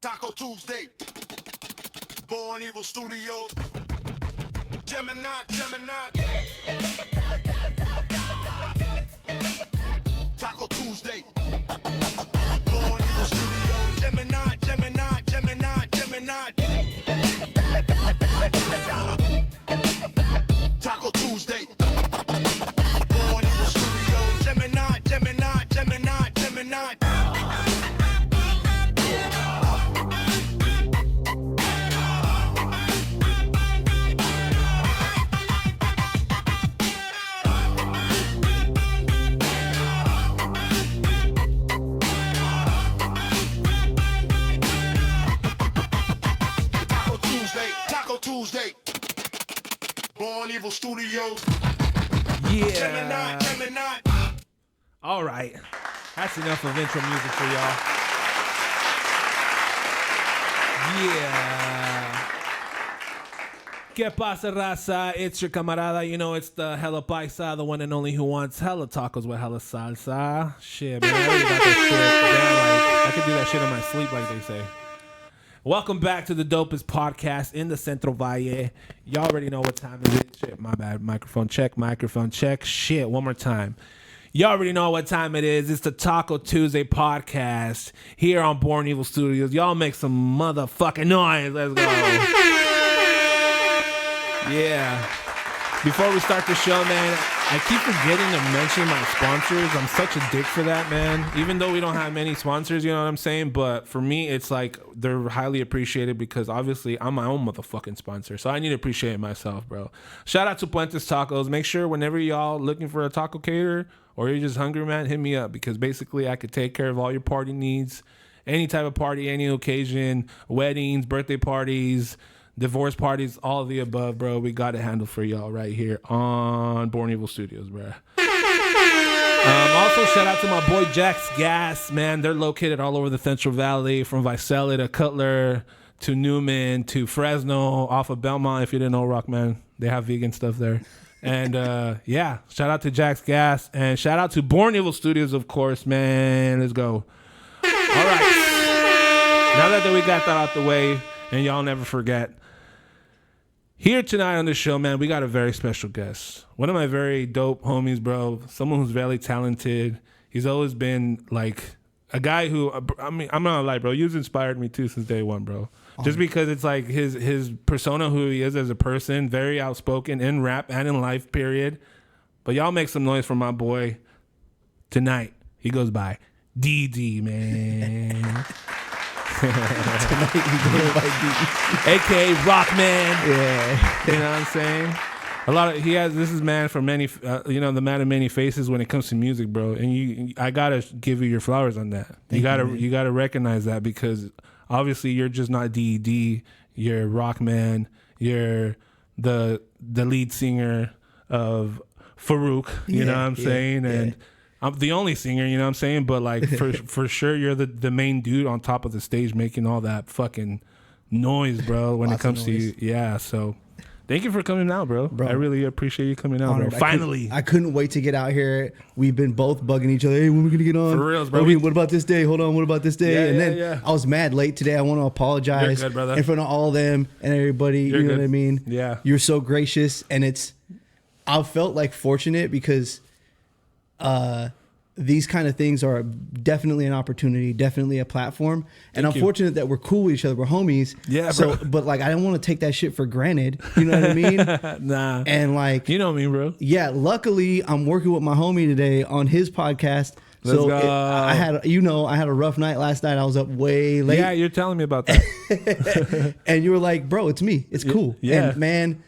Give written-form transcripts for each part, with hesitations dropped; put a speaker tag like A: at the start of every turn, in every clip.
A: Taco Tuesday, BornEvillStudios, Gemini. Taco Tuesday, BornEvillStudios, Gemini. Taco Tuesday, BornEvillStudios, Gemini. Taco Tuesday, BornEvillStudios.
B: Yeah.
A: Gemini.
B: All right. That's enough of intro music for y'all. Yeah. ¿Qué pasa, raza? It's your camarada. You know, it's the hella paisa, the one and only who wants hella tacos with hella salsa. Shit, man. I already got that shit. Damn, like, I could do that shit in my sleep, like they say. Welcome back to the dopest podcast in the Central Valle. Y'all already know what time it is. Shit, my bad. Microphone check. Shit, one more time. Y'all already know what time it is. It's the Taco Tuesday podcast here on BornEvillStudios. Y'all make some motherfucking noise. Let's go. Yeah. Before we start the show, man, I keep forgetting to mention my sponsors. I'm such a dick for that, man. Even though we don't have many sponsors, you know what I'm saying? But for me, it's like they're highly appreciated because obviously I'm my own motherfucking sponsor. So I need to appreciate myself, bro. Shout out to Puentes Tacos. Make sure whenever y'all looking for a taco caterer or you're just hungry, man, hit me up because basically I could take care of all your party needs. Any type of party, any occasion, weddings, birthday parties, divorce parties, all of the above, bro. We got it handled for y'all right here on BornEvillStudios, bro. Also, shout out to my boy Jack's Gas, man. They're located all over the Central Valley, from Visalia to Cutler to Newman to Fresno, off of Belmont. If you didn't know, Rock, man, they have vegan stuff there. And yeah, shout out to Jack's Gas and shout out to BornEvillStudios, of course, man. Let's go. All right. Now that we got that out the way, and y'all never forget, here tonight on the show, man, we got a very special guest. One of my very dope homies, bro. Someone who's very talented. He's always been like a guy who, I mean, I'm not gonna lie, bro. You've inspired me too since day one, bro. Just because it's like his persona, who he is as a person, very outspoken in rap and in life, period. But y'all make some noise for my boy tonight. He goes by D.E.D, man.
C: Tonight we go by D.E.D,
B: aka Rockman.
C: Yeah,
B: you know what I'm saying. This is man for many, the man of many faces when it comes to music, bro. And I gotta give you your flowers on that. You gotta recognize that because obviously you're just not D.E.D. You're Rockman. You're the lead singer of Farouk. You know what I'm saying, and I'm the only singer, you know what I'm saying? But like for sure you're the main dude on top of the stage making all that fucking noise, bro, when it comes to you. Yeah, so thank you for coming out, bro. I really appreciate you coming out, bro. Finally.
C: I couldn't wait to get out here. We've been both bugging each other. Hey, when are we going to get on?
B: For reals, bro.
C: What about this day? Hold on, what about this day? I was mad late today. I want to apologize
B: You're good, brother.
C: in front of all of them and everybody. You know what I mean?
B: Yeah.
C: You're so gracious. And I felt like fortunate because these kind of things are definitely an opportunity, definitely a platform. And I'm fortunate that we're cool with each other. We're homies.
B: Yeah,
C: so,
B: bro.
C: But like, I don't want to take that shit for granted. You know what I mean?
B: Nah.
C: And like,
B: you know me, bro.
C: Yeah. Luckily, I'm working with my homie today on his podcast.
B: Let's
C: so
B: go.
C: I had a rough night last night. I was up way late.
B: Yeah, you're telling me about that.
C: And you were like, bro, it's me. It's cool.
B: Yeah.
C: And man,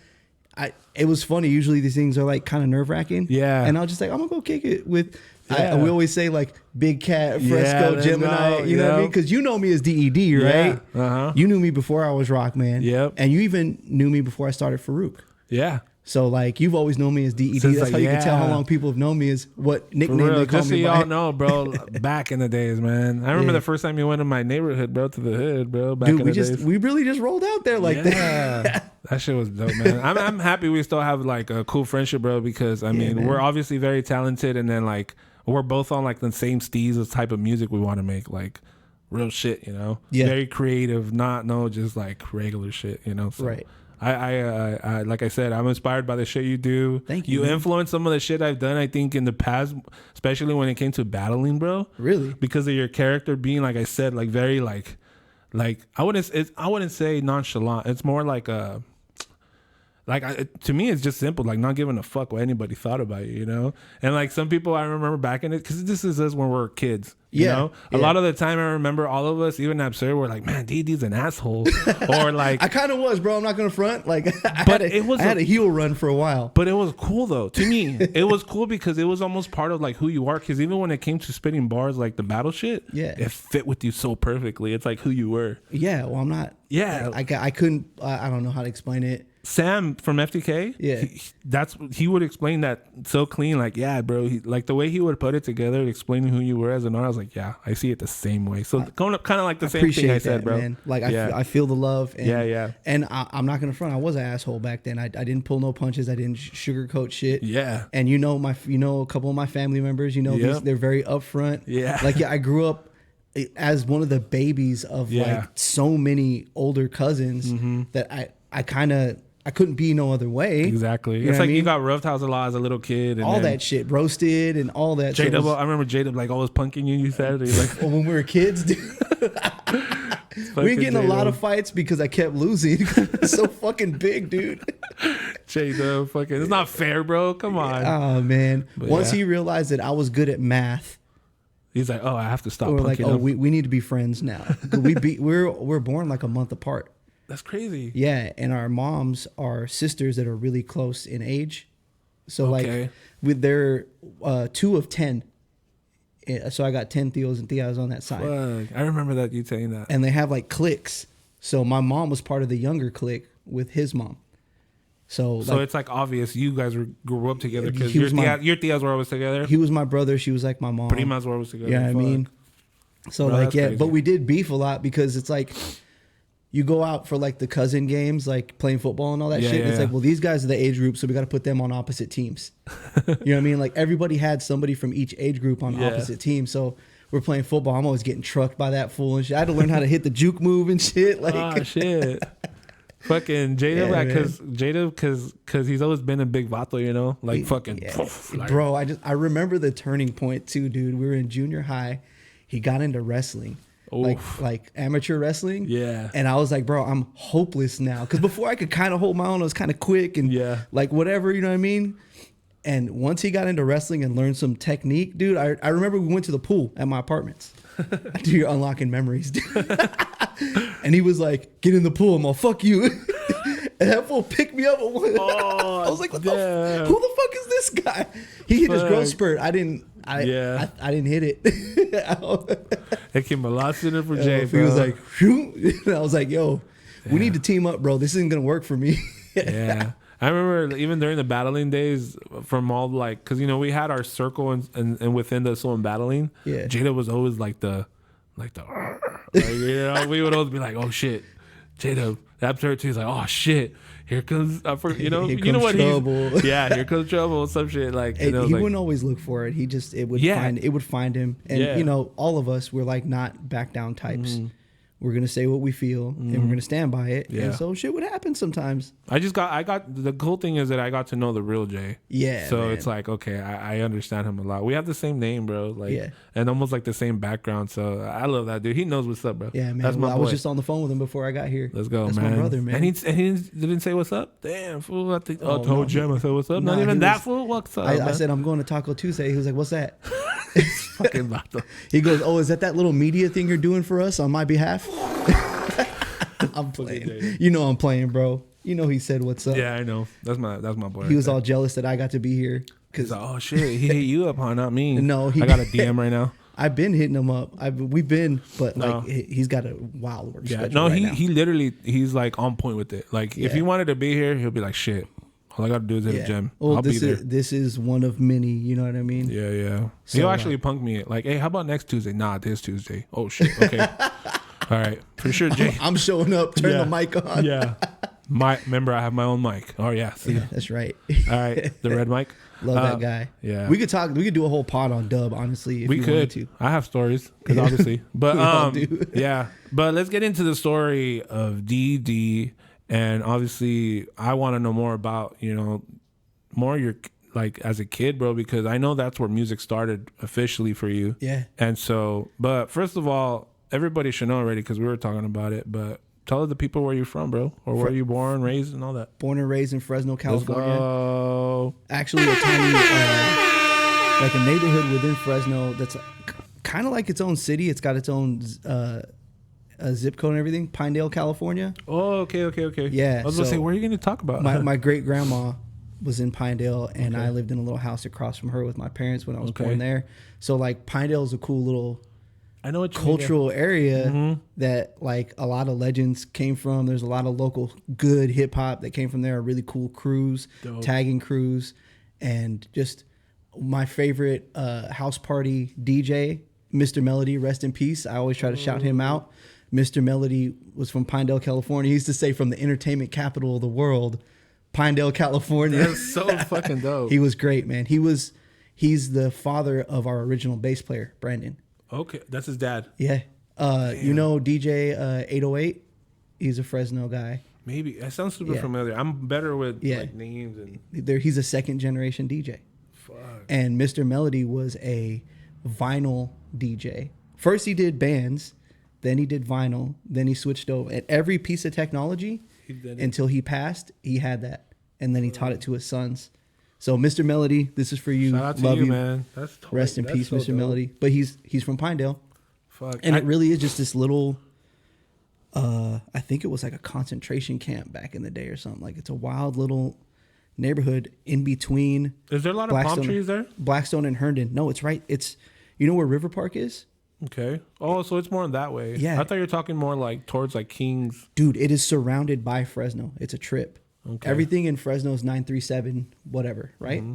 C: it was funny. Usually these things are like kind of nerve wracking.
B: Yeah.
C: And I was just like, I'm gonna go kick it with.
B: Yeah.
C: We always say like Big Cat, Fresco, Gemini. You know what I mean? Because you know me as D.E.D, right?
B: Yeah. Uh-huh.
C: You knew me before I was Rockman.
B: Yep.
C: And you even knew me before I started Farouk.
B: Yeah.
C: So like you've always known me as D.E.D.
B: Since,
C: That's how you can tell how long people have known me is what nickname they call
B: just
C: me
B: so
C: by.
B: y'all know, bro, back in the days, man. I remember the first time you went in my neighborhood, bro, to the hood, bro. Back in the days.
C: We really just rolled out there like that.
B: That shit was dope, man. I'm happy we still have like a cool friendship, bro, because I mean we're obviously very talented, and then like we're both on like the same steez of type of music we want to make. Like real shit, you know.
C: Yeah.
B: Very creative, not no just like regular shit, you know. So
C: Right.
B: I like I said, I'm inspired by the shit you do.
C: Thank you,
B: You
C: man.
B: influenced some of the shit I've done, I think, in the past, especially when it came to battling, bro.
C: Really?
B: Because of your character being, like I said, like very like I wouldn't say nonchalant. It's more like a to me, it's just simple, like not giving a fuck what anybody thought about you, you know? And like some people I remember back in it, because this is us when we're kids, you know? A lot of the time I remember all of us, even Absurd, were like, man, D.E.D's an asshole. Or like...
C: I kind of was, bro. I'm not going to front. Like, I had a heel run for a while.
B: But it was cool, though. To me, it was cool because it was almost part of like who you are. Because even when it came to spitting bars, like the battle shit, it fit with you so perfectly. It's like who you were.
C: Yeah, well, I'm not...
B: Yeah.
C: I couldn't... I don't know how to explain it.
B: Sam from FTK, he would explain that so clean, like, yeah, bro, like the way he would put it together, explaining who you were as an artist, I was like, yeah, I see it the same way. So kind of like the same thing I said, bro.
C: Man. Like I feel the love. And,
B: And
C: I'm not gonna front. I was an asshole back then. I didn't pull no punches. I didn't sugarcoat shit.
B: Yeah.
C: And a couple of my family members, they're very upfront.
B: Yeah.
C: Like I grew up as one of the babies of like so many older cousins that I couldn't be no other way.
B: Exactly.
C: You
B: It's
C: know
B: like
C: what I
B: you
C: mean?
B: got roughed house a lot as a little kid. And
C: all that shit, roasted and all that.
B: J-Dub, I remember J-Dub like always punking you. You said like
C: when we were kids, dude. We were getting a lot of fights because I kept losing. It's so fucking big, dude.
B: J-Dub, fucking, it's not fair, bro. Come on.
C: Oh man.
B: But
C: Once he realized that I was good at math,
B: he's like, oh, I have to stop.
C: we're like,
B: punking him.
C: we need to be friends now. We're born like a month apart.
B: That's crazy.
C: Yeah, and our moms are sisters that are really close in age. So like, they're 2 of 10. So I got 10 Theos and Theas on that side.
B: Fuck. I remember that you saying that.
C: And they have like cliques. So my mom was part of the younger clique with his mom. So
B: it's like obvious you guys grew up together because your Theas were always together.
C: He was my brother. She was like my mom.
B: Primas were always together.
C: Yeah, you know what I mean? So
B: Bro,
C: like, yeah,
B: crazy.
C: but we did beef a lot because it's like, you go out for like the cousin games, like playing football and all that shit. And it's like, well, these guys are the age group, so we got to put them on opposite teams. You know what I mean? Like everybody had somebody from each age group on opposite teams. So we're playing football. I'm always getting trucked by that fool and shit. I had to learn how to hit the juke move and shit. Like,
B: oh shit. Fucking Jada, because he's always been a big vato, you know, like fucking. Like,
C: bro, I remember the turning point too, dude. We were in junior high. He got into wrestling. Like amateur wrestling.
B: Yeah.
C: And I was like, bro, I'm hopeless now. Because before I could kind of hold my own, I was kind of quick and like whatever, you know what I mean? And once he got into wrestling and learned some technique, dude, I remember we went to the pool at my apartments. Dude, you're unlocking memories, dude. And he was like, get in the pool. I'm all, fuck you. And that fool picked me up. I was like, who the fuck is this guy? He hit his growth spurt. I didn't hit it.
B: It came a lot sooner for Jay,
C: He was like, shoot. And I was like, yo, we need to team up, bro. This isn't going to work for me.
B: Yeah. I remember even during the battling days from all like, because, you know, we had our circle and within the soul and battling.
C: Yeah.
B: Jada was always like you know, we would always be like, oh shit. Jada, Absurd too. He's like, oh shit. Here comes, you know what
C: trouble.
B: Here comes trouble, some shit like.
C: He wouldn't always look for it. He just it would find him, and you know, all of us were like not back down types. We're gonna say what we feel, and we're gonna stand by it.
B: Yeah.
C: And so shit would happen sometimes.
B: I got the cool thing is that I got to know the real Jay.
C: Yeah.
B: So
C: man.
B: it's like, okay, I understand him a lot. We have the same name, bro. Like, and almost like the same background. So I love that dude. He knows what's up, bro.
C: Yeah, man.
B: That's my boy.
C: I was just on the phone with him before I got here.
B: Let's go,
C: That's
B: man.
C: my brother, man.
B: And he didn't say what's up. Damn fool. I told Jim I said what's up. Not even that fool. What's up?
C: I said I'm going to Taco Tuesday. He was like, what's that?
B: Fucking vato.
C: He goes, oh, is that little media thing you're doing for us on my behalf? I'm playing. You know I'm playing, bro. You know he said what's up.
B: Yeah, I know. That's my boy.
C: He was all jealous that I got to be here.
B: He's like, oh shit, he hit you up, huh? Not me.
C: No,
B: I got a DM right now.
C: I've been hitting him up. We've been, but like he's got a wild work schedule.
B: No,
C: right now.
B: he literally he's like on point with it. Like if he wanted to be here, he'll be like, shit. All I got to do is hit a gym.
C: Well,
B: I'll be there.
C: This is one of many. You know what I mean?
B: Yeah.
C: So,
B: he'll actually punk me like, hey, how about next Tuesday? Nah, this Tuesday. Oh shit. Okay. All right, for sure, Jay.
C: I'm showing up. Turn the mic on.
B: Yeah. Remember, I have my own mic. Oh yeah. See.
C: Yeah, that's right.
B: All right, the red mic.
C: Love that guy.
B: Yeah.
C: We could talk. We could do a whole pod on Dub, honestly, if
B: We
C: you
B: could.
C: wanted to.
B: I have stories, because obviously. But
C: We all do.
B: yeah. But let's get into the story of D.E.D. And obviously, I want to know more about, more your, like, as a kid, bro, because I know that's where music started officially for you.
C: Yeah.
B: And so, but first of all, everybody should know already because we were talking about it, but tell the people where you're from, bro, or where you born, raised, and all that.
C: Born and raised in Fresno,
B: Let's
C: California.
B: go.
C: Actually, a tiny, like a neighborhood within Fresno that's kind of like its own city. It's got its own zip code and everything. Pinedale, California.
B: Oh, okay.
C: Yeah,
B: I was gonna say, what are you going to talk about?
C: My great grandma was in Pinedale, and I lived in a little house across from her with my parents when I was born there. So like Pinedale is a cool little
B: I know what you
C: cultural area
B: Mm-hmm.
C: that like a lot of legends came from. There's a lot of local good hip hop that came from there. Really cool crews,
B: Dope.
C: tagging crews, and just my favorite house party DJ, Mr. Melody, rest in peace. I always try to shout him out. Mr. Melody was from Pinedale, California. He used to say from the entertainment capital of the world, Pinedale, California.
B: That's so fucking dope.
C: He was great, man. He's the father of our original bass player, Brandon.
B: Okay, that's his dad.
C: Yeah. You know DJ 808? He's a Fresno guy.
B: Maybe. That sounds super familiar. I'm better with
C: Yeah.
B: like names and
C: He's a second generation DJ.
B: fuck.
C: And Mr. Melody was a vinyl DJ. First he did bands, then he did vinyl, then he switched over. And every piece of technology
B: He did it.
C: until he passed, he had that. And then he taught it to his sons. So Mr. Melody, this is for you.
B: Shout out to
C: Love
B: you, man. That's totally,
C: Rest in
B: that's
C: peace,
B: so
C: Mr.
B: dope.
C: Melody. But he's from Pinedale.
B: Fuck.
C: And it really is just this little, I think it was like a concentration camp back in the day or something. Like it's a wild little neighborhood in between.
B: Is there a lot of palm trees there?
C: Blackstone and Herndon. No, it's right. It's, you know where River Park is?
B: Okay. Oh, so it's more in that way.
C: Yeah.
B: I thought you were talking more like towards like Kings.
C: Dude, it is surrounded by Fresno. It's a trip.
B: Okay.
C: Everything in Fresno is 937, whatever, right?
B: Mm-hmm.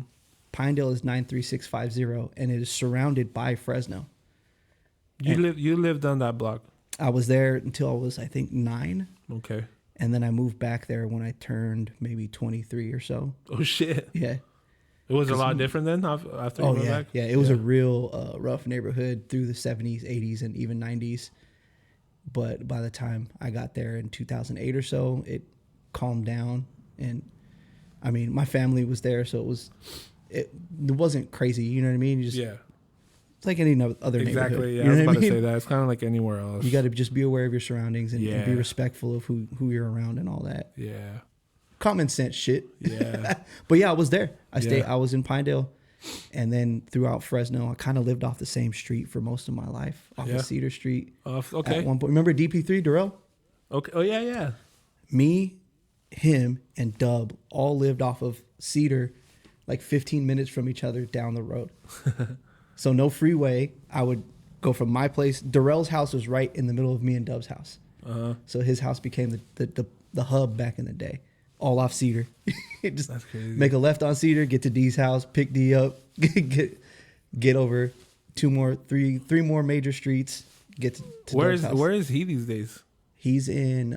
C: Pinedale is 93650, and it is surrounded by Fresno.
B: You lived on that block.
C: I was there until I was, I think, 9.
B: Okay.
C: And then I moved back there when I turned maybe 23 or so.
B: Oh shit.
C: Yeah.
B: It was a lot different then after you
C: Oh,
B: moved
C: yeah.
B: back?
C: Yeah, it was a real rough neighborhood through the 70s, 80s, and even 90s. But by the time I got there in 2008 or so, it calmed down. And, I mean, my family was there, so it wasn't crazy. You know what I mean? You just,
B: Yeah.
C: It's like any other neighborhood.
B: Exactly. Yeah.
C: You know
B: I was
C: what
B: about
C: mean?
B: to say that. It's kind of like anywhere else.
C: You got to just be aware of your surroundings and be
B: Yeah.
C: respectful of who you're around and all that.
B: Yeah.
C: Common sense shit.
B: Yeah.
C: But yeah, I was there.
B: Yeah.
C: I was in Pinedale, and then throughout Fresno, I kind of lived off the same street for most of my life, off
B: Yeah.
C: of Cedar Street.
B: Okay.
C: At one point, remember DP3 Darrell?
B: Okay. Oh yeah.
C: Me, him, and Dub all lived off of Cedar, like 15 minutes from each other down the road. So no freeway. I would go from my place. Darrell's house was right in the middle of me and Dub's house. So his house became the hub back in the day. All off Cedar. Just
B: That's crazy.
C: make a left on Cedar, get to D's house, pick D up, get over three more major streets, get to Dub's house.
B: Where is he these days?
C: He's in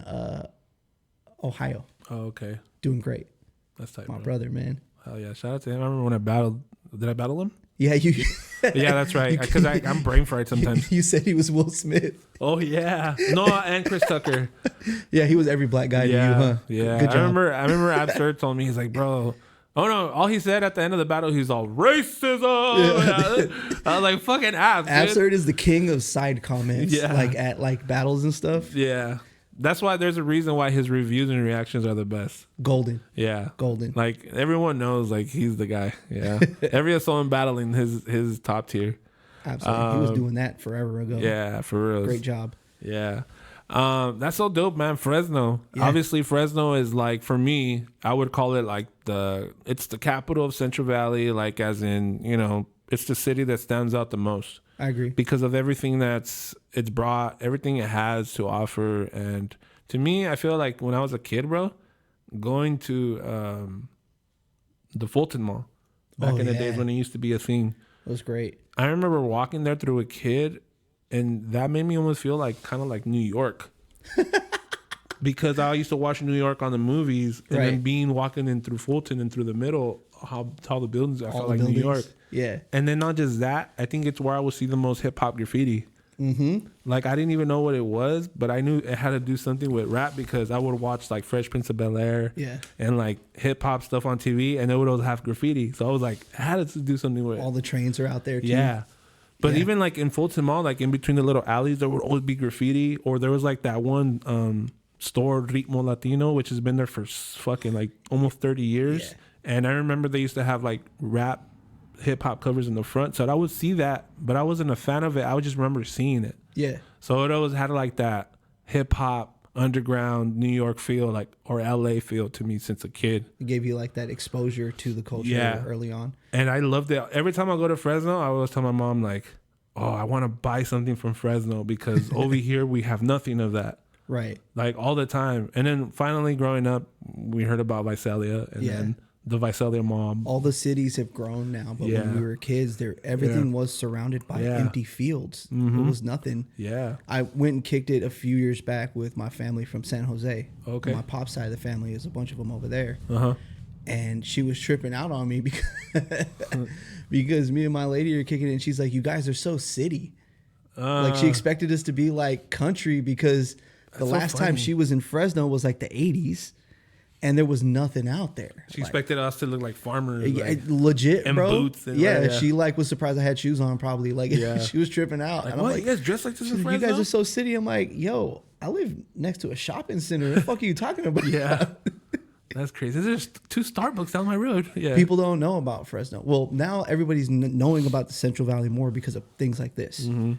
C: Ohio,
B: Oh, okay.
C: doing great.
B: That's tight.
C: My
B: bro.
C: brother, man.
B: Hell yeah. Shout out to him. I remember when I battled. Did I battle him?
C: Yeah, you.
B: Yeah, that's right. Because I'm brain fried sometimes.
C: You said he was Will Smith.
B: Oh yeah. No, and Chris Tucker.
C: Yeah, he was every black guy to you, huh?
B: Yeah.
C: Good job.
B: I remember Absurd told me, he's like, bro. Oh no! All he said at the end of the battle, he's all racism. I was like, "Fucking Abs."
C: Absurd is the king of side comments,
B: Yeah.
C: like at like battles and stuff.
B: Yeah, that's why there's a reason why his reviews and reactions are the best.
C: Golden,
B: Yeah,
C: golden.
B: like everyone knows, like he's the guy. Yeah, every someone battling his top tier.
C: Absolutely, he was doing that forever ago.
B: Yeah, for real.
C: Great job.
B: Yeah. That's so dope, man. Fresno.
C: Yeah.
B: Obviously, Fresno is like, for me, I would call it like it's the capital of Central Valley, like as in, it's the city that stands out the most
C: I agree.
B: because of everything it's brought, everything it has to offer. And to me, I feel like when I was a kid, bro, going to the Fulton Mall back in the days when it used to be a thing.
C: It was great.
B: I remember walking there through a kid, and that made me almost feel like kind of like New York. Because I used to watch New York on the movies, and then
C: Right.
B: being walking in through Fulton and through the middle, how tall the buildings are. I
C: All
B: felt
C: the
B: like
C: buildings.
B: New York.
C: Yeah.
B: And then not just that, I think it's where I would see the most hip hop graffiti.
C: Mm-hmm.
B: Like I didn't even know what it was, but I knew it had to do something with rap because I would watch like Fresh Prince of Bel-Air,
C: Yeah.
B: and like hip hop stuff on TV, and they would always have graffiti. So I was like, it had to do something with
C: All the trains are out there too.
B: yeah. But
C: Yeah.
B: even like in Fulton Mall, like in between the little alleys, there would always be graffiti. Or there was like that one store, Ritmo Latino, which has been there for fucking like almost 30 years.
C: Yeah.
B: And I remember they used to have like rap hip hop covers in the front. So I would see that, but I wasn't a fan of it. I would just remember seeing it.
C: Yeah.
B: So it always had like that hip hop, underground New York feel, like, or LA feel to me since a kid.
C: It gave you like that exposure to the culture
B: Yeah.
C: early on.
B: And I loved it. Every time I go to Fresno, I always tell my mom, like, oh, I want to buy something from Fresno because over here we have nothing of that.
C: Right.
B: Like all the time. And then finally growing up, we heard about Visalia and
C: Yeah.
B: then the Visalia mob.
C: All the cities have grown now, but
B: Yeah.
C: when we were kids, everything was surrounded by
B: Yeah.
C: empty fields.
B: Mhm.
C: It was nothing.
B: Yeah.
C: I went and kicked it a few years back with my family from San Jose.
B: Okay.
C: My pop's side of the family is a bunch of them over there.
B: Uh-huh.
C: And she was tripping out on me because, because me and my lady are kicking it, and she's like, you guys are so city. Like she expected us to be like country because the
B: so
C: last time
B: funny.
C: she was in Fresno was like the 80s and there was nothing out there.
B: She
C: Like,
B: expected us to look like farmers.
C: yeah,
B: like,
C: legit,
B: and
C: bro.
B: boots and-
C: yeah,
B: right, yeah.
C: she like was surprised I had shoes on. Probably like
B: Yeah.
C: she was tripping out.
B: like,
C: and
B: what?
C: I'm like,
B: You guys dress like this in
C: she's like,
B: Fresno?
C: you guys are so city. I'm like, yo, I live next to a shopping center. What the fuck are you talking about?
B: Yeah. That's crazy. There's 2 Starbucks down my road. Yeah.
C: People don't know about Fresno. Well, now everybody's knowing about the Central Valley more because of things like this.
B: Mm-hmm.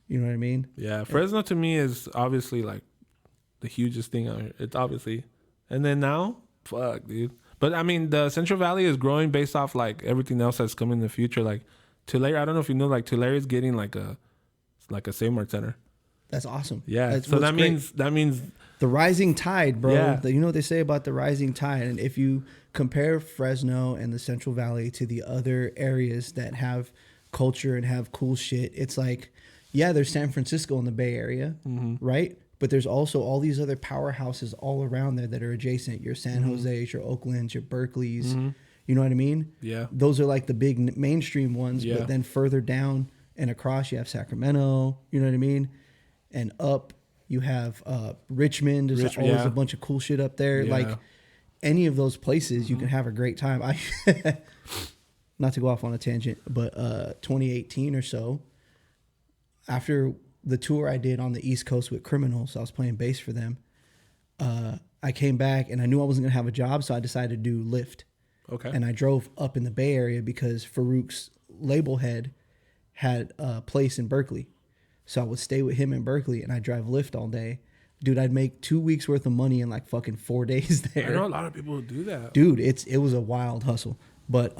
C: You know what I mean?
B: Yeah. Fresno to me is obviously like the hugest thing out here. It's obviously. And then now, fuck, dude. But I mean, the Central Valley is growing based off like everything else that's coming in the future. Like Tulare, I don't know if you know, like Tulare is getting like a Save Mart Center.
C: That's awesome.
B: Yeah.
C: That's
B: So
C: what's
B: that
C: great.
B: means
C: The rising tide, bro.
B: Yeah.
C: You know what they say about the rising tide? And if you compare Fresno and the Central Valley to the other areas that have culture and have cool shit, it's like, yeah, there's San Francisco in the Bay Area, right? But there's also all these other powerhouses all around there that are adjacent. Your San Jose's, your Oaklands, your Berkeley's. You know what I mean?
B: Yeah.
C: Those are like the big mainstream ones.
B: Yeah.
C: But then further down and across, you have Sacramento. You know what I mean? And up, you have Richmond. There's
B: Richmond,
C: always
B: yeah.
C: a bunch of cool shit up there.
B: Yeah.
C: Like any of those places, you can have a great time. Not to go off on a tangent, but 2018 or so, after the tour I did on the East Coast with Criminals, I was playing bass for them. I came back and I knew I wasn't gonna have a job, so I decided to do Lyft.
B: okay.
C: And I drove up in the Bay Area because Farouk's label head had a place in Berkeley. So I would stay with him in Berkeley and I'd drive Lyft all day. Dude, I'd make 2 weeks worth of money in like fucking 4 days
B: I
C: there.
B: know a lot of people who do that.
C: Dude, it was a wild hustle. But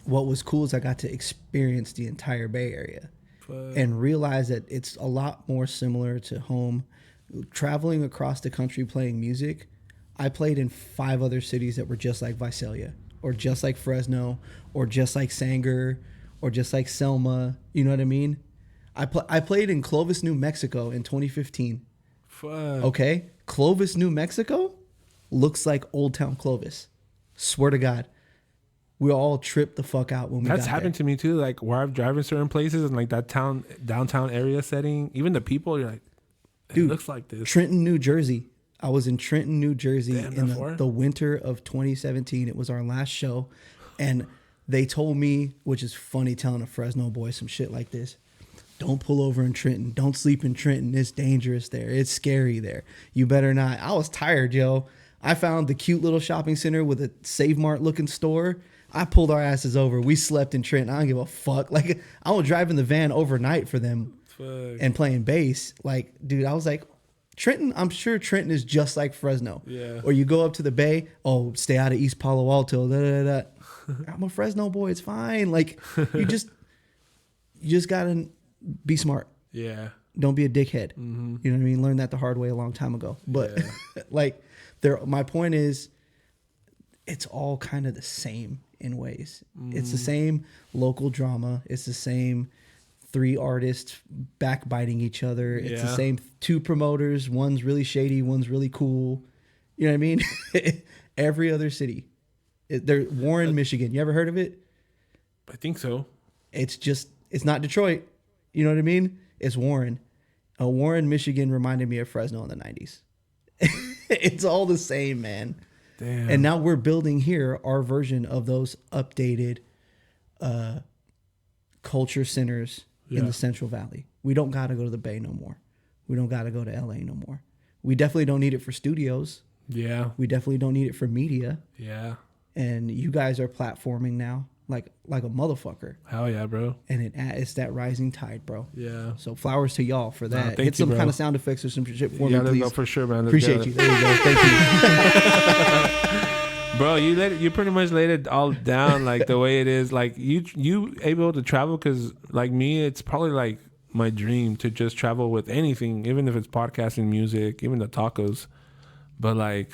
C: what was cool is I got to experience the entire Bay Area and realize that it's a lot more similar to home. Traveling across the country playing music, I played in 5 other cities that were just like Visalia or just like Fresno or just like Sanger or just like Selma. You know what I mean? I played in Clovis, New Mexico in 2015.
B: Fuck.
C: Okay? Clovis, New Mexico looks like Old Town Clovis. Swear to God. We all tripped the fuck out when we
B: That's
C: got
B: happened to me too. Like where I've driven certain places and like that downtown area setting, even the people, you're like, it
C: Dude,
B: looks like this.
C: Trenton, New Jersey. I was in Trenton, New Jersey
B: Damn,
C: in
B: that far?
C: the winter of 2017. It was our last show. And they told me, which is funny telling a Fresno boy some shit like this, don't pull over in Trenton. Don't sleep in Trenton. It's dangerous there. It's scary there. You better not. I was tired, yo. I found the cute little shopping center with a Save Mart looking store. I pulled our asses over. We slept in Trenton. I don't give a fuck. Like, I was driving the van overnight for them and playing bass. Like, dude, I was like, Trenton, I'm sure Trenton is just like Fresno.
B: Yeah.
C: Or you go up to the Bay, oh, stay out of East Palo Alto. Da, da, da. I'm a Fresno boy. It's fine. Like, you just gotta be smart.
B: Yeah.
C: Don't be a dickhead.
B: Mm-hmm.
C: You know what I mean? Learned that the hard way a long time ago. But like, my point is, it's all kind of the same in ways. It's the same local drama. It's the same 3 artists backbiting each other. It's the same 2 promoters. One's really shady. One's really cool. You know what I mean? Every other city. They're Warren, Michigan. You ever heard of it?
B: I think so.
C: It's not Detroit. You know what I mean? It's Warren. Warren, Michigan reminded me of Fresno in the 90s. It's all the same, man.
B: Damn.
C: And now we're building here our version of those updated culture centers in the Central Valley. We don't got to go to the Bay no more. We don't got to go to LA no more. We definitely don't need it for studios.
B: Yeah.
C: We definitely don't need it for media.
B: Yeah.
C: And you guys are platforming now like a motherfucker.
B: Hell yeah, bro.
C: And it's that rising tide, bro.
B: Yeah.
C: So flowers to y'all for that.
B: Hit
C: some
B: you,
C: kind of sound effects or some shit for me,
B: let's
C: please.
B: go for sure, man.
C: Appreciate you. There you go. Thank you.
B: Bro, you pretty much laid it all down like the way it is. Like you able to travel because like me, it's probably like my dream to just travel with anything, even if it's podcasting, music, even the tacos. But like,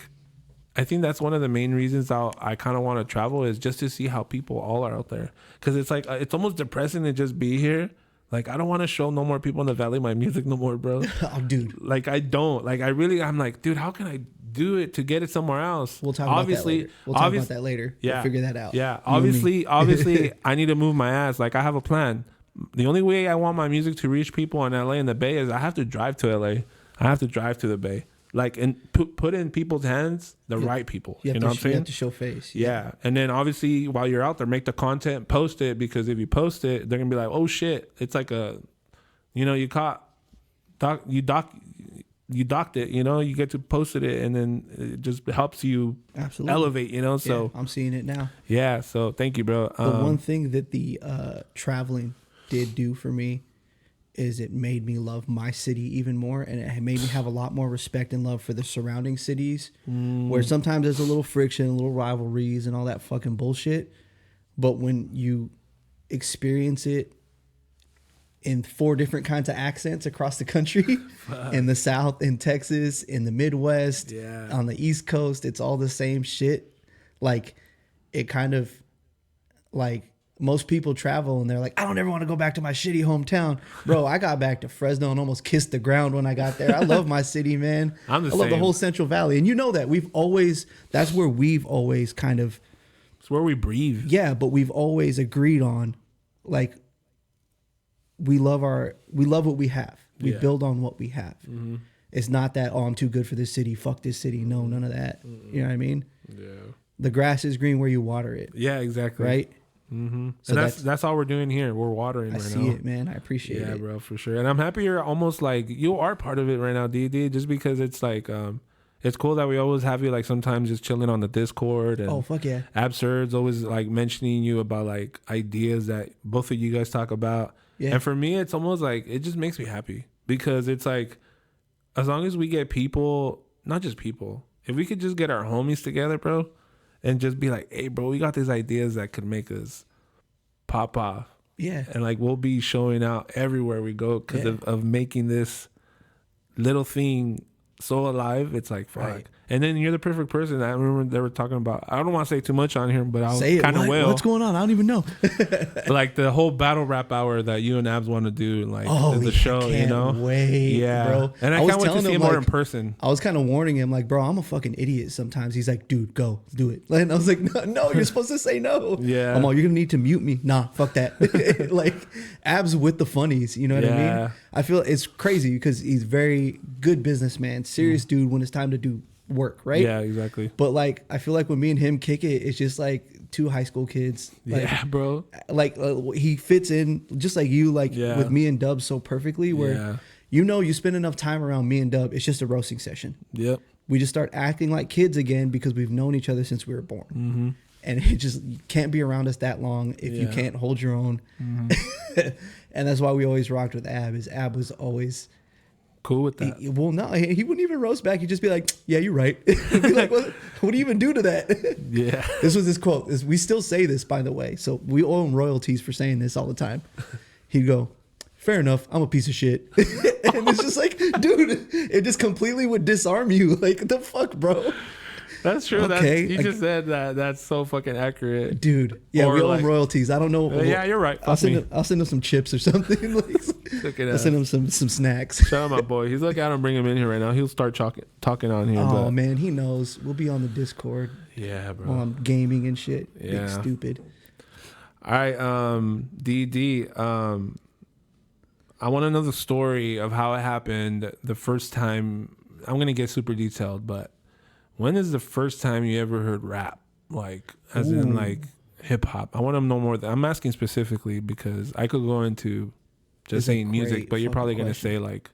B: I think that's one of the main reasons I kind of want to travel is just to see how people all are out there. Because it's like, it's almost depressing to just be here. Like, I don't want to show no more people in the valley my music no more, bro.
C: Oh, dude.
B: Like, I don't. Like, I'm like, dude, how can I do it to get it somewhere else?
C: We'll talk about that later.
B: Yeah.
C: We'll figure that out.
B: Yeah. Obviously, I need to move my ass. Like, I have a plan. The only way I want my music to reach people in LA and the Bay is I have to drive to LA. I have to drive to the Bay. Like, and put in people's hands the right people. You know what I'm saying?
C: You have to show face.
B: Yeah. And then obviously while you're out there, make the content, post it, because if you post it, they're gonna be like, oh shit. It's like you docked it, you get to post it, and then it just helps you elevate, so
C: I'm seeing it now.
B: Yeah. So thank you, bro.
C: The one thing that the traveling did do for me is it made me love my city even more, and it made me have a lot more respect and love for the surrounding cities, where sometimes there's a little friction, a little rivalries and all that fucking bullshit. But when you experience it in 4 different kinds of accents across the country, in the South, in Texas, in the Midwest, on the East Coast, it's all the same shit. Like, it kind of like, most people travel and they're like, I don't ever want to go back to my shitty hometown. Bro, I got back to Fresno and almost kissed the ground when I got there. I love my city, man. I love the whole Central Valley. And you know that. That's where we've always kind of...
B: It's where we breathe.
C: Yeah, but we've always agreed on, like, we love what we have. We build on what we have. Mm-hmm. It's not that, I'm too good for this city. Fuck this city. No, none of that. Mm-hmm. You know what I mean? Yeah. The grass is green where you water it.
B: Yeah, exactly.
C: Right?
B: Mm-hmm. So and that's all we're doing here. We're watering right now. I
C: see it, man. I appreciate it.
B: Yeah, bro, for sure. And I'm happy you're almost like, you are part of it right now, D.E.D, just because it's like, it's cool that we always have you like sometimes just chilling on the Discord. And
C: oh, fuck yeah.
B: Absurd's always like mentioning you about like ideas that both of you guys talk about. Yeah. And for me, it's almost like, it just makes me happy because it's like, as long as we get people, not just people, if we could just get our homies together, bro, and just be like, hey, bro, we got these ideas that could make us pop off.
C: Yeah.
B: And like, we'll be showing out everywhere we go because of making this little thing so alive. It's like, fuck. Right. And then you're the perfect person. I remember they were talking about, I don't want to say too much on here, but I'll kind of will.
C: What's going on? I don't even know.
B: Like the whole battle rap hour that you and Abs want to do, and like the show,
C: can't wait, bro.
B: And I can't wait to see him more in person.
C: I was kind of warning him, like, bro, I'm a fucking idiot sometimes. He's like, dude, go do it. And I was like, no, you're supposed to say no.
B: Yeah.
C: I'm all, you're gonna need to mute me. Nah, fuck that. Like, Abs with the funnies, you know what I mean? I feel it's crazy because he's very good businessman, serious dude when it's time to do work, right?
B: Yeah, exactly.
C: But like, I feel like when me and him kick it, it's just like 2 high school kids. Like,
B: yeah, bro.
C: Like he fits in just like you, like with me and Dub so perfectly. Where you spend enough time around me and Dub, it's just a roasting session.
B: Yep.
C: We just start acting like kids again because we've known each other since we were born. Mm-hmm. And it just, you can't be around us that long if you can't hold your own. Mm-hmm. And that's why we always rocked with Ab. Ab was always
B: cool with that.
C: He wouldn't even roast back. He'd just be like, yeah, you're right. Be like, what do you even do to that?
B: Yeah.
C: This was his quote. We still say this, by the way. So we owe him royalties for saying this all the time. He'd go, fair enough, I'm a piece of shit. And it's just like, dude, it just completely would disarm you. Like, the fuck, bro?
B: That's true.
C: Okay.
B: You just said that. That's so fucking accurate.
C: Dude. Yeah,
B: Or
C: we owe
B: like-
C: him royalties. I don't know.
B: Yeah, you're right.
C: I'll
B: Fuck me.
C: send him some chips or something. Like,
B: Looking
C: I'll
B: at
C: send him some snacks.
B: Shout out my boy. He's like, I don't bring him in here right now. He'll start talking on here.
C: Oh
B: but
C: man, he knows. We'll be on the Discord
B: yeah, bro.
C: while I'm gaming and shit.
B: Yeah.
C: Big stupid.
B: All right, D.E.D. I want to know the story of how it happened the first time. I'm gonna get super detailed, but when is the first time you ever heard rap? Like, as in like hip hop. I want to know more. I'm asking specifically because I could go into just saying music, but you're probably gonna say like,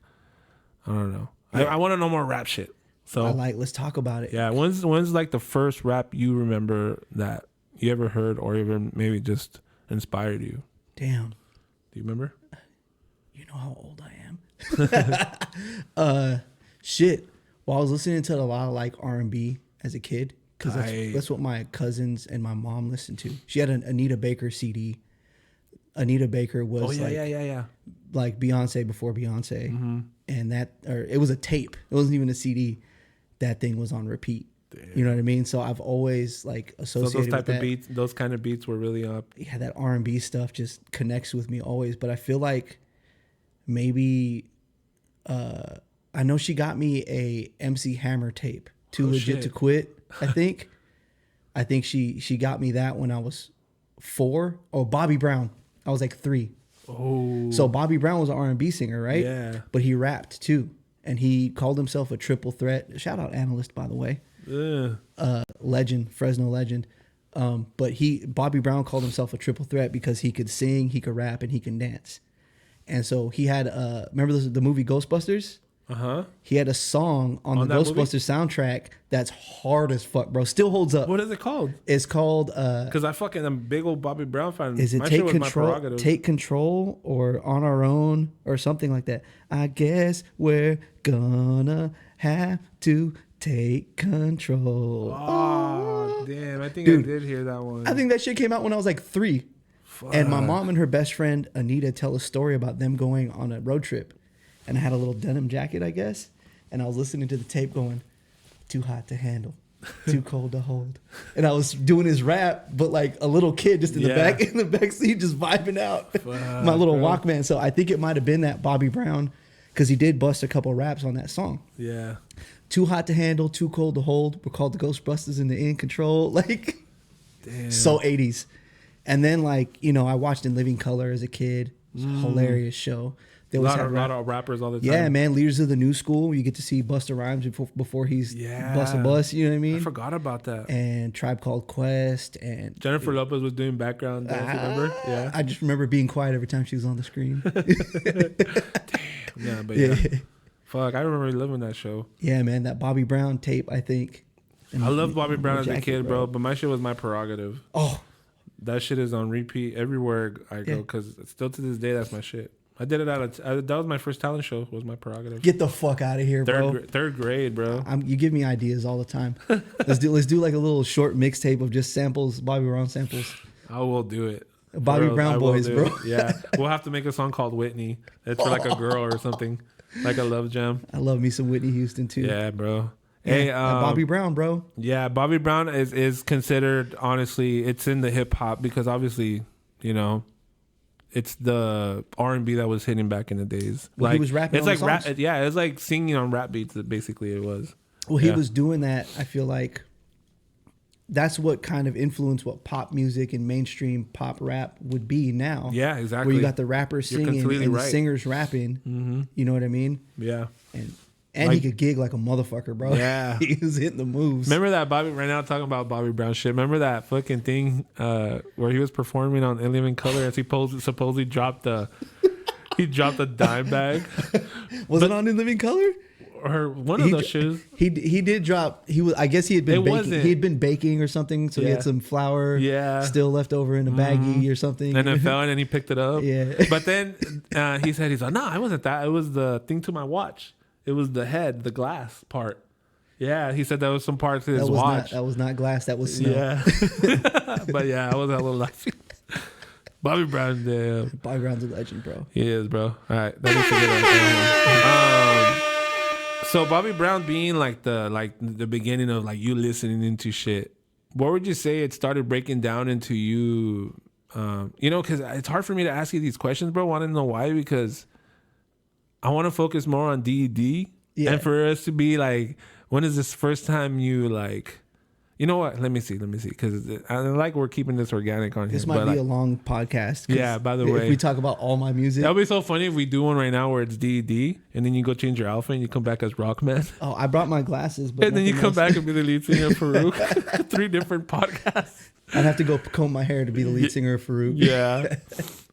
B: I don't know.
C: Yeah.
B: I want to know more rap shit. So
C: Let's talk about it.
B: yeah, when's like the first rap you remember that you ever heard or even maybe just inspired you?
C: Damn.
B: Do you remember?
C: You know how old I am. Shit. Well, I was listening to a lot of like R&B as a kid because that's what my cousins and my mom listened to. She had an Anita Baker CD. Anita Baker was like Beyonce before Beyonce, and it was a tape. It wasn't even a CD. That thing was on repeat. Damn. You know what I mean? So I've always like associated
B: those type
C: with
B: of beats, those kind of beats were really up.
C: Yeah, that R&B stuff just connects with me always. But I feel like maybe I know she got me a MC Hammer tape, Too Legit to Quit. I think she got me that when I was 4. Oh, Bobby Brown. I was like 3.
B: Oh,
C: so Bobby Brown was an R&B singer, right?
B: Yeah.
C: But he rapped too, and he called himself a triple threat. Shout out Analyst, by the way. Legend, Fresno legend. But Bobby Brown called himself a triple threat because he could sing, he could rap, and he can dance. And so he had remember the movie Ghostbusters? He had a song on the Ghostbusters soundtrack that's hard as fuck, bro. Still holds up.
B: What is it called?
C: It's called
B: because I'm a big old Bobby Brown fan.
C: Is it Take Control or On Our Own or something like that? I guess we're gonna have to take control.
B: Oh, damn. I think
C: Dude,
B: I did hear that one.
C: I think that shit came out when I was like 3.
B: Fuck.
C: And my mom and her best friend Anita tell a story about them going on a road trip. And I had a little denim jacket, I guess. And I was listening to the tape going, too hot to handle, too cold to hold. And I was doing his rap, but like a little kid just in the back seat, just vibing out.
B: Fuck,
C: my little
B: bro.
C: Walkman. So I think it might have been that Bobby Brown, because he did bust a couple raps on that song.
B: Yeah.
C: Too hot to handle, too cold to hold. We're called the Ghostbusters in the In Control. Like,
B: damn.
C: So 80s. And then like, I watched In Living Color as a kid. It was a hilarious show. They
B: a lot of rappers all the time.
C: Yeah, man. Leaders of the New School. You get to see Busta Rhymes before he's bust a bus. You know what I mean?
B: I forgot about that.
C: And Tribe Called Quest. And
B: Jennifer Lopez was doing background dance, remember? Yeah.
C: I just remember being quiet every time she was on the screen.
B: Damn. Yeah, but yeah. Fuck, I remember living that show.
C: Yeah, man. That Bobby Brown tape, I think.
B: I loved Bobby Brown as a kid, bro. But my shit was My Prerogative.
C: Oh.
B: That shit is on repeat everywhere I go because still to this day, that's my shit. I did it that was my first talent show, was My Prerogative.
C: Get the fuck out of here, bro.
B: Third grade, bro.
C: You give me ideas all the time. Let's do like a little short mixtape of just samples, Bobby Brown samples.
B: I will do it.
C: Bobby Brown boys, bro.
B: Yeah. We'll have to make a song called Whitney. It's for like a girl or something. Like a love jam.
C: I love me some Whitney Houston too.
B: Yeah, bro.
C: Yeah,
B: Hey,
C: Bobby Brown, bro.
B: Yeah, Bobby Brown is considered, honestly, it's in the hip hop because obviously, it's the R&B that was hitting back in the days.
C: Well, he was rapping
B: it's
C: on
B: like
C: the
B: rap,
C: songs.
B: yeah, it's like singing on rap beats. Basically, it was.
C: Well, he was doing that. I feel like that's what kind of influenced what pop music and mainstream pop rap would be now.
B: Yeah, exactly.
C: Where you got the rappers singing and the singers rapping. Mm-hmm. You know what I mean?
B: Yeah.
C: And he could gig like a motherfucker, bro.
B: Yeah.
C: He was hitting the moves.
B: Remember that right now talking about Bobby Brown shit. Remember that fucking thing where he was performing on In Living Color as he supposedly dropped a dime bag.
C: Was it on In Living Color?
B: Or one of those shoes.
C: He did drop. I guess he had been baking.
B: Wasn't.
C: He had been baking or something, so he had some flour still left over in a baggie or something.
B: And it fell and he picked it up.
C: Yeah.
B: But then he's like, no, it wasn't that. It was the thing to my watch. It was the head, the glass part. Yeah, he said that was some parts of his watch.
C: That was not glass. That was snow.
B: Yeah. But yeah, I was a little laughing. Bobby Brown, damn.
C: Bobby Brown's a legend, bro.
B: He is, bro. All right, that needs to get on. So Bobby Brown being like the beginning of like you listening into shit. What would you say it started breaking down into you? Because it's hard for me to ask you these questions, bro. Want to know why? Because I want to focus more on D.E.D.
C: Yeah.
B: And for us to be like, when is this first time you like? You know what? Let me see. Because I like we're keeping this organic on here.
C: This might be a long podcast.
B: Yeah, by the way.
C: If we talk about all my music.
B: That'll be so funny if we do one right now where it's D.E.D. and then you go change your outfit and you come back as Rockman.
C: Oh, I brought my glasses. But
B: and then you come back and be the lead singer of Farouk. 3 different podcasts.
C: I'd have to go comb my hair to be the lead singer of Farouk.
B: Yeah.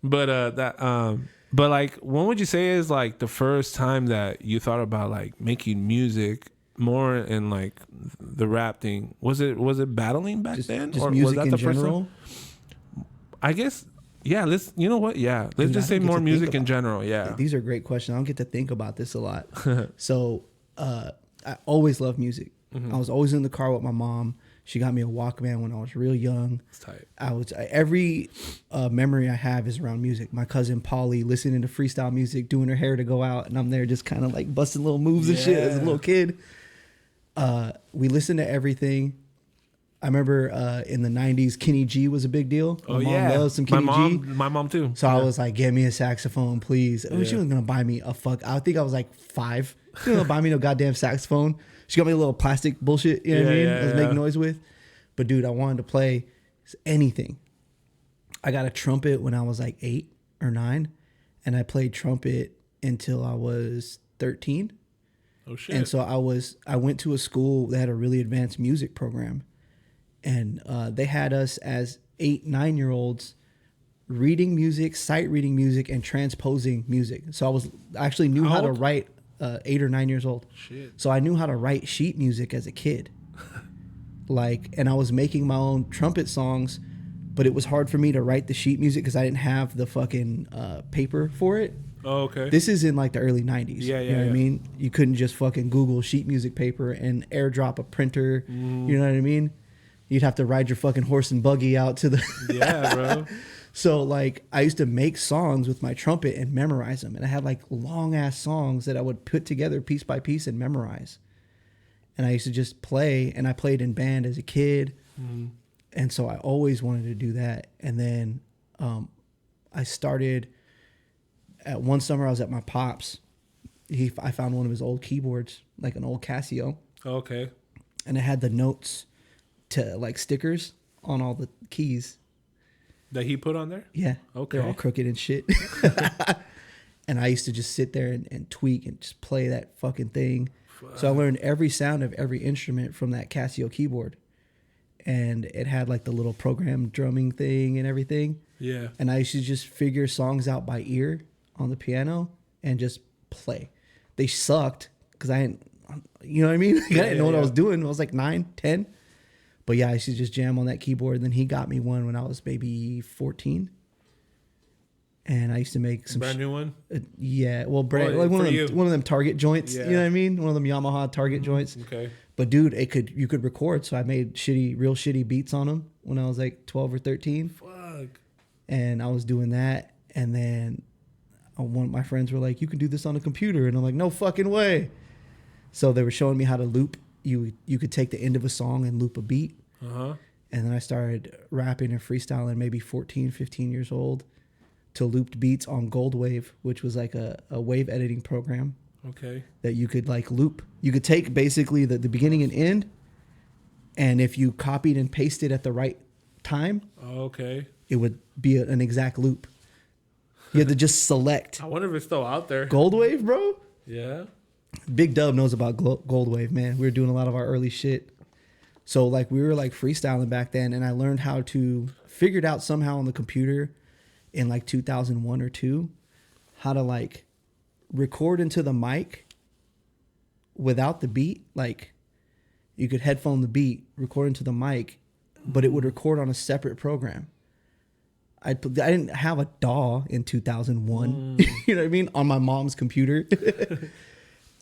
B: But like, when would you say is like the first time that you thought about like making music more in like the rap thing? Was it battling back then,
C: just
B: or
C: music
B: was that
C: in
B: the
C: general?
B: first time? I guess. Yeah. Let's. You know what? Yeah. Let's just say more music in general. Yeah.
C: These are great questions. I don't get to think about this a lot. So I always loved music.
B: Mm-hmm.
C: I was always in the car with my mom. She got me a Walkman when I was real young.
B: That's tight.
C: Every memory I have is around music. My cousin Polly listening to freestyle music, doing her hair to go out, and I'm there just kind of like busting little moves and shit as a little kid. We listened to everything. I remember in the 90s, Kenny G was a big deal. My mom loves some Kenny G.
B: My mom too.
C: So I was like, get me a saxophone, please. She wasn't going to buy me I think I was like 5. She wasn't going to buy me no goddamn saxophone. She got me a little plastic bullshit, you know what I mean? I was making noise with. But dude, I wanted to play anything. I got a trumpet when I was like 8 or 9. And I played trumpet until I was 13.
B: Oh shit.
C: And so I went to a school that had a really advanced music program. And they had us as 8, 9-year-olds reading music, sight reading music, and transposing music. So I actually knew how to write 8 or 9 years old.
B: Shit.
C: So I knew how to write sheet music as a kid. And I was making my own trumpet songs, but it was hard for me to write the sheet music because I didn't have the fucking paper for it.
B: Oh, okay.
C: This is in like the early 90s.
B: Yeah,
C: You know what I mean? You couldn't just fucking Google sheet music paper and airdrop a printer. You know what I mean? You'd have to ride your fucking horse and buggy out to the...
B: Yeah, bro.
C: So like I used to make songs with my trumpet and memorize them. And I had like long ass songs that I would put together piece by piece and memorize. And I used to just play, and I played in band as a kid. And so I always wanted to do that. And then I started... At one summer, I was at my pop's. I found one of his old keyboards, like an old Casio.
B: Okay.
C: And it had the notes to like stickers on all the keys.
B: That he put on there?
C: Yeah.
B: Okay.
C: They're all crooked and shit. And I used to just sit there and tweak and just play that fucking thing. So I learned every sound of every instrument from that Casio keyboard. And it had like the little programmed drumming thing and everything.
B: Yeah.
C: And I used to just figure songs out by ear on the piano and just play. They sucked because I didn't, you know what I mean? I didn't know what I was doing. I was like 9, 10. But yeah, I used to just jam on that keyboard. And then he got me one when I was maybe 14. And I used to make some
B: brand new one.
C: Yeah, well, like one of them Target joints.
B: Yeah.
C: You know what I mean? One of them Yamaha Target joints.
B: Okay.
C: But dude, you could record. So I made real shitty beats on them when I was like 12 or 13.
B: Fuck.
C: And I was doing that, and then one of my friends were like, "You can do this on a computer," and I'm like, "No fucking way!" So they were showing me how to loop. You could take the end of a song and loop a beat. And then I started rapping and freestyling, maybe 14, 15 years old, to looped beats on Goldwave, which was like a wave editing program.
B: Okay.
C: That you could like loop. You could take basically the beginning and end, and if you copied and pasted at the right time,
B: okay,
C: it would be an exact loop. You had to just select.
B: I wonder if it's still out there.
C: Goldwave, bro?
B: Yeah.
C: Big Dub knows about Goldwave, man. We were doing a lot of our early shit. So like we were like freestyling back then, and I learned how to figured out somehow on the computer in like 2001 or 2 how to like record into the mic without the beat. Like you could headphone the beat, record into the mic, but it would record on a separate program. I didn't have a DAW in 2001. You know what I mean? On my mom's computer.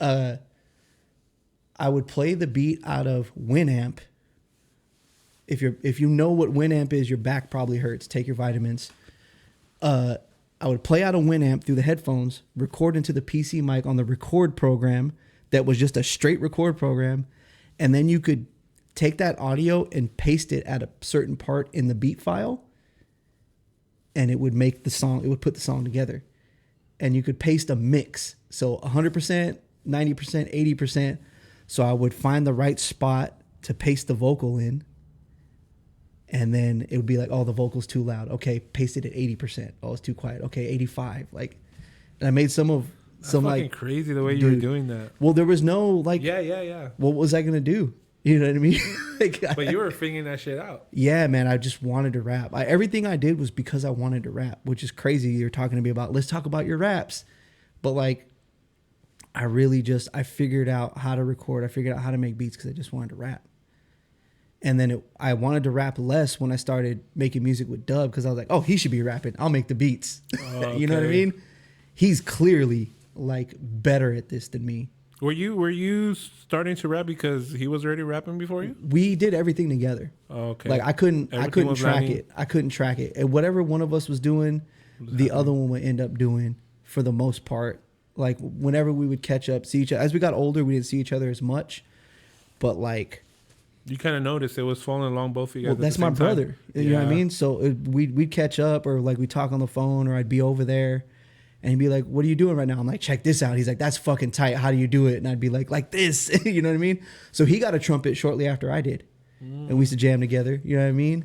C: I would play the beat out of Winamp. If you know what Winamp is, your back probably hurts. Take your vitamins. I would play out of Winamp through the headphones, record into the PC mic on the record program, that was just a straight record program, and then you could take that audio and paste it at a certain part in the beat file, and it would make the song, it would put the song together. And you could paste a mix. So 100%, 90%, 80%. So I would find the right spot to paste the vocal in. And then it would be like, oh, the vocal's too loud. Okay, paste it at 80%. Oh, it's too quiet. Okay, 85. Like, and I made some
B: fucking crazy the way you were doing that.
C: Well, there was no like.
B: Yeah.
C: What was I gonna do? You know what I mean? Like,
B: but you were figuring that shit out.
C: Yeah, man. I just wanted to rap. Everything I did was because I wanted to rap, which is crazy. You're talking to me about, let's talk about your raps. But like, I figured out how to record. I figured out how to make beats because I just wanted to rap. And then I wanted to rap less when I started making music with Dub, because I was like, oh, he should be rapping. I'll make the beats.
B: Okay.
C: You know what I mean? He's clearly like better at this than me.
B: Were you starting to rap because he was already rapping before you?
C: We did everything together.
B: Okay.
C: Like I couldn't track it. I couldn't track it. And whatever one of us was doing, the other one would end up doing for the most part. Like whenever we would catch up, see each other. As we got older, we didn't see each other as much. But like,
B: you kind of noticed it was following along both of you guys.
C: Well, that's my brother. You know what I mean? So we'd catch up, or like we talk on the phone, or I'd be over there. And he'd be like, what are you doing right now? I'm like, check this out. He's like, that's fucking tight. How do you do it? And I'd be like this. You know what I mean? So he got a trumpet shortly after I did. And we used to jam together. You know what I mean?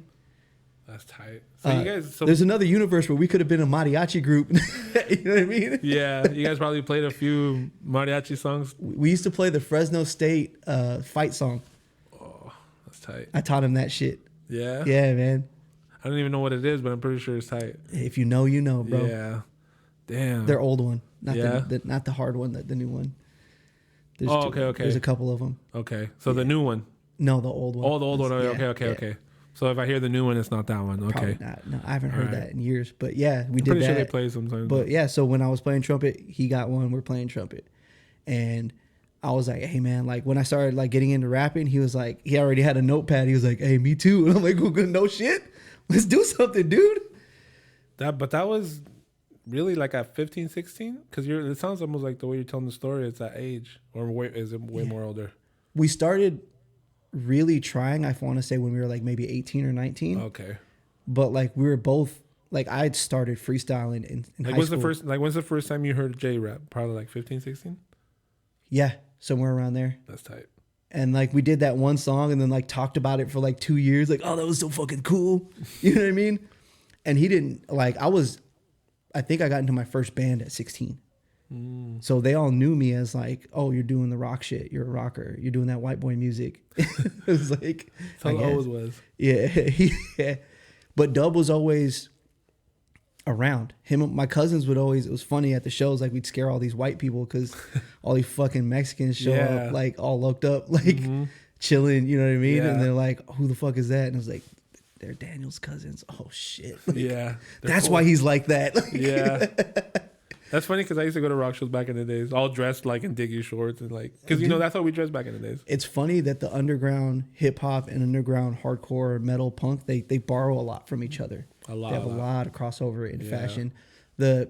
B: That's tight. So you guys...
C: there's another universe where we could have been a mariachi group. You know what I mean?
B: Yeah. You guys probably played a few mariachi songs.
C: We used to play the Fresno State fight song.
B: Oh, that's tight.
C: I taught him that shit.
B: Yeah?
C: Yeah, man.
B: I don't even know what it is, but I'm pretty sure it's tight.
C: If you know, you know, bro.
B: Yeah. Damn.
C: Their old one, not the hard one, the new one.
B: Okay.
C: There's a couple of them.
B: Okay, so the new one.
C: No, the old one.
B: Oh, the old one. Okay. So if I hear the new one, it's not that one. Okay.
C: Probably not. No, I haven't heard that in years. But yeah, we did
B: pretty
C: that.
B: sure they play sometimes.
C: But yeah, so when I was playing trumpet, he got one. We're playing trumpet, and I was like, hey man, like when I started like getting into rapping, he was like, he already had a notepad. He was like, hey, me too. And I'm like, well, no shit. Let's do something, dude.
B: That was really like at 15, 16? Because it sounds almost like the way you're telling the story, it's that age. Or is it way more older?
C: We started really trying, I want to say, when we were like maybe 18 or 19.
B: Okay.
C: But like we were both, like I had started freestyling in high school.
B: When's the first time you heard Jay rap? Probably like 15, 16?
C: Yeah, somewhere around there.
B: That's tight.
C: And like we did that one song and then like talked about it for like 2 years. Like, oh, that was so fucking cool. You know what I mean? And he didn't, like I think I got into my first band at 16. So they all knew me as like, oh, you're doing the rock shit. You're a rocker. You're doing that white boy music. It was like,
B: that's how it always was.
C: Yeah. But Dub was always around. My cousins would always, it was funny at the shows, like we'd scare all these white people because all these fucking Mexicans show up like all looked up, like chilling, you know what I mean? And they're like, who the fuck is that? And I was like, they're Daniel's cousins. Oh shit. Like, that's cool. Why he's like that.
B: Yeah. That's funny because I used to go to rock shows back in the days, all dressed like in Diggy shorts and like, because that's how we dressed back in the days. It's
C: funny that the underground hip hop and underground hardcore metal punk, they borrow a lot from each other. They have a lot of crossover in fashion. The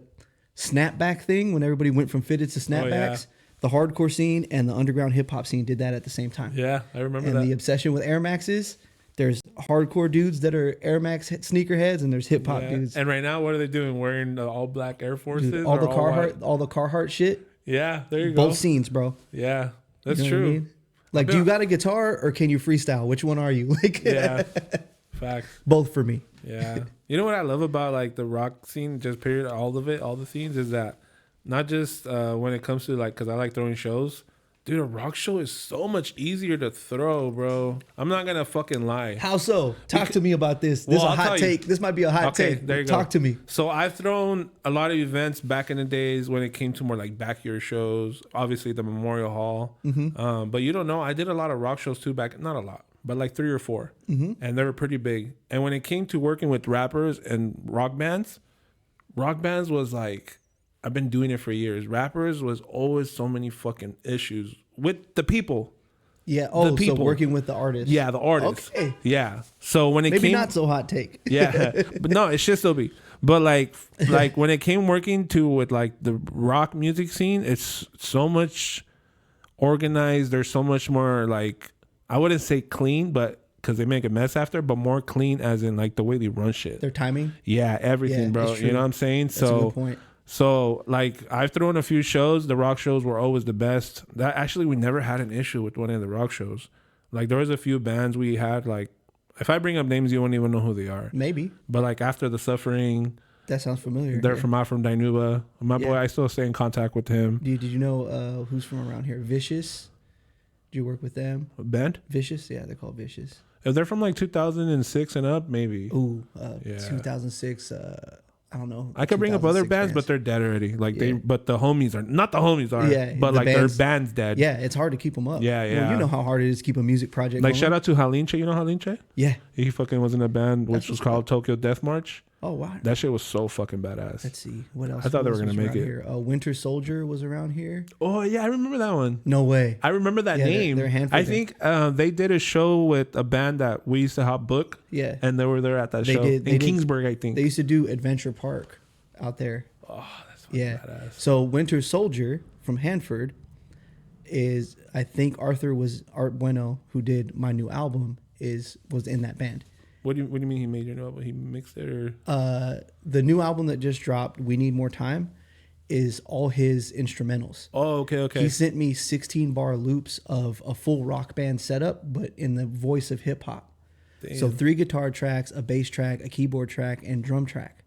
C: snapback thing, when everybody went from fitted to snapbacks, the hardcore scene and the underground hip hop scene did that at the same time.
B: Yeah, I remember that.
C: And the obsession with Air Maxes. There's hardcore dudes that are Air Max sneakerheads, and there's hip hop dudes.
B: And right now, what are they doing? Wearing all black Air Forces?
C: Dude, all the Carhartt shit.
B: Yeah, there you go.
C: Both scenes, bro.
B: Yeah, that's true. What I mean?
C: Like, do you got a guitar or can you freestyle? Which one are you? Like,
B: yeah, facts.
C: Both for me.
B: Yeah. You know what I love about like the rock scene, just period, all of it, all the scenes, is that not just when it comes to like, because I like throwing shows. Dude, a rock show is so much easier to throw, bro. I'm not gonna fucking lie.
C: How so? Talk to me about this. This is a hot take. This might be a hot take.
B: There you
C: go. Talk to me.
B: So I've thrown a lot of events back in the days when it came to more like backyard shows. Obviously the Memorial Hall. But you don't know, I did a lot of rock shows too back. Not a lot, but like 3 or 4. And they were pretty big. And when it came to working with rappers and rock bands was like, I've been doing it for years. Rappers was always so many fucking issues with the people.
C: Yeah. Oh, so working with the artists.
B: Yeah, the artists. Okay. Yeah. So when it
C: maybe not so hot take.
B: Yeah, but no, it should still be. But like when it came working with like the rock music scene, it's so much organized. There's so much more like, I wouldn't say clean, but because they make a mess after, but more clean as in like the way they run shit.
C: Their timing.
B: Yeah, everything,
C: Yeah,
B: bro.
C: that's
B: You know
C: true.
B: what I'm saying?
C: That's a good point.
B: So like I've thrown a few shows. The rock shows were always the best. That actually we never had an issue with one of the rock shows. Like there was a few bands we had. Like if I bring up names, you won't even know who they are.
C: Maybe.
B: But like After the Suffering,
C: That sounds familiar.
B: they're from Dinuba. My boy,
C: Yeah.
B: I still stay in contact with him.
C: Did you know who's from around here? Vicious. Did you work with them?
B: Band?
C: Vicious. Yeah, they're called Vicious.
B: If they're from like 2006 and up, maybe.
C: Ooh,
B: Yeah.
C: 2006. I don't know.
B: I could bring up other
C: 2006
B: bands, but they're dead already. Like
C: Yeah.
B: but the homies are not the homies are.
C: Yeah,
B: but
C: the
B: like
C: bands-
B: their band's dead.
C: Yeah, it's hard to keep them up.
B: Yeah,
C: Well,
B: yeah.
C: you know how hard it is to keep a music project
B: Like
C: going.
B: shout out to Halinche. You know Halinche?
C: Yeah.
B: He fucking was in a band which
C: That's
B: was
C: what's
B: called Tokyo Death March.
C: Oh, wow.
B: That shit was so fucking badass.
C: Let's see. What else?
B: I thought they
C: What
B: were
C: else
B: gonna
C: was
B: make
C: around
B: it.
C: Here? Winter Soldier was around here.
B: Oh yeah, I remember that one.
C: No way.
B: I remember that
C: Yeah,
B: name.
C: they're a handful
B: I
C: of
B: think they did a show with a band that we used to help book.
C: Yeah.
B: And they were there at that
C: They
B: show
C: did- they
B: in
C: did-
B: Kingsburg, I think.
C: They used to do Adventure Park out there.
B: Oh, that's fucking
C: Yeah.
B: badass.
C: So Winter Soldier from Hanford is, I think Art Bueno, who did my new album, was in that band.
B: What do you mean he made your new album? He mixed it or?
C: The new album that just dropped, We Need More Time, is all his instrumentals.
B: Oh, okay.
C: He sent me 16 bar loops of a full rock band setup, but in the voice of hip hop. So 3 guitar tracks, a bass track, a keyboard track, and drum track.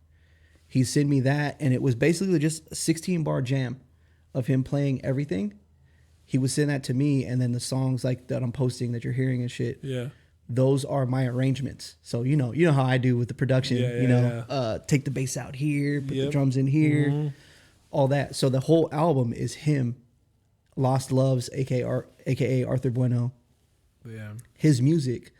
C: He sent me that, and it was basically just a 16 bar jam of him playing everything. He would send that to me, and then the songs like that I'm posting that you're hearing and shit.
B: Yeah.
C: Those are my arrangements. So you know how I do with the production.
B: Yeah,
C: Take the bass out here, put the
B: Yep.
C: drums in here, all that. So the whole album is him, Lost Loves, aka Arthur Bueno.
B: Yeah.
C: His music,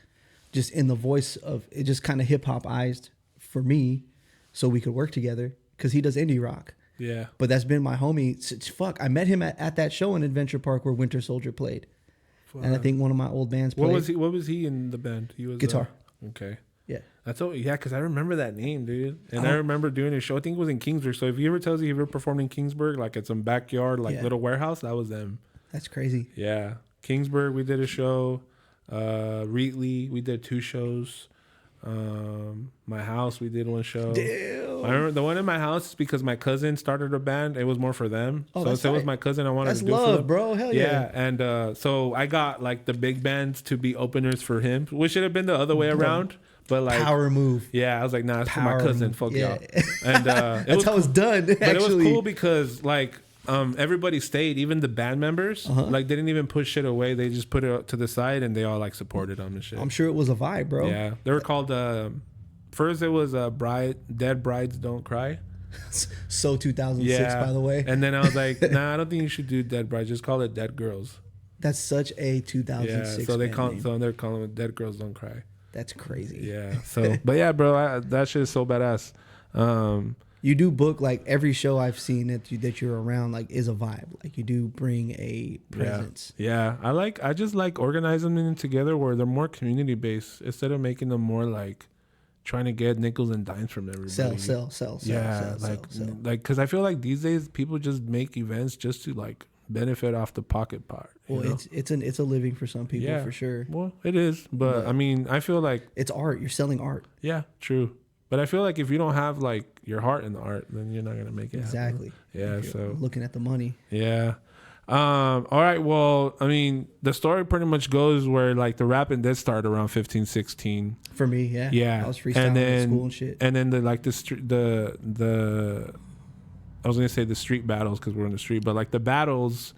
C: just in the voice of it, just kind of hip hopized for me, so we could work together because he does indie rock.
B: Yeah.
C: But that's been my homie. Fuck, I met him at that show in Adventure Park where Winter Soldier played. And I think one of my old bands played.
B: What was he in the band? He was
C: Guitar.
B: Okay.
C: Yeah.
B: That's all. Yeah, because I remember that name, dude. And I remember doing a show. I think it was in Kingsburg. So if he ever tells you he ever performed in Kingsburg, like at some backyard, like
C: Yeah.
B: little warehouse, that was them.
C: That's crazy.
B: Yeah. Kingsburg, we did a show. Reedley, we did 2 shows. My house, we did 1 show.
C: Damn.
B: I remember the one in my house is because my cousin started a band. It was more for them.
C: Oh,
B: So
C: that's
B: it was
C: tight.
B: my cousin I wanted
C: That's
B: to do for
C: love,
B: them.
C: bro. Hell yeah.
B: And so I got like the big bands to be openers for him, which should have been the other way around. But like
C: Power move.
B: yeah, I was like, nah, it's for my
C: Power
B: cousin.
C: move.
B: Fuck
C: Yeah.
B: y'all. And
C: That's how it's done.
B: but it was
C: actually.
B: cool because like everybody stayed, even the band members. Like they didn't even push shit away. They just put it to the side and they all like supported them and shit.
C: I'm sure it was a vibe, bro.
B: Yeah, they were called. First it was Dead Brides Don't Cry.
C: So 2006,
B: Yeah,
C: by the way.
B: And then I was like, nah, I don't think you should do Dead Brides. Just call it Dead Girls.
C: That's such a
B: Yeah,
C: 2006.
B: so
C: band name.
B: they're calling it Dead Girls Don't Cry.
C: That's crazy.
B: Yeah. So, but yeah, bro, that shit is so badass.
C: You do book like every show I've seen that you're around like is a vibe. Like you do bring a presence.
B: Yeah. I just like organizing them together where they're more community based instead of making them more like trying to get nickels and dimes from everybody.
C: Sell.
B: Yeah,
C: sell.
B: because I feel like these days people just make events just to like benefit off the pocket part. you
C: Well,
B: know?
C: it's a living for some people for sure.
B: Well, it is, but I mean, I feel like
C: It's art. You're selling art.
B: yeah, true. But I feel like if you don't have like your heart in the art, then you're not gonna make it happen.
C: Exactly.
B: Yeah.
C: If you're
B: So
C: looking at the money.
B: yeah. All right. Well, I mean, the story pretty much goes where like the rapping did start around 15, 16.
C: For me, yeah.
B: Yeah.
C: I was freestyling in school and shit.
B: And then I was gonna say the street battles because we're in the street, but like the battles,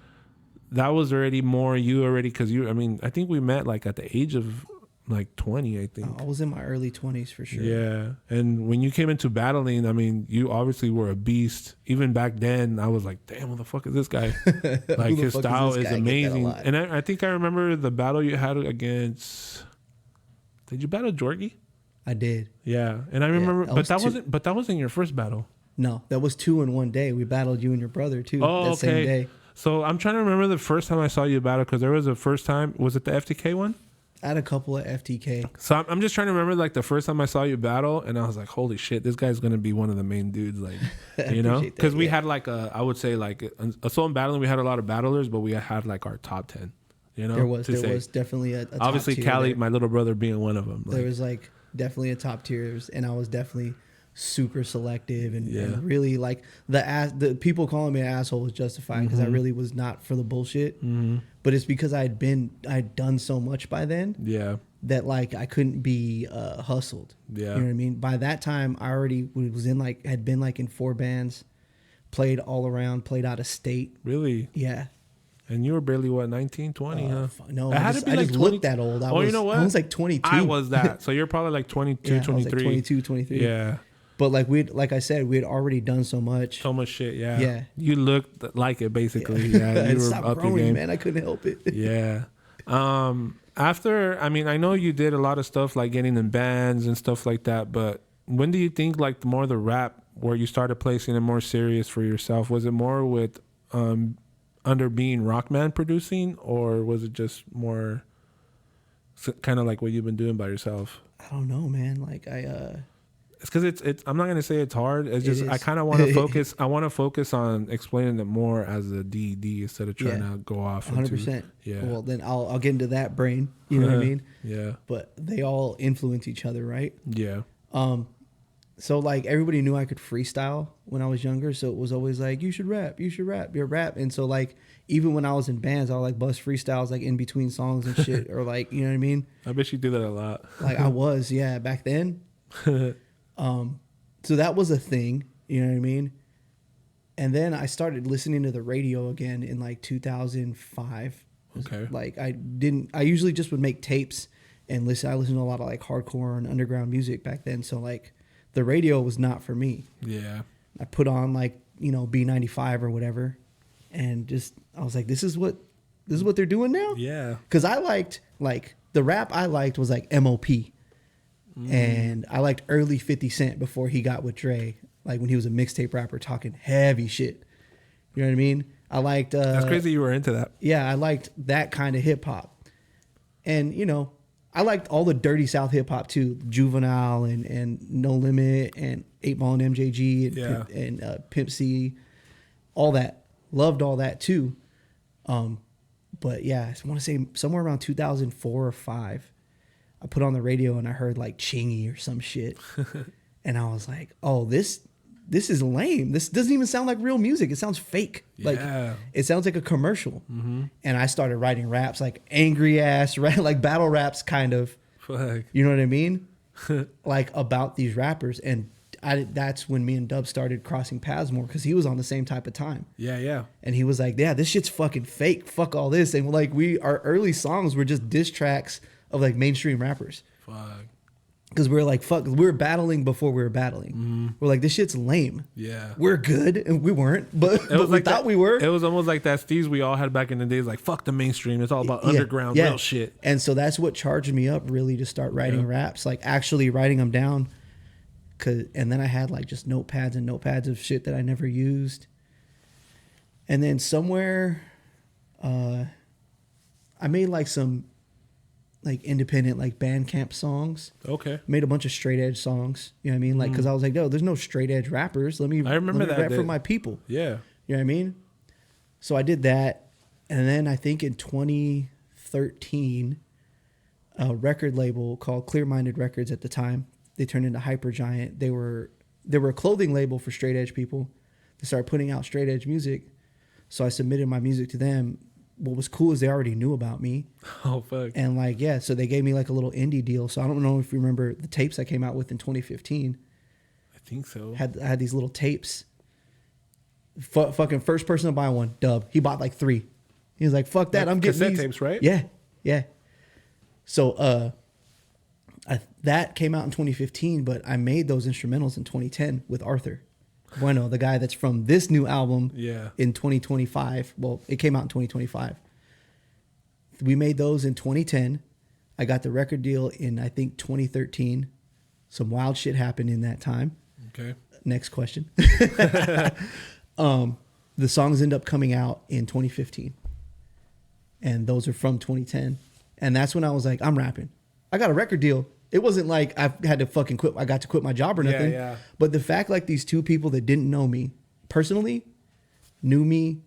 B: that was already more you already because I mean, I think we met like at the age of like 20, I think.
C: I was in my early 20s for sure.
B: Yeah. And when you came into battling, I mean, you obviously were a beast. Even back then, I was like, damn, what the fuck is this guy? Like,
C: Who the
B: his
C: fuck
B: style
C: this
B: is
C: guy? I get that a
B: amazing.
C: lot.
B: And I think I remember the battle you had against. Did you battle Jorgie?
C: I did.
B: Yeah. And I remember,
C: that
B: but that wasn't your first battle.
C: No, that was 2 in one day. We battled you and your brother too.
B: Oh,
C: that
B: okay.
C: same day.
B: So I'm trying to remember the first time I saw you battle because there was a first time. Was it the FTK one?
C: I had a couple of FTK.
B: So I'm just trying to remember like the first time I saw you battle, and I was like, holy shit, this guy's gonna be one of the main dudes, like, you know, because we had like I would say like so in battling we had a lot of battlers, but we had like our top 10. You know,
C: there was definitely a top
B: obviously
C: tier
B: Cali,
C: there.
B: my little brother, being one of them. Like,
C: there was like definitely a top tier, and I was definitely super selective and really like the people calling me an asshole was justified because I really was not for the bullshit. But it's because I'd done so much by then. Yeah. That like I couldn't be hustled. Yeah. You know what I mean? By that time I already was in like had been like in 4 bands, played all around, played out of state.
B: Really?
C: Yeah. And
B: you were barely, what, 19, 20, huh?
C: No, I just looked that old.
B: You know what?
C: I was like 22.
B: I was that. So you're probably like 22,
C: yeah,
B: 23.
C: I was like 22, 23.
B: Yeah.
C: But like I said, we had already done so much.
B: So much shit, yeah.
C: Yeah.
B: You looked like it, basically. Yeah. You were
C: up growing, your game. Man. I couldn't help it.
B: Yeah. After, I mean, I know you did a lot of stuff like getting in bands and stuff like that, but when do you think like more the rap where you started placing it more serious for yourself? Was it more with under being Rockman producing, or was it just more kind of like what you've been doing by yourself?
C: I don't know, man. Like
B: it's because it's I'm not going to say it's hard. It's just I kind of want to focus. I want to focus on explaining it more as a D.E.D instead of trying to go off
C: 100%.
B: Yeah.
C: Well, then I'll get into that brain. You know what I mean?
B: Yeah.
C: But they all influence each other, right?
B: Yeah.
C: So like everybody knew I could freestyle when I was younger, so it was always like you should rap, you're rap. And so like even when I was in bands, I would like bust freestyles like in between songs and shit, or like, you know what I mean?
B: I bet you do that a lot.
C: Like I was, yeah, back then. So that was a thing, you know what I mean? And then I started listening to the radio again in like 2005.
B: Okay.
C: Like I usually just would make tapes and listen. I listened to a lot of like hardcore and underground music back then. So like the radio was not for me.
B: Yeah.
C: I put on like, you know, B95 or whatever. And just, I was like, this is what they're doing now?
B: Yeah.
C: Cause I liked like the rap I liked was like MOP. And I liked early 50 Cent before he got with Dre. Like when he was a mixtape rapper talking heavy shit. You know what I mean? I liked...
B: That's crazy you were into that.
C: Yeah, I liked that kind of hip hop. And, you know, I liked all the dirty South hip hop too. Juvenile and No Limit and 8 Ball and MJG and Pimp C. All that. Loved all that too. But yeah, I want to say somewhere around 2004 or 5, I put on the radio and I heard like Chingy or some shit. And I was like, oh, this is lame. This doesn't even sound like real music. It sounds fake. Like it sounds like a commercial. And I started writing raps, like angry ass, right? Like battle raps kind of.
B: Fuck.
C: You know what I mean? Like about these rappers. And that's when me and Dub started crossing paths more, because he was on the same type of time.
B: Yeah, yeah.
C: And he was like, yeah, this shit's fucking fake. Fuck all this. And like our early songs were just diss tracks of like mainstream rappers.
B: Fuck.
C: Because we're like, fuck, we were battling before we were battling. We're like, this shit's lame.
B: Yeah.
C: We're good. And we weren't, but we
B: like
C: thought we were.
B: It was almost like that steez we all had back in the days, like, fuck the mainstream. It's all about underground, real shit.
C: And so that's what charged me up really to start writing raps, like actually writing them down. And then I had like just notepads and notepads of shit that I never used. And then somewhere, I made like some like independent like Bandcamp songs.
B: Okay.
C: Made a bunch of straight edge songs. You know what I mean? Like, because I was like, no, there's no straight edge rappers. Let me rap for my people.
B: Yeah.
C: You know what I mean? So I did that. And then I think in 2013, a record label called Clear Minded Records at the time, they turned into Hypergiant. They were a clothing label for straight edge people. They started putting out straight edge music. So I submitted my music to them. What was cool is they already knew about me.
B: Oh, fuck.
C: And like, yeah, so they gave me like a little indie deal. So I don't know if you remember the tapes I came out with in 2015.
B: I think so.
C: I had these little tapes. Fucking first person to buy one, Dub. He bought like 3. He was like, fuck that.
B: Like
C: I'm getting
B: cassette
C: these
B: tapes, right?
C: Yeah. Yeah. So that came out in 2015, but I made those instrumentals in 2010 with Arthur Bueno, the guy that's from this new album in 2025. Well, it came out in 2025. We made those in 2010. I got the record deal in, I think, 2013. Some wild shit happened in that time.
B: Okay.
C: Next question. The songs end up coming out in 2015. And those are from 2010. And that's when I was like, I'm rapping. I got a record deal. It wasn't like I had to fucking quit. I got to quit my job or nothing.
B: Yeah.
C: But the fact like these two people that didn't know me personally knew me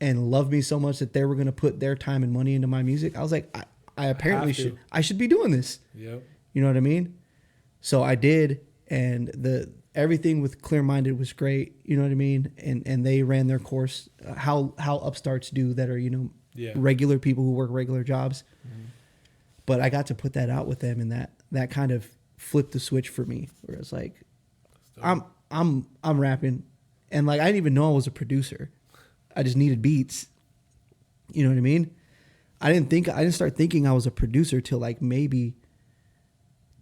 C: and loved me so much that they were going to put their time and money into my music. I was like, I apparently should be doing this.
B: Yep.
C: You know what I mean? So I did. And everything with Clear Minded was great. You know what I mean? And they ran their course, how upstarts do that are, regular people who work regular jobs. Mm-hmm. But I got to put that out with them, and that kind of flipped the switch for me, where it's like, I'm rapping, and like I didn't even know I was a producer. I just needed beats. You know what I mean? I didn't start thinking I was a producer till like maybe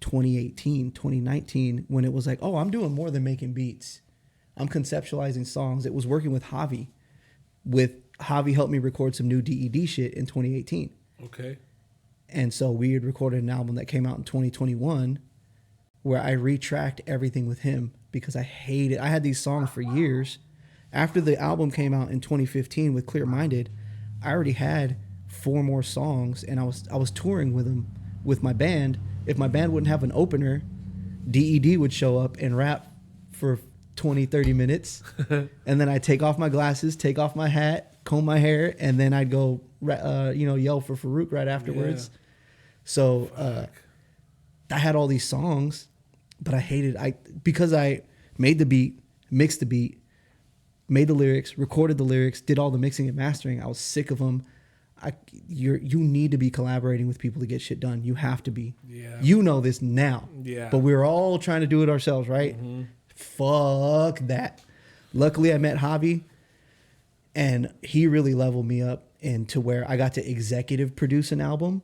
C: 2018, 2019, when it was like, oh, I'm doing more than making beats. I'm conceptualizing songs. It was working with Javi. Javi helped me record some new D.E.D shit in 2018.
B: Okay.
C: And so we had recorded an album that came out in 2021 where I retracked everything with him because I hated. I had these songs for years. After the album came out in 2015 with Clear Minded, I already had 4 more songs, and I was touring with them with my band. If my band wouldn't have an opener, D.E.D would show up and rap for 20, 30 minutes. And then I'd take off my glasses, take off my hat, comb my hair, and then I'd go, yell for Farouk right afterwards. Yeah. So I had all these songs, but I hated because I made the beat, mixed the beat, made the lyrics, recorded the lyrics, did all the mixing and mastering. I was sick of them. You need to be collaborating with people to get shit done. You have to be. Yeah. You know this now. Yeah. But we're all trying to do it ourselves, right? Mm-hmm. Fuck that. Luckily, I met Javi, and he really leveled me up into where I got to executive produce an album,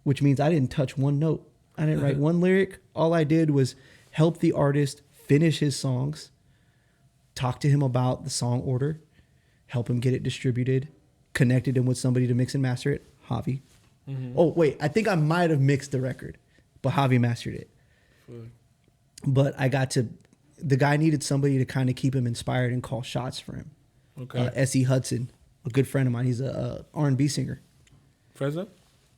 C: which means I didn't touch one note. I didn't write one lyric. All I did was help the artist finish his songs, talk to him about the song order, help him get it distributed, connected him with somebody to mix and master it, Javi. Mm-hmm. Oh, wait, I think I might have mixed the record, but Javi mastered it. But the guy needed somebody to kind of keep him inspired and call shots for him. Okay. S.E. Hudson, a good friend of mine. He's a R&B singer.
B: Fresno?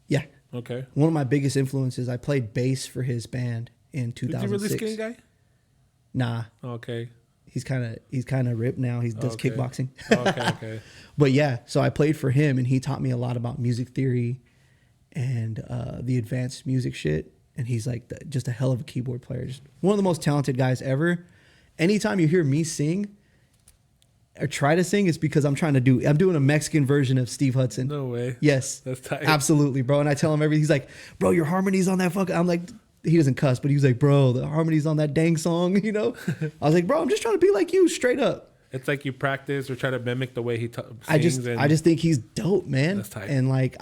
C: Yeah.
B: Okay.
C: One of my biggest influences, I played bass for his band in 2006. Is he really skinny guy? Nah.
B: Okay.
C: He's kind of ripped now. He does kickboxing.
B: Okay.
C: But yeah, so I played for him, and he taught me a lot about music theory and the advanced music shit. And he's like just a hell of a keyboard player. Just one of the most talented guys ever. Anytime you hear me sing or try to sing, it's because I'm doing a Mexican version of Steve Hudson.
B: No way.
C: Yes.
B: That's tight.
C: Absolutely, bro. And I tell him everything. He's like, bro, your harmonies on that fucking... I'm like... He doesn't cuss, but he was like, bro, the harmonies on that dang song, I was like, bro, I'm just trying to be like you, straight up.
B: It's like you practice or try to mimic the way he sings.
C: I just think he's dope, man.
B: That's tight.
C: And like,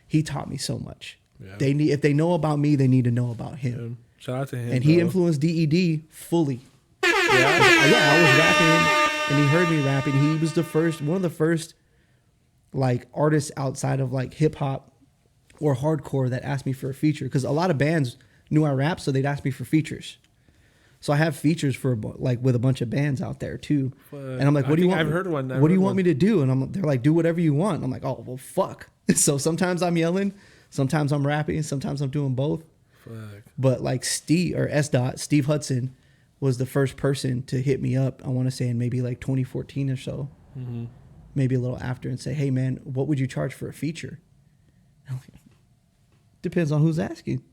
C: he taught me so much.
B: Yeah.
C: If they know about me, they need to know about him.
B: Yeah. Shout out to him.
C: And he influenced D.E.D fully. Yeah, I was rapping, and he heard me rapping. He was one of the first like artists outside of like hip hop or hardcore that asked me for a feature, because a lot of bands knew I rap, so they'd ask me for features. So I have features for like with a bunch of bands out there too. And I'm like, what do you want?
B: I've heard one.
C: What do you want me to do? And they're like, do whatever you want. I'm like, oh well, fuck. So sometimes I'm yelling, sometimes I'm rapping, sometimes I'm doing both. Fuck. But like Steve Hudson was the first person to hit me up. I want to say in maybe like 2014 or so, maybe a little after, and say, hey man, what would you charge for a feature? I'm like, depends on who's asking.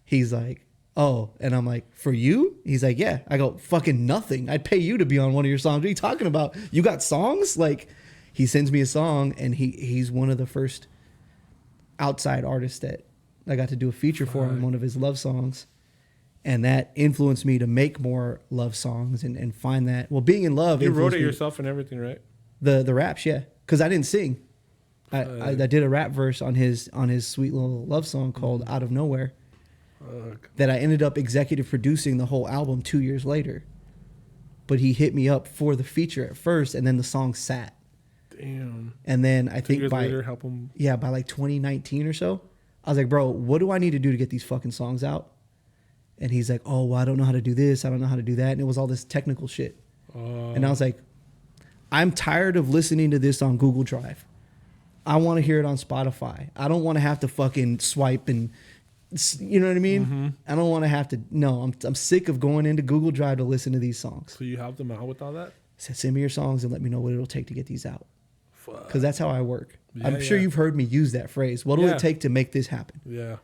C: He's like, oh, and I'm like, for you? He's like, yeah. I go, fucking nothing. I'd pay you to be on one of your songs. What are you talking about? You got songs? Like, he sends me a song, and he's one of the first outside artists that I got to do a feature for on one of his love songs. And that influenced me to make more love songs and find that. Well, being in love.
B: You wrote it yourself and everything, right?
C: The raps, yeah. Because I didn't sing. I did a rap verse on his sweet little love song called Out of Nowhere that I ended up executive producing the whole album 2 years later. But he hit me up for the feature at first, and then the song sat.
B: Damn.
C: And then I think by like 2019 or so, I was like, bro, what do I need to do to get these fucking songs out? And he's like, oh, well, I don't know how to do this. I don't know how to do that. And it was all this technical shit. And I was like, I'm tired of listening to this on Google Drive. I want to hear it on Spotify. I don't want to have to fucking swipe and, you know what I mean?
B: Mm-hmm.
C: I don't want to have to. No, I'm sick of going into Google Drive to listen to these songs.
B: So you helped them out with all that?
C: Said, send me your songs and let me know what it'll take to get these out.
B: Fuck.
C: Because that's how I work.
B: Yeah,
C: I'm sure you've heard me use that phrase. What'll it take to make this happen?
B: Yeah.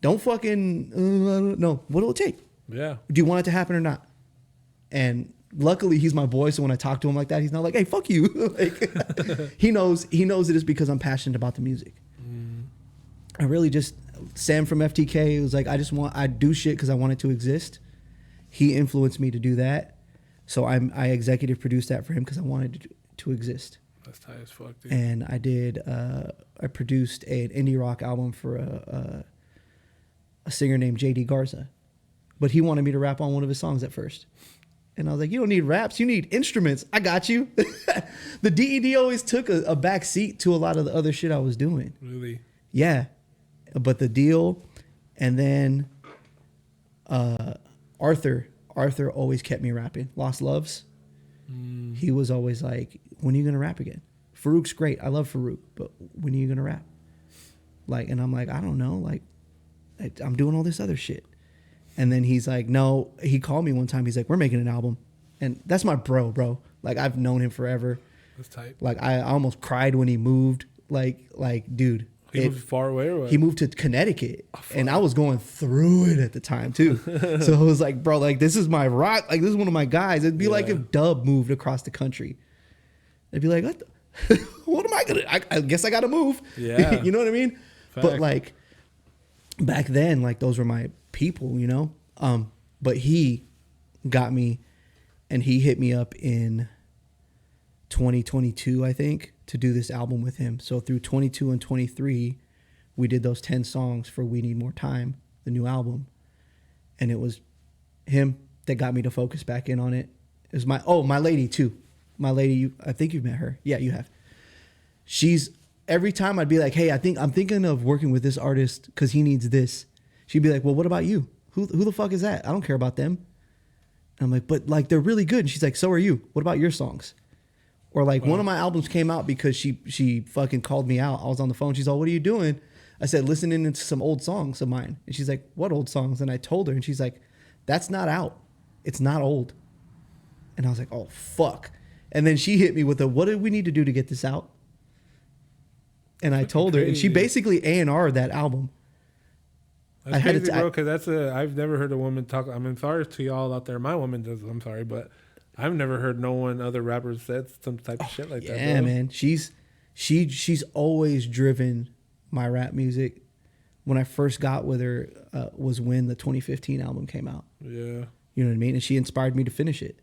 C: Don't fucking no. What'll it take?
B: Yeah.
C: Do you want it to happen or not? And luckily, he's my boy. So when I talk to him like that, he's not like, "Hey, fuck you." Like, he knows it is because I'm passionate about the music. I really just Sam from FTK was like, I do shit because I want it to exist. He influenced me to do that, so I executive produced that for him because I wanted it to exist.
B: That's tight as fuck, dude.
C: And I produced an indie rock album for a singer named D.E.D Garza, but he wanted me to rap on one of his songs at first. And I was like, you don't need raps, you need instruments. I got you. The D.E.D always took a back seat to a lot of the other shit I was doing.
B: Really?
C: Yeah. But the deal, and then Arthur always kept me rapping. Lost Loves. He was always like, when are you going to rap again? Farouk's great. I love Farouk, but when are you going to rap? Like, and I'm like, I don't know. Like, I'm doing all this other shit. And then he's like, no, he called me one time. He's like, we're making an album. And that's my bro. Like, I've known him forever.
B: That's tight.
C: Like, I almost cried when he moved. Like, dude.
B: He moved far away or what?
C: He moved to Connecticut. And I was going through it at the time, too. So it was like, bro, like, this is my rock. Like, this is one of my guys. It'd be like if Dub moved across the country. It'd be like, what am I going to... I guess I got to move.
B: Yeah.
C: You know what I mean?
B: Fact.
C: But, like, back then, like, those were my people, you know? But he got me, and he hit me up in 2022, I think, to do this album with him. So through 22 and 23, we did those 10 songs for We Need More Time, the new album. And it was him that got me to focus back in on it. It was my lady too. My lady, I think you've met her. Yeah, you have. She's, every time I'd be like, hey, I'm thinking of working with this artist because he needs this. She'd be like, well, what about you? Who the fuck is that? I don't care about them. And I'm like, but like, they're really good. And she's like, so are you. What about your songs? Or like one of my albums came out because she fucking called me out. I was on the phone. She's like, what are you doing? I said, listening to some old songs of mine. And she's like, what old songs? And I told her, and she's like, that's not out. It's not old. And I was like, oh, fuck. And then she hit me with what do we need to do to get this out? And I told her, and she basically A&R'd that album.
B: That's crazy, bro, because I've never heard a woman talk. I mean, sorry to y'all out there. My woman does. I'm sorry, but I've never heard no one, other rappers said some type of shit like that.
C: Yeah,
B: bro.
C: man. She's always driven my rap music. When I first got with her was when the 2015 album came out.
B: Yeah.
C: You know what I mean? And she inspired me to finish it.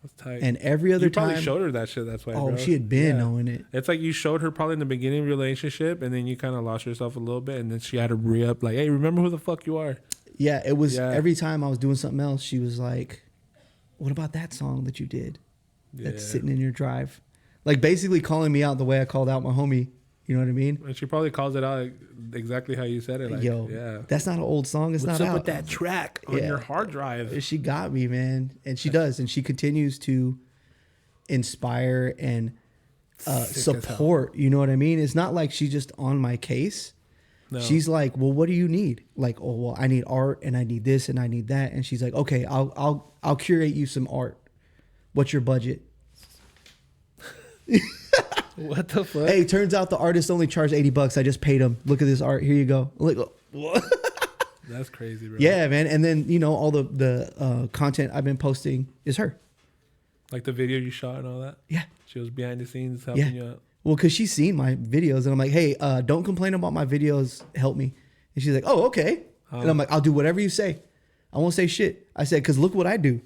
B: That's tight.
C: And every other time...
B: You probably showed her that shit, that's why, bro.
C: she had been knowing it.
B: It's like you showed her probably in the beginning of your relationship, and then you kind of lost yourself a little bit, and then she had to re-up, like, hey, remember who the fuck you are.
C: Yeah, it was every time I was doing something else, she was like, what about that song that you did that's sitting in your drive? Like, basically calling me out the way I called out my homie. You know what I mean?
B: And she probably calls it out exactly how you said it. Like,
C: yo, that's not an old song. It's
B: What's
C: not
B: up
C: out.
B: with that track on your hard drive?
C: She got me, man. And she does. And she continues to inspire and support. You know what I mean? It's not like she's just on my case. No. She's like, well, what do you need? Like, oh, well, I need art and I need this and I need that. And she's like, okay, I'll curate you some art. What's your budget?
B: What the fuck?
C: Hey, turns out the artist only charged $80. I just paid him. Look at this art. Here you go. Like, what?
B: That's crazy, bro.
C: Yeah, man. And then, you know, all the content I've been posting is her.
B: Like the video you shot and all that?
C: Yeah.
B: She was behind the scenes helping you out.
C: Well, because she's seen my videos, and I'm like, hey, don't complain about my videos. Help me. And she's like, oh, okay. And I'm like, I'll do whatever you say. I won't say shit. I said, because look what I do.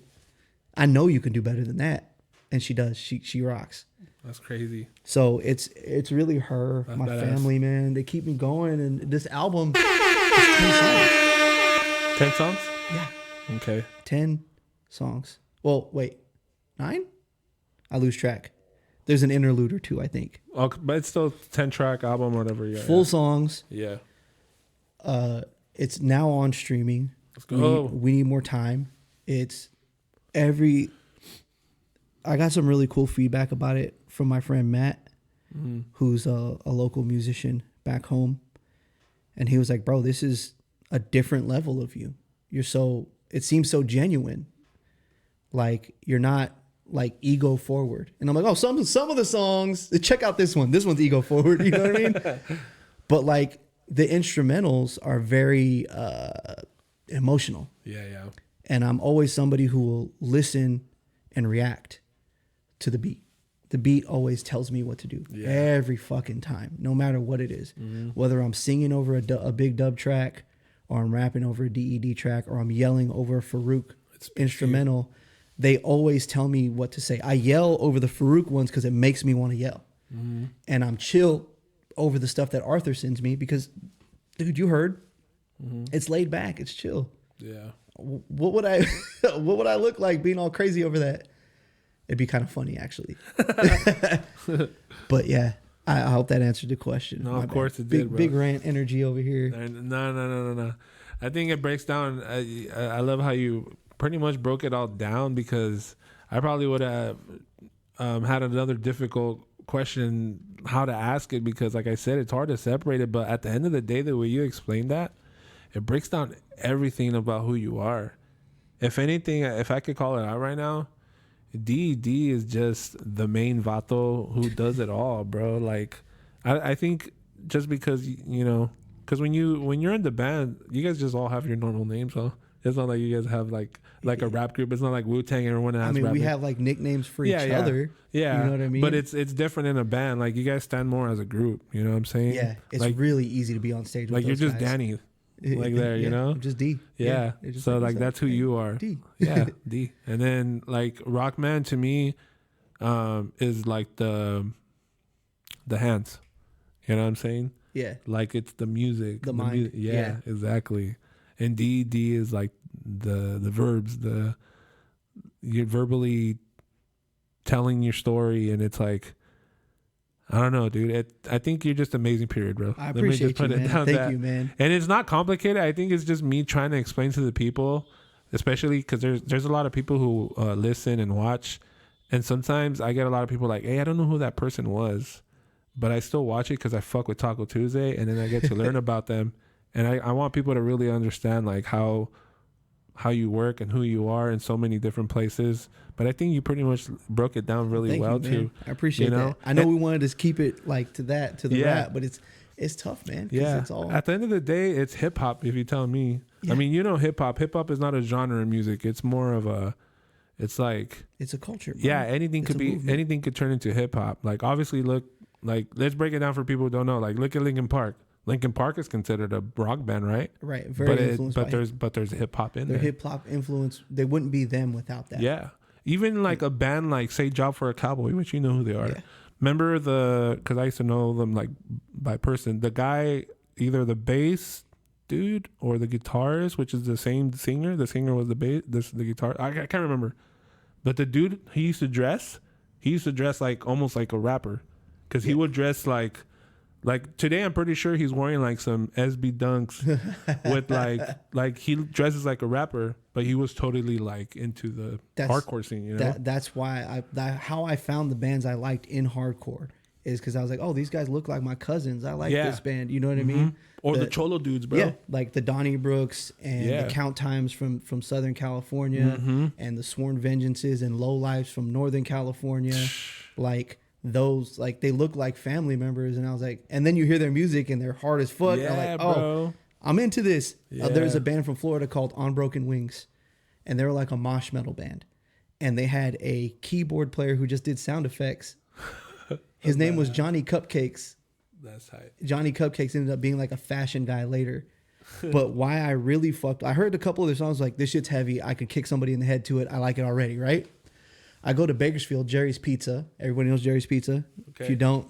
C: I know you can do better than that. And she does. She rocks.
B: That's crazy.
C: So it's really her, my family, man. They keep me going. And this album is 10 songs.
B: 10 songs?
C: Yeah.
B: Okay.
C: 10 songs. Well, wait. 9? I lose track. There's an interlude or two, I think.
B: Okay, but it's still 10-track album or whatever. Yeah,
C: Full songs.
B: Yeah.
C: It's now on streaming.
B: Let's go.
C: We need more time. It's I got some really cool feedback about it from my friend Matt. who's a local musician back home. And he was like, bro, this is a different level of you. It seems so genuine. Like, you're not like ego forward. And I'm like, oh, some of the songs, check out this one. This one's ego forward. You know what I mean? But like the instrumentals are very emotional.
B: Yeah, yeah.
C: And I'm always somebody who will listen and react to the beat. The beat always tells me what to do every fucking time, no matter what it is. Whether I'm singing over a big dub track, or I'm rapping over a D.E.D track, or I'm yelling over a Farouk instrumental, they always tell me what to say. I yell over the Farouk ones because it makes me want to yell. And I'm chill over the stuff that Arthur sends me because, dude, you heard. It's laid back. It's chill.
B: Yeah.
C: What would I look like being all crazy over that? It'd be kind of funny, actually. But yeah, I hope that answered the question.
B: No, of course it did, bro.
C: Big rant energy over here.
B: No. I think it breaks down. I love how you pretty much broke it all down, because I probably would have had another difficult question how to ask it, because like I said, it's hard to separate it. But at the end of the day, the way you explained that, it breaks down everything about who you are. If anything, if I could call it out right now, D.E.D is just the main vato who does it all, bro. Like, I think just because, you know, because when you're in the band, you guys just all have your normal names, huh? It's not like you guys have like a rap group. It's not like Wu-Tang, everyone has rap
C: we
B: names.
C: have like nicknames for each other.
B: Yeah.
C: You know what I mean?
B: But it's different in a band. Like, you guys stand more as a group. You know what I'm saying?
C: Yeah. It's
B: like,
C: really easy to be on stage with
B: like,
C: those
B: you're just
C: guys.
B: Danny. Like there, you know?
C: I'm just D.
B: Yeah.
C: Just
B: So
C: like,
B: like that's who you are.
C: D.
B: Yeah, D. And then like Rockman to me is like the hands. You know what I'm saying?
C: Yeah.
B: Like, it's the music.
C: The mind.
B: Yeah, exactly. And D is like the verbs, you're verbally telling your story, and it's like, I don't know, dude. I think you're just amazing, period, bro.
C: I appreciate you, man. Thank you, man.
B: And it's not complicated. I think it's just me trying to explain to the people, especially because there's a lot of people who listen and watch. And sometimes I get a lot of people like, hey, I don't know who that person was, but I still watch it because I fuck with Taco Tuesday, and then I get to learn about them. And I want people to really understand like how you work and who you are in so many different places. But I think you pretty much broke it down really
C: Thank
B: well
C: you,
B: too.
C: I appreciate that. I know we wanted to keep it like to the rap, but it's tough, man.
B: Yeah.
C: It's all...
B: At the end of the day, it's hip hop. If you tell me, I mean, you know, hip hop. Hip hop is not a genre of music. It's more of a. It's like,
C: it's a culture, bro.
B: Yeah, anything could be movement. Anything could turn into hip hop. Like, obviously, let's break it down for people who don't know. Like, look at Linkin Park. Linkin Park is considered a rock band, right?
C: Right. Very influenced
B: but there's hip hop in there.
C: Their hip hop influence. They wouldn't be them without that.
B: Yeah. Even like a band like, say, Job for a Cowboy, which you know who they are.
C: Yeah.
B: Remember because I used to know them like by person. The guy, either the bass dude or the guitarist, which is the same singer. The singer was the bass, the guitar. I can't remember. But the dude, he used to dress like almost like a rapper, because he would dress like today. I'm pretty sure he's wearing like some SB Dunks with like he dresses like a rapper, but he was totally like into the hardcore scene. You know,
C: that's why how I found the bands I liked in hardcore is because I was like, oh, these guys look like my cousins. I like this band. You know what I mean?
B: Or the Cholo dudes, bro.
C: Yeah, like the Donnybrooks and the Count Times from Southern California, and the Sworn Vengeances and Low Lives from Northern California. Like those, like they look like family members. And I was like, and then you hear their music and they're hard as fuck.
B: Yeah,
C: I'm like,
B: bro.
C: I'm into this.
B: Yeah.
C: There's a band from Florida called Unbroken Wings, and they were like a mosh metal band. And they had a keyboard player who just did sound effects. His name was Johnny Cupcakes.
B: That's hype.
C: Johnny Cupcakes ended up being like a fashion guy later. But why I really I heard a couple of their songs like, this shit's heavy. I could kick somebody in the head to it. I like it already, right? I go to Bakersfield, Jerry's Pizza. Everybody knows Jerry's Pizza. Okay. If you don't,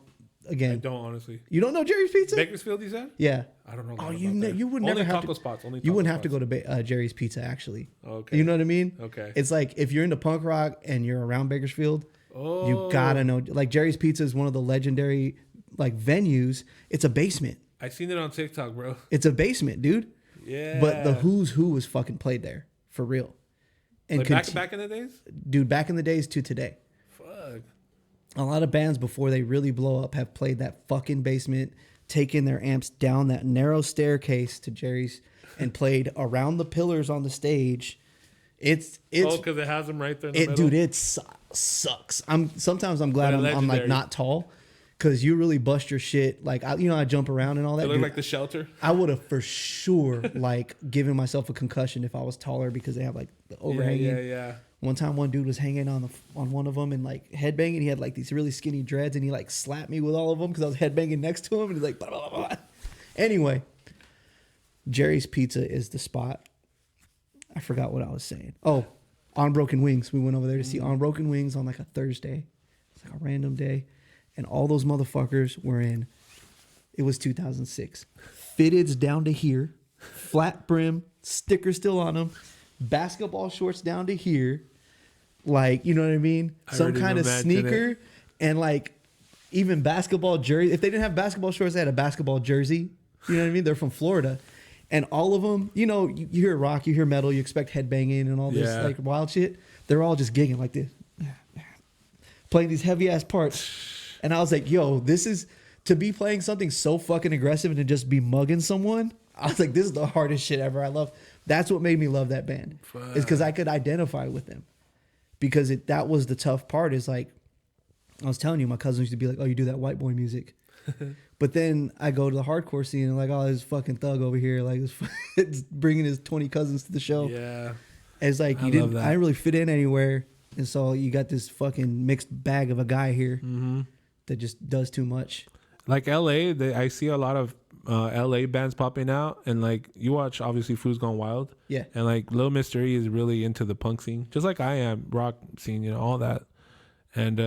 C: again.
B: I don't, honestly.
C: You don't know Jerry's Pizza?
B: Bakersfield, you said?
C: Yeah.
B: I don't know.
C: Oh, you would never have to.
B: Spots,
C: you wouldn't have to go to Jerry's Pizza, actually.
B: Okay.
C: You know what I mean?
B: Okay.
C: It's like if you're into punk rock and you're around Bakersfield, you gotta know. Like Jerry's Pizza is one of the legendary like venues. It's a basement.
B: I seen it on TikTok, bro.
C: It's a basement, dude.
B: Yeah.
C: But the Who's Who was fucking played there for real. And
B: like back in the days,
C: dude. Back in the days to today.
B: Fuck.
C: a lot of bands before they really blow up have played that fucking basement, taken their amps down that narrow staircase to Jerry's and played around the pillars on the stage. It's
B: because it has them right there in the middle.
C: Dude, it sucks. Sometimes I'm glad I'm like not tall, because you really bust your shit. Like I jump around and all that.
B: It looked like the Shelter.
C: I would have for sure like given myself a concussion if I was taller, because they have like the overhanging.
B: Yeah.
C: One time, one dude was hanging on one of them and like headbanging. He had like these really skinny dreads, and he like slapped me with all of them because I was headbanging next to him, and he's like, blah, blah, blah, blah. Anyway, Jerry's Pizza is the spot. I forgot what I was saying. Oh, On Broken Wings. We went over there to see On Broken Wings on like a Thursday. It's like a random day. And all those motherfuckers were in, it was 2006. Fitteds down to here, flat brim, sticker still on them, basketball shorts down to here. Like, you know what I mean? Some kind of sneaker and like even basketball jersey. If they didn't have basketball shorts, they had a basketball jersey. You know what I mean? They're from Florida. And all of them, you know, you hear rock, you hear metal, you expect headbanging and all this like wild shit. They're all just gigging like this, playing these heavy ass parts. And I was like, yo, this is to be playing something so fucking aggressive and to just be mugging someone. I was like, this is the hardest shit ever. I love. That's what made me love that band. Is because I could identify with them. Because that was the tough part. Is like, I was telling you, my cousin used to be like, oh, you do that white boy music. But then I go to the hardcore scene and like, oh, this fucking thug over here, like it's bringing his 20 cousins to the show.
B: Yeah,
C: and it's like I didn't really fit in anywhere, and so you got this fucking mixed bag of a guy here that just does too much.
B: Like LA, I see a lot of LA bands popping out, and like you watch obviously Food's Gone Wild, and like Lil Mr. E is really into the punk scene, just like I am, rock scene, you know, all that. And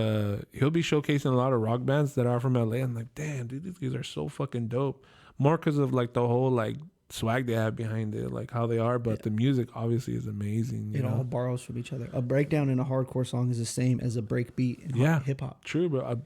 B: he'll be showcasing a lot of rock bands that are from LA. I'm like, damn, dude, these guys are so fucking dope. More because of like the whole like swag they have behind it, like how they are. But the music obviously is amazing.
C: It all borrows from each other. A breakdown in a hardcore song is the same as a break beat in hip hop.
B: True, bro.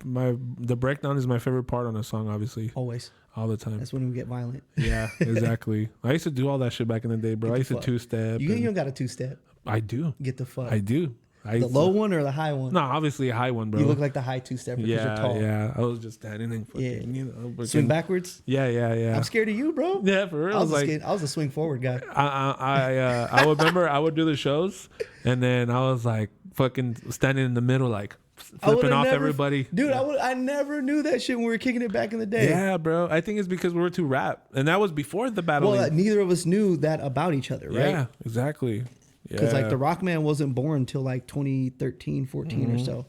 B: The breakdown is my favorite part on a song, obviously.
C: Always.
B: All the time.
C: That's when we get violent.
B: Yeah, exactly. I used to do all that shit back in the day, bro. I used to two-step.
C: You don't got a two-step.
B: I do.
C: Get the fuck.
B: I do.
C: The low one or the high one?
B: No, obviously a high one, bro.
C: You look like the high two-stepper because you're tall.
B: Yeah, I was just standing and fucking, you know.
C: Swing backwards?
B: Yeah.
C: I'm scared of you, bro.
B: Yeah, for real.
C: I was a swing forward guy.
B: I would remember I would do the shows, and then I was like fucking standing in the middle, like flipping off everybody.
C: Dude, I never knew that shit when we were kicking it back in the day.
B: Yeah, bro. I think it's because we were too rap, and that was before the battle.
C: Well, neither of us knew that about each other, right?
B: Yeah, exactly.
C: Because like the Rockman wasn't born until like 2013, 14 or so.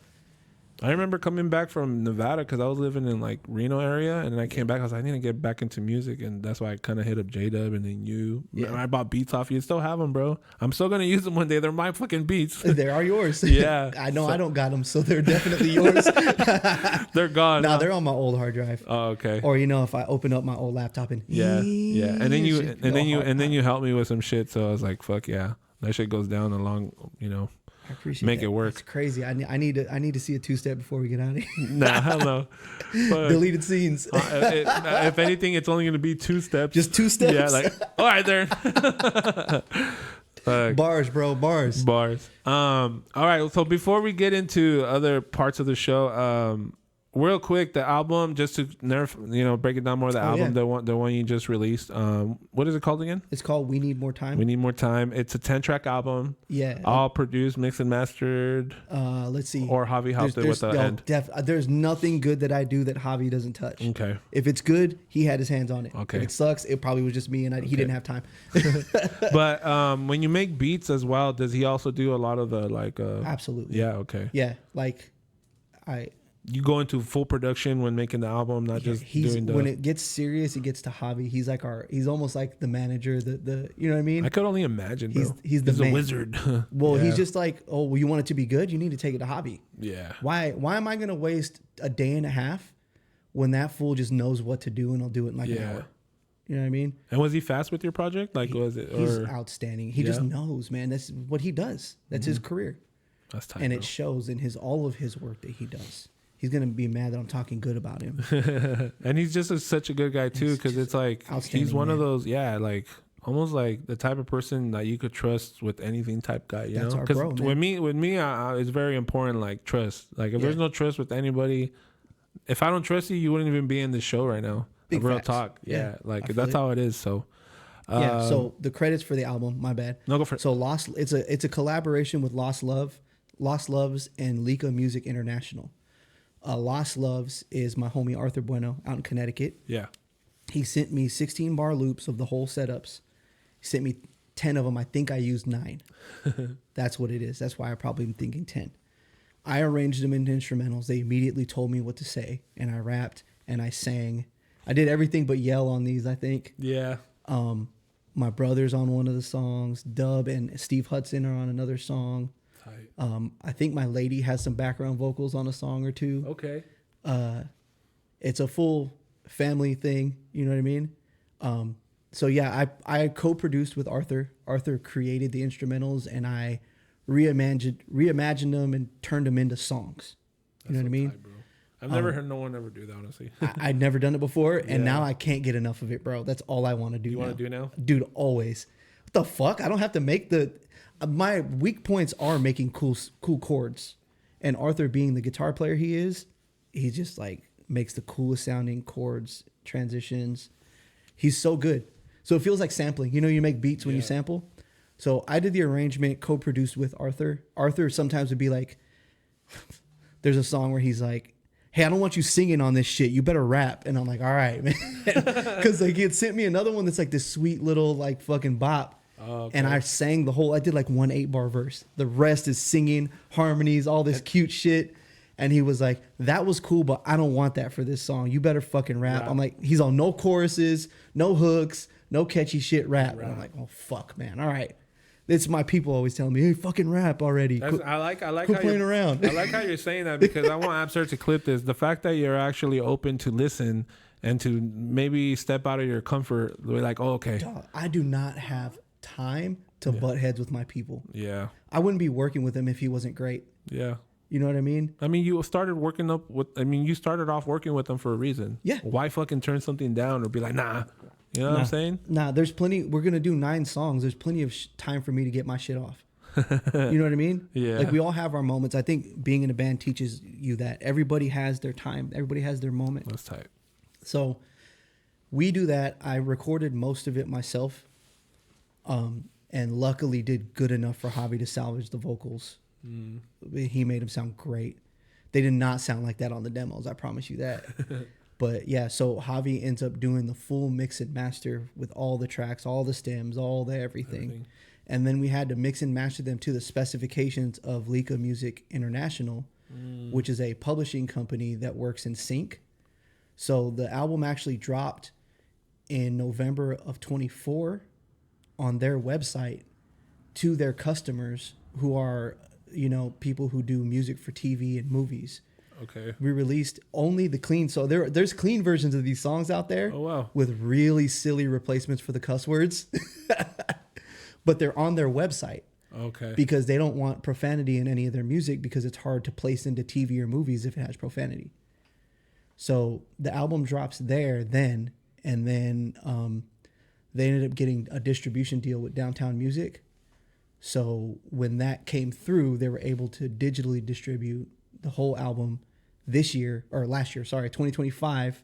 B: I remember coming back from Nevada because I was living in like Reno area, and then I came back. I was like, I need to get back into music, and that's why I kind of hit up J-Dub and then you. Yeah. I bought beats off you. Still have them, bro. I'm still gonna use them one day. They're my fucking beats.
C: They are yours.
B: Yeah,
C: I know. I don't got them, so they're definitely yours.
B: They're gone.
C: Nah, they're on my old hard drive.
B: Oh, okay.
C: Or if I open up my old laptop and
B: and then you helped me with some shit. So I was like, fuck yeah, that shit goes down along, you know.
C: I appreciate
B: make
C: that.
B: it work.
C: It's crazy. I need to see a two-step before we get out of here.
B: Nah, hell no. But,
C: deleted scenes.
B: If anything, it's only going to be 2 steps.
C: Just 2 steps?
B: Yeah, like, all right there.
C: Bars, bro, bars.
B: All right, so before we get into other parts of the show, real quick, the album, just to break it down more. The album, the one you just released. What is it called again?
C: It's called We Need More Time.
B: We Need More Time. It's a 10-track album.
C: Yeah.
B: All produced, mixed, and mastered.
C: Let's see.
B: Or Javi helped it with the end.
C: There's nothing good that I do that Javi doesn't touch.
B: Okay.
C: If it's good, he had his hands on it.
B: Okay.
C: If it sucks, it probably was just me and he didn't have time.
B: But when you make beats as well, does he also do a lot of the like?
C: Absolutely.
B: Yeah. Okay.
C: Yeah. Like,
B: You go into full production when making the album, not just doing the...
C: When it gets serious, it gets to Javi. He's almost like the manager, the you know what I mean?
B: I could only imagine, bro.
C: He's
B: a wizard.
C: Well, he's just like, oh, well, you want it to be good? You need to take it to Javi.
B: Yeah.
C: Why am I going to waste a day and a half when that fool just knows what to do and he'll do it in like an hour? You know what I mean?
B: And was he fast with your project? Like,
C: He's outstanding. He just knows, man. That's what he does. That's his career.
B: That's tight,
C: and
B: bro.
C: it shows in all of his work that he does. He's going to be mad that I'm talking good about him.
B: And he's just such a good guy, too, because it's like, he's one of those, like, almost like the type of person that you could trust with anything type guy, you
C: That's
B: know?
C: our bro, man.
B: with me, it's very important, like trust. Like if there's no trust with anybody, if I don't trust you, you wouldn't even be in this show right now.
C: Big
B: Real
C: facts.
B: talk.
C: Yeah,
B: Yeah. Like
C: I feel
B: that's
C: it.
B: how it is. So,
C: Yeah. So the credits for the album, my bad.
B: No, go for it.
C: So it's a collaboration with Lost Loves, and Lika Music International. Lost Loves is my homie Arthur Bueno out in Connecticut.
B: yeah.
C: He sent me 16 bar loops of the whole setups. He sent me 10 of them. I think I used 9. That's what it is. That's why I probably am thinking 10. I arranged them into instrumentals. They immediately told me what to say, and I rapped and I sang. I did everything but yell on these, I think.
B: Yeah.
C: My brother's on one of the songs. Dub and Steve Hudson are on another song.
B: Tight.
C: I think my lady has some background vocals on a song or two.
B: Okay.
C: It's a full family thing. You know what I mean? So yeah, I co-produced with Arthur. Arthur created the instrumentals, and I reimagined them and turned them into songs. You know what I mean?
B: Tight, bro. I've never heard no one ever do that, honestly.
C: I'd never done it before, and now I can't get enough of it, bro. That's all I want to do.
B: You want to do now?
C: Dude, always. What the fuck? I don't have to make my weak points are making cool chords, and Arthur being the guitar player he just like makes the coolest sounding chords, transitions. He's so good. So it feels like sampling. You know, you make beats when you sample. So I did the arrangement, co-produced with Arthur. Arthur sometimes would be like, there's a song where he's like, hey, I don't want you singing on this shit. You better rap. And I'm like, all right, man. Because like he had sent me another one that's like this sweet little like fucking bop. Oh, okay. And I sang I did like 1 8-bar verse. The rest is singing, harmonies, all this cute shit. And he was like, that was cool, but I don't want that for this song. You better fucking rap. I'm like, he's on no choruses, no hooks, no catchy shit rap. And I'm like, oh, fuck, man. All right. It's my people always telling me, hey, fucking rap already.
B: I like
C: quit
B: how
C: playing
B: you're,
C: around.
B: I like how you're saying that, because I want Absurd to clip this. The fact that you're actually open to listen and to maybe step out of your comfort. We're like, oh, okay.
C: Dog, I do not have time to butt heads with my people.
B: Yeah.
C: I wouldn't be working with him if he wasn't great.
B: Yeah.
C: You know what I mean?
B: I mean, you started you started off working with them for a reason.
C: Yeah.
B: Why fucking turn something down or be like, nah? You know what I'm saying?
C: Nah, there's plenty. We're going to do 9 songs. There's plenty of time for me to get my shit off. You know what I mean?
B: Yeah.
C: Like we all have our moments. I think being in a band teaches you that everybody has their time. Everybody has their moment.
B: That's tight.
C: So we do that. I recorded most of it myself. And luckily did good enough for Javi to salvage the vocals. He made them sound great. They did not sound like that on the demos. I promise you that. But yeah, so Javi ends up doing the full mix and master with all the tracks, all the stems, all the everything. And then we had to mix and master them to the specifications of Lika Music International, which is a publishing company that works in sync. So the album actually dropped in November of 24 on their website to their customers who are, you know, people who do music for TV and movies.
B: Okay.
C: We released only the clean. So there's clean versions of these songs out there.
B: Oh, wow.
C: With really silly replacements for the cuss words. But they're on their website.
B: Okay.
C: Because they don't want profanity in any of their music because it's hard to place into TV or movies if it has profanity. So the album drops there then, and then they ended up getting a distribution deal with Downtown Music. So when that came through, they were able to digitally distribute the whole album last year, 2025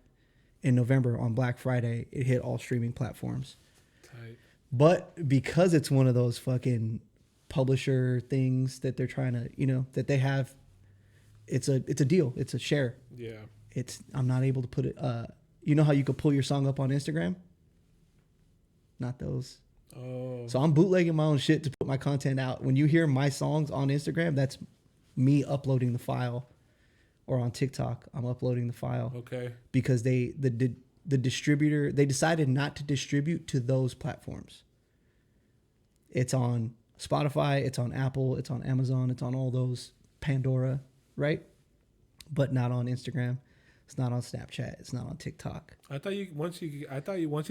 C: in November on Black Friday. It hit all streaming platforms.
B: Tight.
C: But because it's one of those fucking publisher things that they're trying to, you know, that they have, it's a deal. It's a share.
B: Yeah.
C: I'm not able to put it, you know how you could pull your song up on Instagram? Not those.
B: Oh.
C: So I'm bootlegging my own shit to put my content out. When you hear my songs on Instagram, that's me uploading the file, or on TikTok, I'm uploading the file.
B: Okay.
C: Because the distributor, they decided not to distribute to those platforms. It's on Spotify, it's on Apple, it's on Amazon, it's on all those, Pandora, right? But not on Instagram. It's not on Snapchat. It's not on TikTok.
B: I thought once you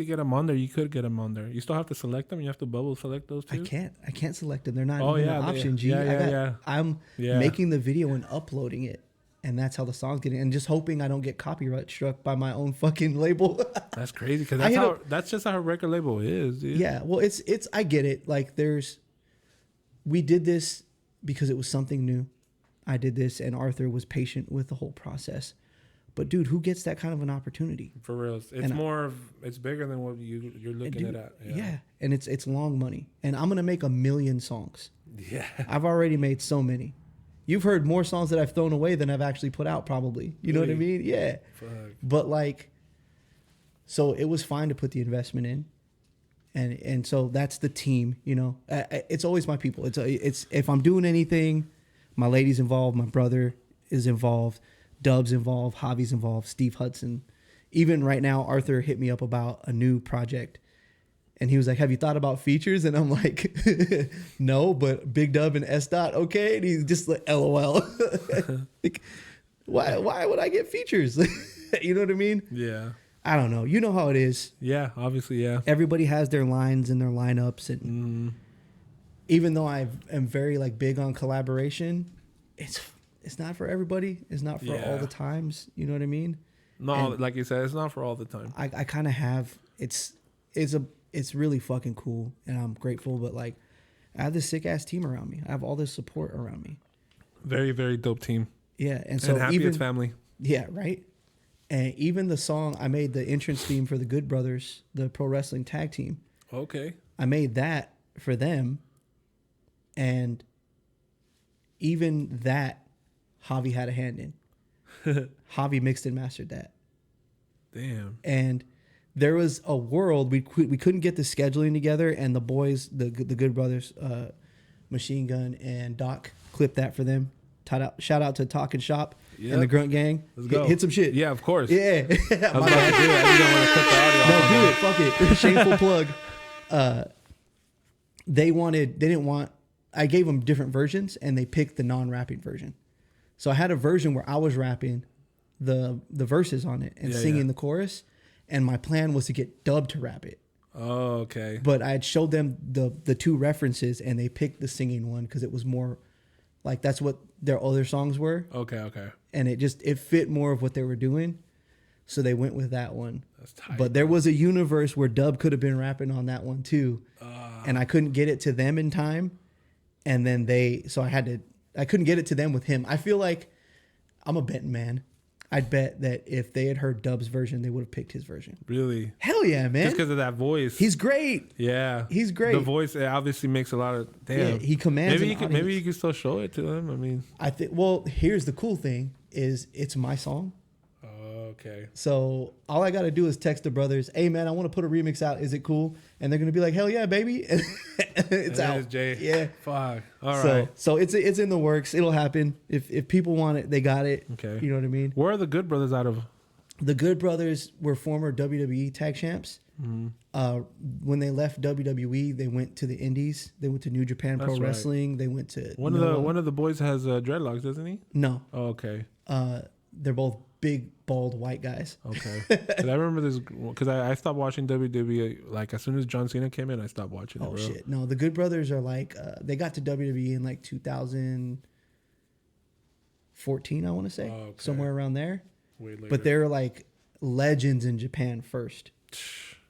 B: get them on there, you could get them on there. You still have to select them. You have to bubble select those too.
C: I can't select them. They're not even an option. G.
B: Yeah.
C: I'm making the video and uploading it, And that's how the song's getting. And just hoping I don't get copyright struck by my own fucking label.
B: That's crazy because that's just how a record label is, dude.
C: Yeah, well, it's I get it. Like we did this because it was something new. I did this, and Arthur was patient with the whole process. But dude, who gets that kind of an opportunity?
B: For real, it's bigger than what you're looking at.
C: Yeah, and it's long money, and I'm gonna make 1 million songs.
B: Yeah,
C: I've already made so many. You've heard more songs that I've thrown away than I've actually put out, probably. You know what I mean? Yeah.
B: Fuck.
C: But like, so it was fine to put the investment in, and so that's the team. You know, it's always my people. It's if I'm doing anything, my lady's involved, my brother is involved. Dub's involved, Javi's involved, Steve Hudson. Even right now, Arthur hit me up about a new project. And he was like, have you thought about features? And I'm like, no, but Big Dub and S. Dot, okay. And he's just like, LOL. Like, why would I get features? You know what I mean?
B: Yeah.
C: I don't know. You know how it is.
B: Yeah, obviously, yeah.
C: Everybody has their lines and their lineups. And even though I am very like big on collaboration, it's not for everybody. It's not for all the times. You know what I mean?
B: No, and like you said, it's not for all the time.
C: I kind of have. It's really fucking cool, and I'm grateful. But like, I have this sick ass team around me. I have all this support around me.
B: Very, very dope team.
C: Yeah, and so
B: happy
C: even
B: it's family.
C: Yeah, right. And even the song I made, the entrance theme for the Good Brothers, the pro wrestling tag team.
B: Okay.
C: I made that for them, and even that. Javi had a hand in. Javi mixed and mastered that.
B: Damn.
C: And there was a world we couldn't get the scheduling together, and the boys, the Good Brothers, Machine Gun and Doc, clipped that for them. Shout out to Talk and Shop and the Grunt Gang.
B: Let's go.
C: Hit some shit.
B: Yeah, of course.
C: Yeah.
B: I was about to do it. I didn't want to cut the audio.
C: No, do it. Fuck it. Shameful plug. They didn't want. I gave them different versions, and they picked the non-rapping version. So I had a version where I was rapping the verses on it and singing the chorus, and my plan was to get Dub to rap it.
B: Oh, okay.
C: But I had showed them the two references, and they picked the singing one because it was more like that's what their other songs were.
B: Okay.
C: And it fit more of what they were doing, so they went with that one.
B: That's tight.
C: But there was a universe where Dub could have been rapping on that one too, and I couldn't get it to them in time, and then I couldn't get it to them with him. I feel like I'm a betting man. I'd bet that if they had heard Dub's version, they would have picked his version.
B: Really?
C: Hell yeah, man.
B: Just because of that voice.
C: He's great.
B: Yeah.
C: He's great.
B: The voice obviously makes a lot of... Damn.
C: Yeah, he commands
B: Maybe you can still show it to them. I mean...
C: Well, here's the cool thing is it's my song.
B: Okay.
C: So all I got to do is text the brothers, hey, man, I want to put a remix out. Is it cool? And they're going to be like, hell yeah, baby. It's out.
B: Jay.
C: Yeah.
B: Fuck. All right.
C: So it's in the works. It'll happen. If people want it, they got it.
B: Okay.
C: You know what I mean?
B: Where are the Good Brothers out of?
C: The Good Brothers were former WWE tag champs.
B: Mm-hmm.
C: When they left WWE, they went to the Indies. They went to New Japan Pro Wrestling. They went to
B: one of the boys has dreadlocks, doesn't he?
C: No.
B: Oh, okay.
C: They're both big, bald, white guys.
B: Okay. 'Cause I remember this because I stopped watching WWE like as soon as John Cena came in. I stopped watching it.
C: Oh
B: bro.
C: shit! No, the Good Brothers are like they got to WWE in like 2014, I want to say, somewhere around there.
B: Way later.
C: But they're like legends in Japan first,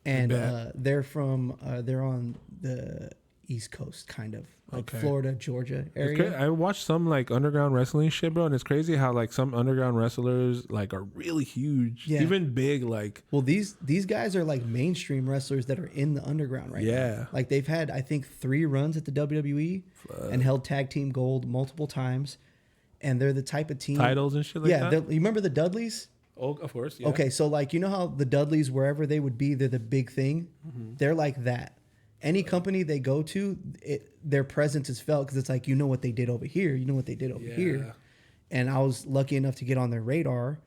C: and they're on the East Coast, kind of like Florida, Georgia area.
B: I watched some like underground wrestling shit, bro, and it's crazy how like some underground wrestlers like are really huge, even big. Like,
C: well, these guys are like mainstream wrestlers that are in the underground right now. Like they've had I think 3 runs at the WWE and held tag team gold multiple times, and they're the type of team
B: titles and shit like that.
C: You remember the Dudleys?
B: Oh, of course. Yeah.
C: Okay, so like you know how the Dudleys, wherever they would be, they're the big thing. Mm-hmm. They're like that. Any company they go to, their presence is felt because it's like, you know what they did over here. You know what they did over here. And I was lucky enough to get on their radar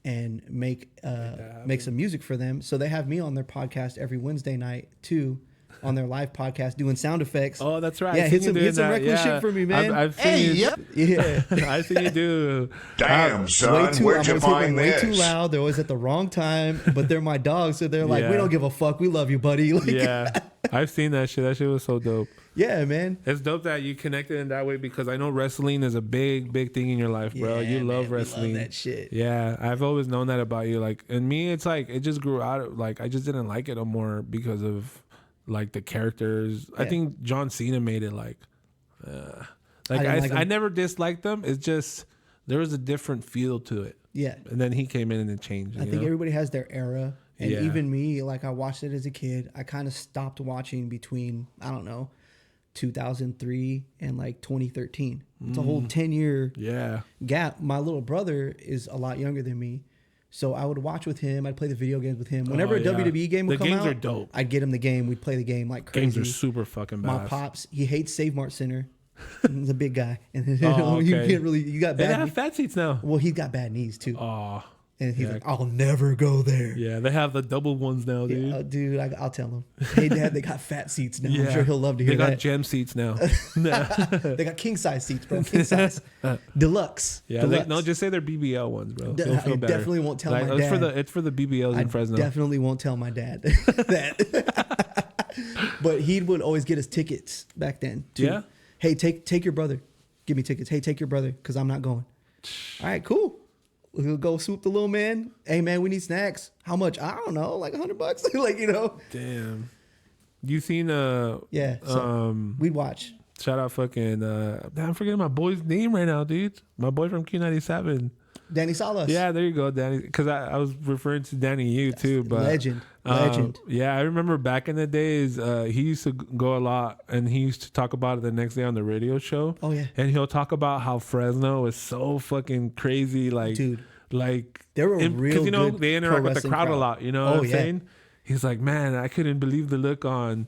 C: and make some music for them. So they have me on their podcast every Wednesday night too, on their live podcast doing sound effects.
B: Oh, that's right.
C: Yeah, hit some reckless shit for me, man.
B: I've seen you.
C: Yeah.
B: I see you do.
D: Damn, son, where'd you find this?
C: Way too loud. They're always at the wrong time, but they're my dogs, so they're like, we don't give a fuck. We love you, buddy. Like,
B: yeah. I've seen that shit. That shit was so dope.
C: Yeah, man.
B: It's dope that you connected in that way because I know wrestling is a big thing in your life, bro.
C: Yeah,
B: You love
C: man, we
B: wrestling.
C: love that shit.
B: Yeah, I've always known that about you. Like, and me, it's like it just grew out of like I just didn't like it no more because of like the characters. I think John Cena made it like I never disliked them. It's just there was a different feel to it.
C: Yeah.
B: And then he came in and it changed.
C: I think everybody has their era. And
B: Yeah.
C: even me, like I watched it as a kid. I kind of stopped watching between, I don't know, 2003 and like 2013. It's a whole 10-year gap. My little brother is a lot younger than me. So I would watch with him. I'd play the video games with him. Whenever a WWE game would come out,
B: the games are dope.
C: I'd get him the game. We'd play the game like crazy.
B: Games are super fucking bad.
C: My pops, he hates Save Mart Center. He's a big guy. And you
B: okay.
C: can't really, you got
B: They
C: bad
B: have fat seats now.
C: Well, he's got bad knees too.
B: Oh.
C: And he's like, I'll never go there.
B: Yeah, they have the double ones now, dude.
C: Yeah, dude, I'll tell him. Hey, Dad, they got fat seats now.
B: Yeah.
C: I'm sure he'll love to hear
B: They got
C: that.
B: gem seats now.
C: They got king size seats, bro. King size, deluxe.
B: Yeah,
C: deluxe.
B: no, just say they're BBL ones, bro.
C: I
B: You'll feel better.
C: definitely won't tell
B: like,
C: my
B: it's
C: dad.
B: It's for the BBLs in Fresno.
C: Definitely won't tell my dad that. But he would always get us tickets back then. Too.
B: Yeah.
C: Hey, take your brother. Give me tickets. Hey, take your brother because I'm not going. All right, cool. We'll go swoop the little man. Hey, man, we need snacks. How much? I don't know, like $100. Like, you know.
B: Damn. You seen
C: Yeah. So we'd watch.
B: Shout out fucking I'm forgetting my boy's name right now, dude. My boy from Q97.
C: Danny Salas.
B: Yeah, there you go, Danny. Because I was referring to Danny you too, but
C: legend.
B: Yeah, I remember back in the days, he used to go a lot, and he used to talk about it the next day on the radio show.
C: Oh yeah,
B: and he'll talk about how Fresno is so fucking crazy, like
C: dude,
B: like
C: they were real
B: because you know
C: good
B: they interact with the crowd
C: crowd
B: a lot. You know what I'm saying? He's like, man, I couldn't believe the look on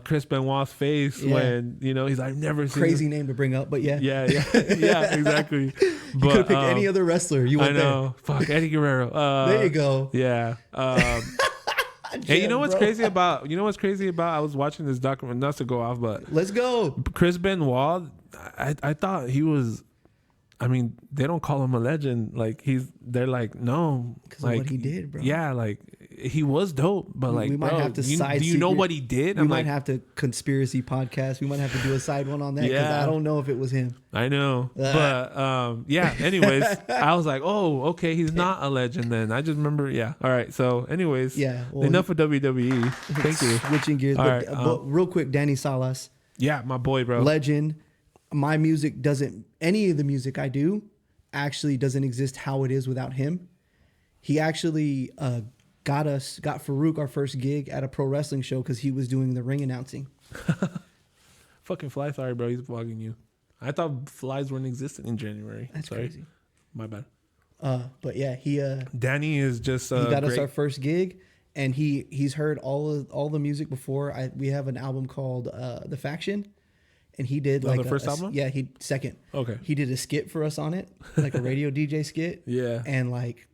B: Chris Benoit's face when he's like, I've never seen
C: crazy name to bring up, but yeah,
B: exactly.
C: You could have picked any other wrestler. You went
B: I know, fuck Eddie Guerrero.
C: There you go.
B: Yeah. Hey, you know what's crazy about? I was watching this document, not to go off, but
C: let's go.
B: Chris Benoit. I thought he was. I mean, they don't call him a legend. Like they're like, no,
C: because
B: like
C: of what he did, bro.
B: Yeah, like he was dope, but like,
C: we might have to
B: do you know what he did?
C: We might have to conspiracy podcast. We might have to do a side one on that because I don't know if it was him.
B: I know, but yeah. Anyways, I was like, oh, okay, he's not a legend then. I just remember, yeah. All right, so anyways,
C: well,
B: enough of WWE. Thank you.
C: Switching gears, but real quick, Danny Salas.
B: Yeah, my boy, bro.
C: Legend. My music any of the music I do actually doesn't exist how it is without him. He actually got Farouk our first gig at a pro wrestling show because he was doing the ring announcing.
B: Fucking fly, sorry, bro. He's vlogging you. I thought flies weren't existent in January.
C: That's
B: sorry.
C: crazy.
B: My bad.
C: But yeah,
B: Danny is just
C: he got us our first gig, and he's heard all the music before. We have an album called The Faction. And he did like
B: the first album?
C: Yeah, second.
B: Okay.
C: He did a skit for us on it, like a radio DJ skit.
B: Yeah.
C: And like,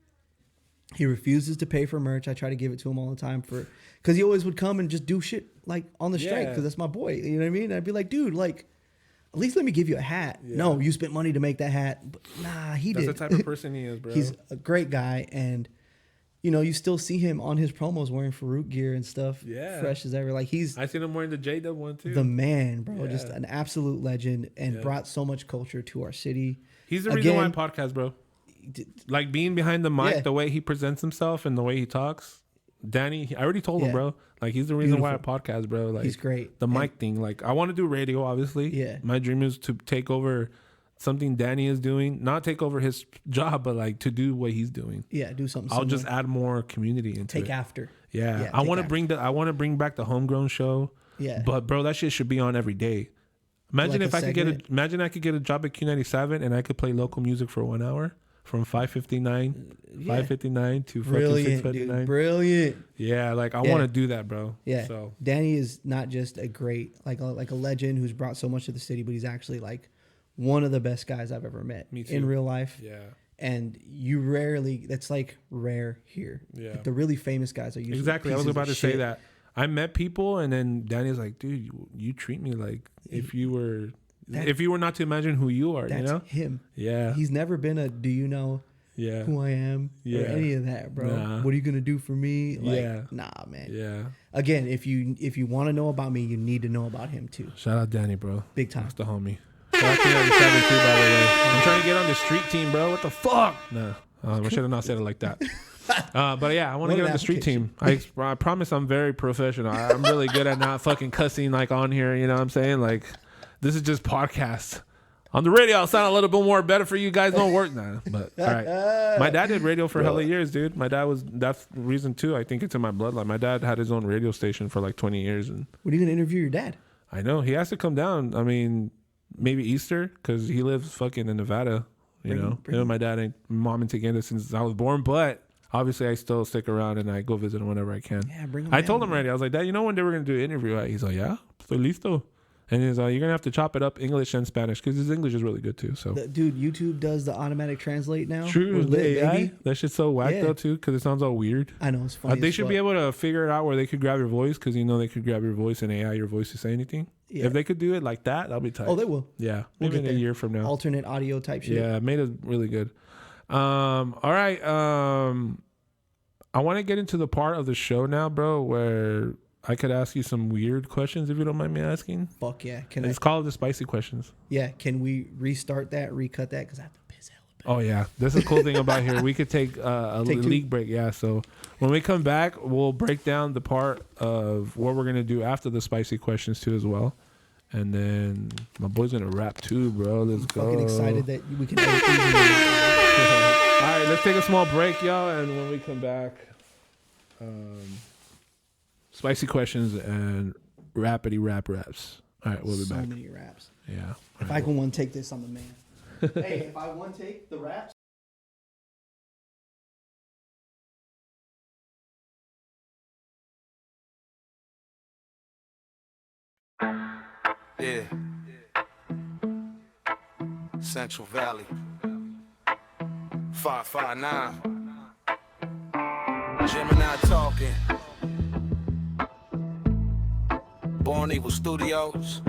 C: he refuses to pay for merch. I try to give it to him all the time because he always would come and just do shit like on the strike because that's my boy. You know what I mean? I'd be like, dude, like, at least let me give you a hat. Yeah. No, you spent money to make that hat. But nah, he did.
B: That's the type of person he is, bro.
C: He's a great guy, and you still see him on his promos wearing Farouk gear and stuff.
B: Yeah.
C: Fresh as ever. Like
B: I seen him wearing the J-Dub one too.
C: The man, bro. Yeah. Just an absolute legend and brought so much culture to our city.
B: He's the reason why I podcast, bro. Like being behind the mic, the way he presents himself and the way he talks. Danny, I already told him, bro. Like he's the reason why I podcast, bro. Like
C: he's great.
B: The mic thing. Like I want to do radio, obviously.
C: Yeah.
B: My dream is to take over something Danny is doing, not take over his job, but like to do what he's doing.
C: Yeah, do something.
B: I'll just add more community into it.
C: Take after.
B: Yeah, I want to bring back the homegrown show.
C: Yeah,
B: but bro, that shit should be on every day. Imagine if I could get a job at Q97 and I could play local music for 1 hour from 5:59 to fucking 6:59.
C: Brilliant.
B: Yeah, like I want to do that, bro.
C: Yeah.
B: So
C: Danny is not just a great like a legend who's brought so much to the city, but he's actually like one of the best guys I've ever met in real life.
B: Yeah.
C: And that's like rare here.
B: Yeah.
C: Like the really famous guys are usually
B: exactly. I was about to say that. I met people and then Danny's like, dude, you treat me like if you were not to imagine who you are,
C: that's
B: you know?
C: him.
B: Yeah.
C: He's never been a do you know? who I am or any of that, bro.
B: Nah.
C: What are you gonna do for me? Like, nah, man.
B: Yeah.
C: Again, if you want to know about me, you need to know about him too.
B: Shout out Danny, bro.
C: Big time.
B: That's the homie. Shout out to 97 too, by the way. I'm trying to get on the street team, bro. What the fuck? Nah. I should have not said it like that. But yeah, I want to get on the street team. I promise I'm very professional. I'm really good at not fucking cussing like on here. You know what I'm saying? Like, this is just podcast. On the radio, I'll sound a little bit more better for you guys. Don't work now. But all right. My dad did radio for hella years, dude. My dad that's the reason too. I think it's in my bloodline. My dad had his own radio station for like 20 years. And
C: when are you going to interview your dad?
B: I know. He has to come down. I mean, maybe Easter, because he lives fucking in Nevada. You know, my dad and mom and together since I was born, but obviously I still stick around and I go visit him whenever I can.
C: Yeah, bring him
B: I
C: down,
B: told him
C: man.
B: already. I was like, Dad, you know when they were going to do an interview? He's like, yeah, estoy listo. And he's like, you're going to have to chop it up English and Spanish because his English is really good too. So,
C: dude, YouTube does the automatic translate now.
B: True,
C: With Lit
B: the AI,
C: Baby.
B: that shit's so whack though too because it sounds all weird.
C: I know, it's funny.
B: They
C: as
B: should
C: fuck.
B: be able to figure it out where they could grab your voice because they could grab your voice and AI your voice to say anything. Yeah. If they could do it like that, that'll be tight.
C: Oh, they will.
B: Yeah,
C: We'll
B: maybe
C: get
B: in a
C: there.
B: year from now.
C: Alternate audio type shit.
B: Yeah, made it really good. All right. I want to get into the part of the show now, bro, where I could ask you some weird questions if you don't mind me asking.
C: Fuck yeah.
B: It's called the spicy questions.
C: Yeah, can we restart that, recut that? Because I have to piss hella bad.
B: Oh, yeah. That's a cool thing about here. We could take a league break. Yeah, so when we come back, we'll break down the part of what we're going to do after the spicy questions, too, as well. And then my boy's going to rap, too, bro. Let's go.
C: Fucking excited that we can edit these in.
B: All right, let's take a small break, y'all. And when we come back, spicy questions and raps. All right, we'll be back.
C: So many raps.
B: Yeah.
C: If I can one take this, I'm the man. Hey, if I one take the raps.
A: Yeah. Central Valley. 559. Gemini talking. BornEvillStudios.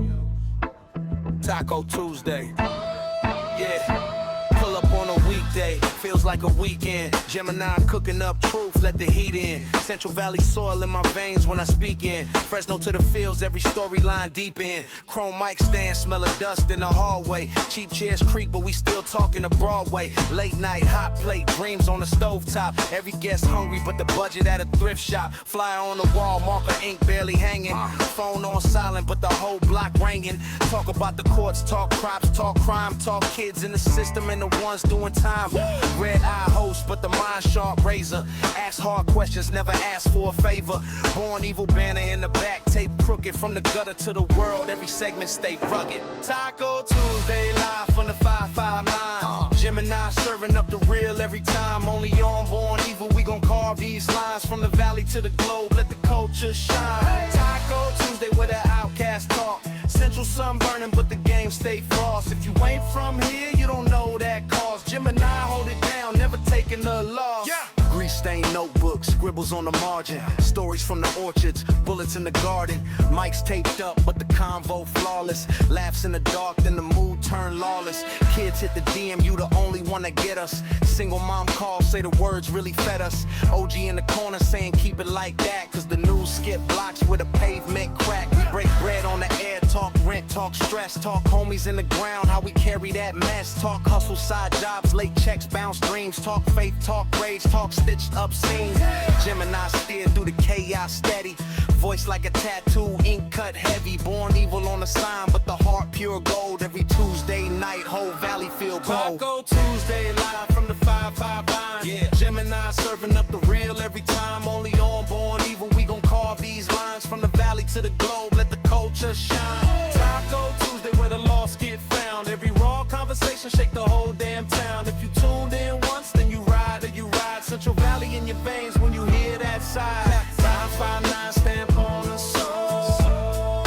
A: Taco Tuesday. Yeah. Pull up on a weekday, feels like a weekend. Gemini cooking up truth, let the heat in. Central Valley soil in my veins when I speak in. Fresno to the fields, every storyline deep in. Chrome mic stand, smell of dust in the hallway. Cheap chairs creak, but we still talking to Broadway. Late night, hot plate, dreams on the stovetop. Every guest hungry, but the budget at a thrift shop. Flyer on the wall, marker ink barely hanging. Phone on silent, but the whole block ringing. Talk about the courts, talk crops, talk crime, talk kids in the system and the ones doing time. Red eye host, but the mind sharp razor. Ask hard questions, never ask for a favor. Born evil banner in the back, tape crooked from the gutter to the world. Every segment stay rugged. Taco Tuesday live from the 559. Gemini serving up the real every time. Only on Born Evil, we gon' carve these lines from the valley to the globe. Let the culture shine. Taco Tuesday where the outcast talk. Central sun burning, but the game stay frost. If you ain't from here, you don't know that cause. Gemini hold it down, never taking the loss. Yeah. Grease-stained notebooks, scribbles on the margin. Stories from the orchards, bullets in the garden. Mics taped up, but the convo flawless. Laughs in the dark, then the mood turn lawless. Kids hit the DM, you the only one that get us. Single mom calls, say the words really fed us. OG in the corner saying keep it like that. Cause the news skip blocks with a pavement crack. We break bread on the air, talk rent, talk stress. Talk homies in the ground, how we carry that mess. Talk hustle, side jobs, late checks, bounce dreams. Talk faith, talk rage, talk stitched up scenes. Gemini steer through the chaos steady. Voice like a tattoo, ink cut heavy. Born evil on the sign, but the heart pure gold. Every Tuesday night, whole valley feel gold. Taco Tuesday live from the 559. Yeah. Gemini serving up the real every time. Only on Born Evil, we gon' carve these lines from the valley to the globe. Let the culture shine. Taco Tuesday where the lost get found. Every raw conversation shake the whole damn town. If you tuned in once, then you ride or you ride. Central Valley in your veins when you hear that side. 559 stamp on the soul.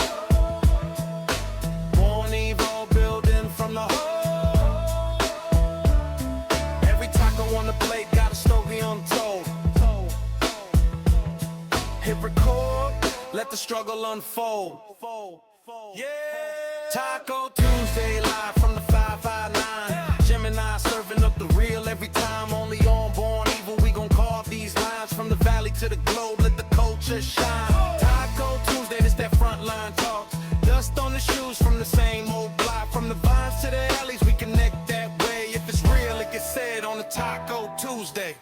A: Born Evil building from the hole. Every taco on the plate got a story untold. Hit record, let the struggle unfold. Yeah. Taco Tuesday live from the 559. Gemini serving up the real every time. Only to the globe, let the culture shine. Taco Tuesday, this that frontline talk. Dust on the shoes from the same old block. From the vines to the alleys, we connect that way. If it's real, it gets said on a Taco Tuesday.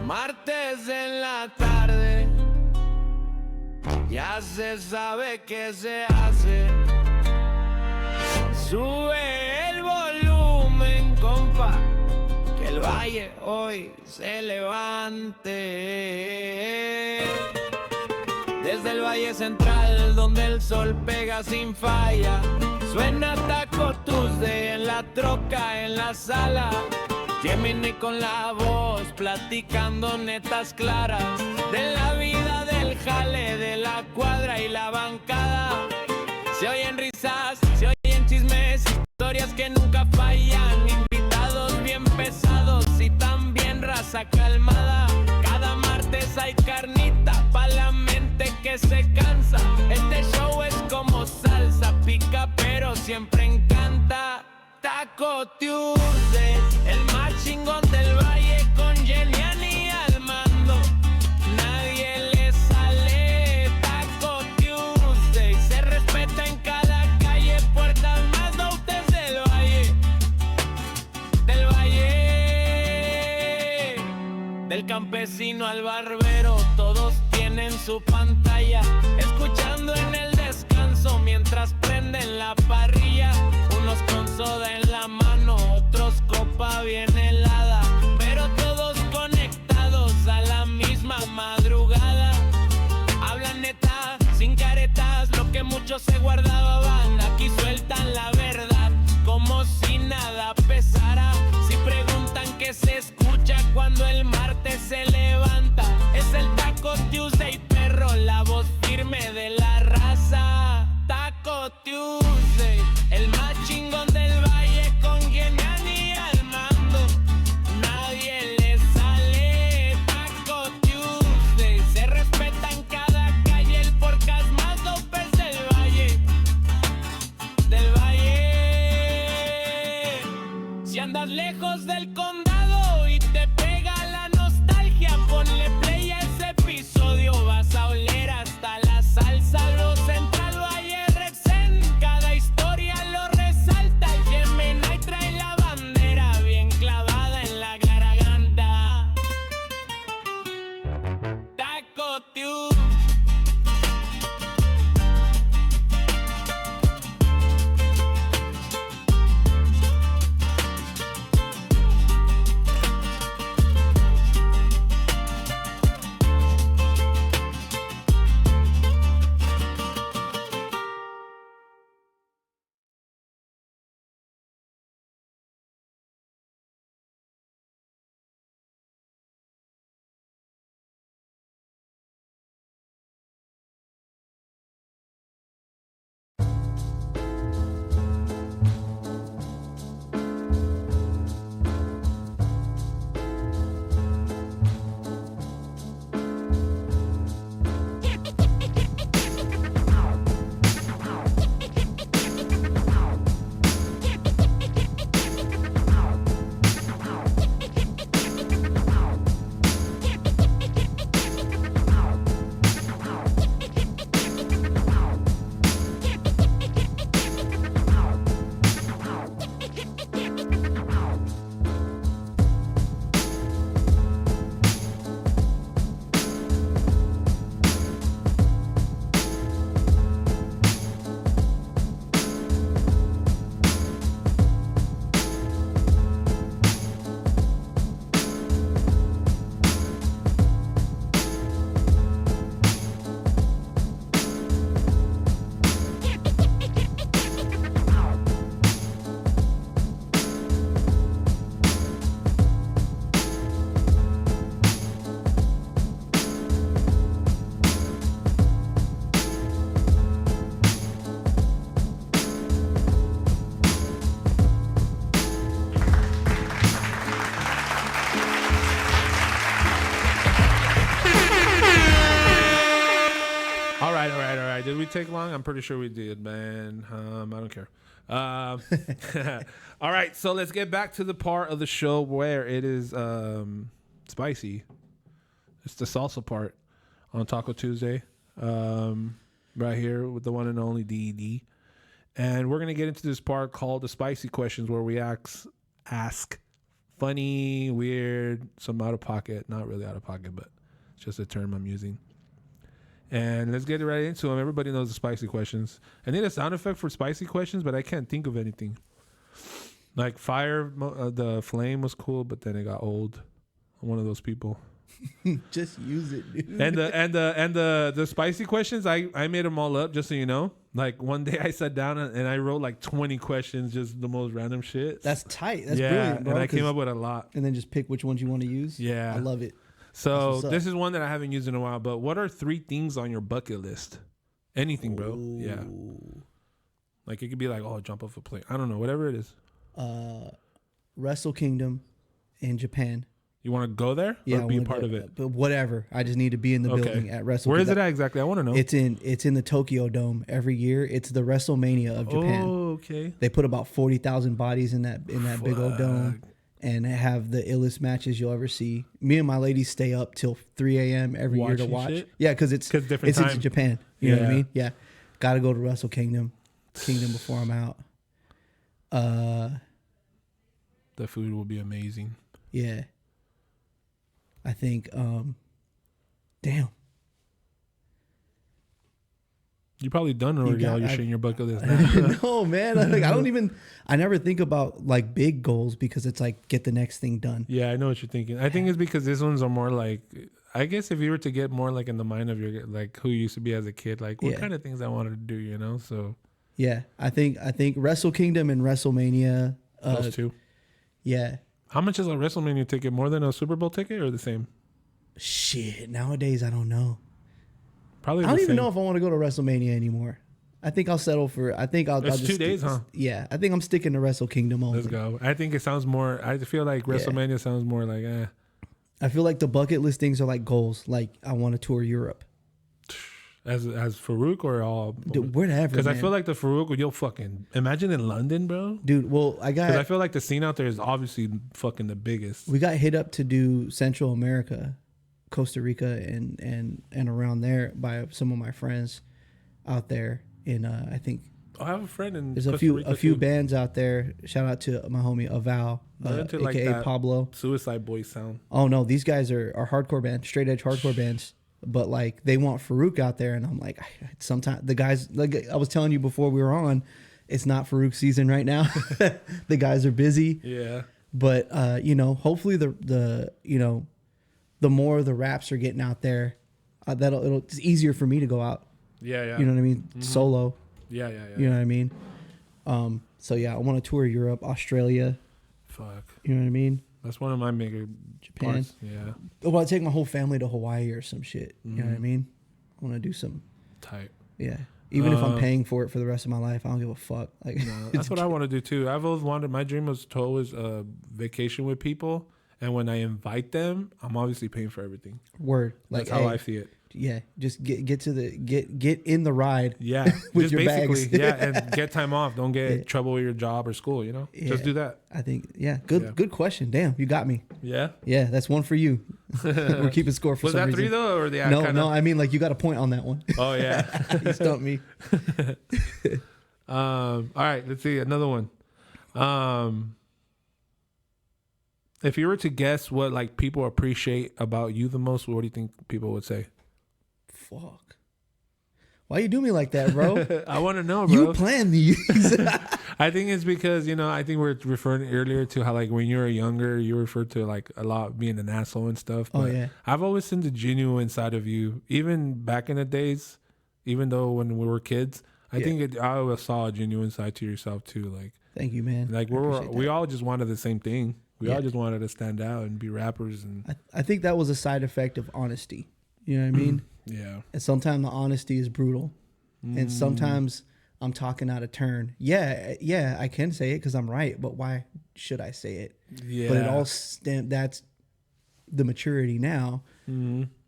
A: Martes en la tarde, ya se sabe qué se hace. Sube el volumen, compa, que el valle hoy se levante. Desde el valle central, donde el sol pega sin falla, suena Taco Tuesday en la troca, en la sala. Gemini con la voz, platicando netas claras de la vida, del jale, de la cuadra y la bancada. Se oyen risas, se oyen chismes, historias que nunca fallan, invitados bien pesados y también raza calmada. Cada martes hay carnita pa' la mente que se cansa. Este show es como salsa, pica pero siempre encanta. Taco Tuesday, el más chingón del valle con Geniani al mando. Nadie le sale. Taco Tuesday, se respeta en cada calle, puertas más doutes del valle. Del valle. Del campesino al barbero, todos tienen su pantalla, escuchando en el descanso mientras prenden la parrilla. Unos con soda en la mano, otros copa bien helada, pero todos conectados a la misma madrugada. Hablan neta, sin caretas, lo que muchos se guardaban. Aquí sueltan la verdad, como si nada pesara. Si preguntan qué se escucha cuando el martes se levanta, es el Taco Tuesday, perro, la voz firme de la raza. Taco Tuesday, el más chingón del valle con Geniani al mando. Nadie le sale. Taco Tuesday, se respeta en cada calle, el podcast más dopes del valle. Del valle. Si andas lejos del condado y te pega la nostalgia, ponle play a ese episodio, vas a oler hasta la salsa. Lo central valle Rexen, cada historia lo resalta. El Gemini trae la bandera bien clavada en la garganta. Taco Tuesday.
B: take long? I'm pretty sure we did, man. I don't care. All right, so let's get back to the part of the show where it is spicy. It's the salsa part on Taco Tuesday, right here with the one and only D.E.D. And we're gonna get into this part called the spicy questions, where we ask funny, weird, some out of pocket, not really out of pocket, but it's just a term I'm using. And let's get right into them. Everybody knows the spicy questions. I need a sound effect for spicy questions, but I can't think of anything. Like fire, the flame was cool, but then it got old. I'm one of those people.
C: Just use it, dude.
B: And the spicy questions, I made them all up, just so you know. Like one day I sat down and I wrote like 20 questions, just the most random shit.
C: That's tight. That's brilliant, bro.
B: And I came up with a lot.
C: And then just pick which ones you want to use.
B: Yeah.
C: I love it.
B: So this is one that I haven't used in a while, but what are 3 things on your bucket list? Anything, bro. Ooh. Yeah. Like it could be like, oh, jump off a plane. I don't know, whatever it is.
C: Wrestle Kingdom in Japan.
B: You want to go there?
C: Yeah,
B: or be a part of it?
C: But whatever. I just need to be in the building at Wrestle.
B: Where is it at exactly? I want to know.
C: It's in the Tokyo Dome every year. It's the WrestleMania of Japan.
B: Oh, okay.
C: They put about 40,000 bodies in that big old dome. And have the illest matches you'll ever see. Me and my ladies stay up till 3 a.m. every year to watch. Shit? Yeah, because it's in Japan. You know what I mean? Yeah. Got to go to Wrestle Kingdom before I'm out.
B: The food will be amazing.
C: Yeah. I think, damn.
B: You probably done already all your shit in your bucket list.
C: No, man. I never think about like big goals because it's like get the next thing done.
B: Yeah, I know what you're thinking. I think it's because these ones are more like, I guess if you were to get more like in the mind of your, like who you used to be as a kid, like what kind of things I wanted to do, you know? So
C: yeah, I think Wrestle Kingdom and WrestleMania.
B: Those two.
C: Yeah.
B: How much is a WrestleMania ticket? More than a Super Bowl ticket or the same?
C: Shit, nowadays I don't know.
B: Probably
C: I don't even know if I want to go to WrestleMania anymore. I think I'll settle for. I'll just
B: 2 days, huh?
C: Yeah, I think I'm sticking to Wrestle Kingdom only.
B: Let's go. I think it sounds more. I feel like WrestleMania sounds more like.
C: I feel like the bucket list things are like goals. Like I want to tour Europe.
B: As Farouk or all?
C: Dude, whatever.
B: Because I feel like the Farouk, you'll fucking imagine in London, bro.
C: Dude, well, because
B: I feel like the scene out there is obviously fucking the biggest.
C: We got hit up to do Central America, Costa Rica, and around there by some of my friends out there in I think
B: I have a friend in
C: there's
B: Costa Rica
C: a few
B: too.
C: bands out there. Shout out to my homie Aval,
B: into
C: aka
B: like that
C: Pablo.
B: Suicide Boys sound.
C: Oh no, these guys are hardcore bands, straight edge hardcore bands. But like they want Farouk out there, and I'm like, sometimes the guys, like I was telling you before we were on, it's not Farouk season right now. The guys are busy.
B: Yeah.
C: But hopefully the more the raps are getting out there, it's easier for me to go out.
B: Yeah.
C: You know what I mean?
B: Mm-hmm.
C: Solo.
B: Yeah.
C: You know what I mean? So yeah, I want to tour Europe, Australia.
B: Fuck.
C: You know what I mean?
B: That's one of my bigger
C: Japan.
B: parts. Yeah.
C: Well, I take my whole family to Hawaii or some shit. You know what I mean? I want to do some
B: type.
C: Yeah. Even if I'm paying for it for the rest of my life, I don't give a fuck. Like
B: that's what I want to do too. I've always wanted. My dream was to always vacation with people, and when I invite them, I'm obviously paying for everything.
C: Word.
B: That's how I see it.
C: Yeah, just get in the ride.
B: Yeah,
C: with
B: just
C: your
B: basically,
C: bags.
B: yeah, and get time off. Don't get trouble with your job or school. You know, just do that.
C: I think good question. Damn, you got me.
B: Yeah,
C: that's one for you. We're keeping score for
B: was
C: some
B: that
C: reason.
B: 3 though, or the
C: no? I mean, like you got a point on that one.
B: Oh yeah,
C: you stumped me.
B: All right, let's see another one. If you were to guess what like people appreciate about you the most, what do you think people would say?
C: Fuck. Why you do me like that, bro?
B: I want to know, bro.
C: You plan these.
B: I think it's because, I think we were referring earlier to how like when you were younger, you referred to like a lot being an asshole and stuff. But
C: yeah.
B: I've always seen the genuine side of you, even back in the days, even though when we were kids, I think I always saw a genuine side to yourself too. Like,
C: thank you, man.
B: Like we all just wanted the same thing. We all just wanted to stand out and be rappers. And
C: I think that was a side effect of honesty. You know what I mean?
B: Yeah.
C: And sometimes the honesty is brutal. And sometimes I'm talking out of turn. Yeah, I can say it because I'm right, but why should I say it?
B: Yeah.
C: But it all that's the maturity now.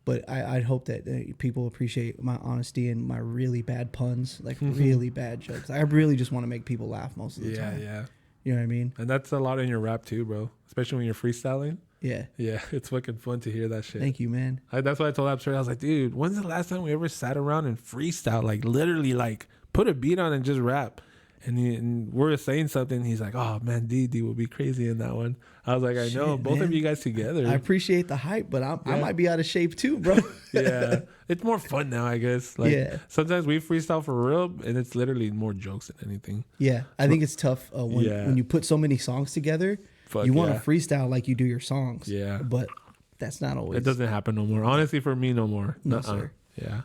C: But I'd hope that people appreciate my honesty and my really bad puns, like really bad jokes. I really just want to make people laugh most of the time.
B: Yeah.
C: You know what I mean?
B: And that's a lot in your rap too, bro. Especially when you're freestyling.
C: Yeah.
B: Yeah, it's fucking fun to hear that shit.
C: Thank you, man.
B: That's why I told Abstract, I was like, dude, when's the last time we ever sat around and freestyle? Like literally like put a beat on and just rap. And we're saying something. He's like, oh man, D.E.D will be crazy in that one. I was like, I know, both of you guys together.
C: I appreciate the hype, but I might be out of shape too, bro.
B: Yeah. It's more fun now, I guess. Like, sometimes we freestyle for real, and it's literally more jokes than anything.
C: Yeah. I think it's tough when you put so many songs together. You want to freestyle like you do your songs. Yeah. But that's not always.
B: It doesn't happen no more. Honestly, for me, no more.
C: No, sir.
B: Yeah.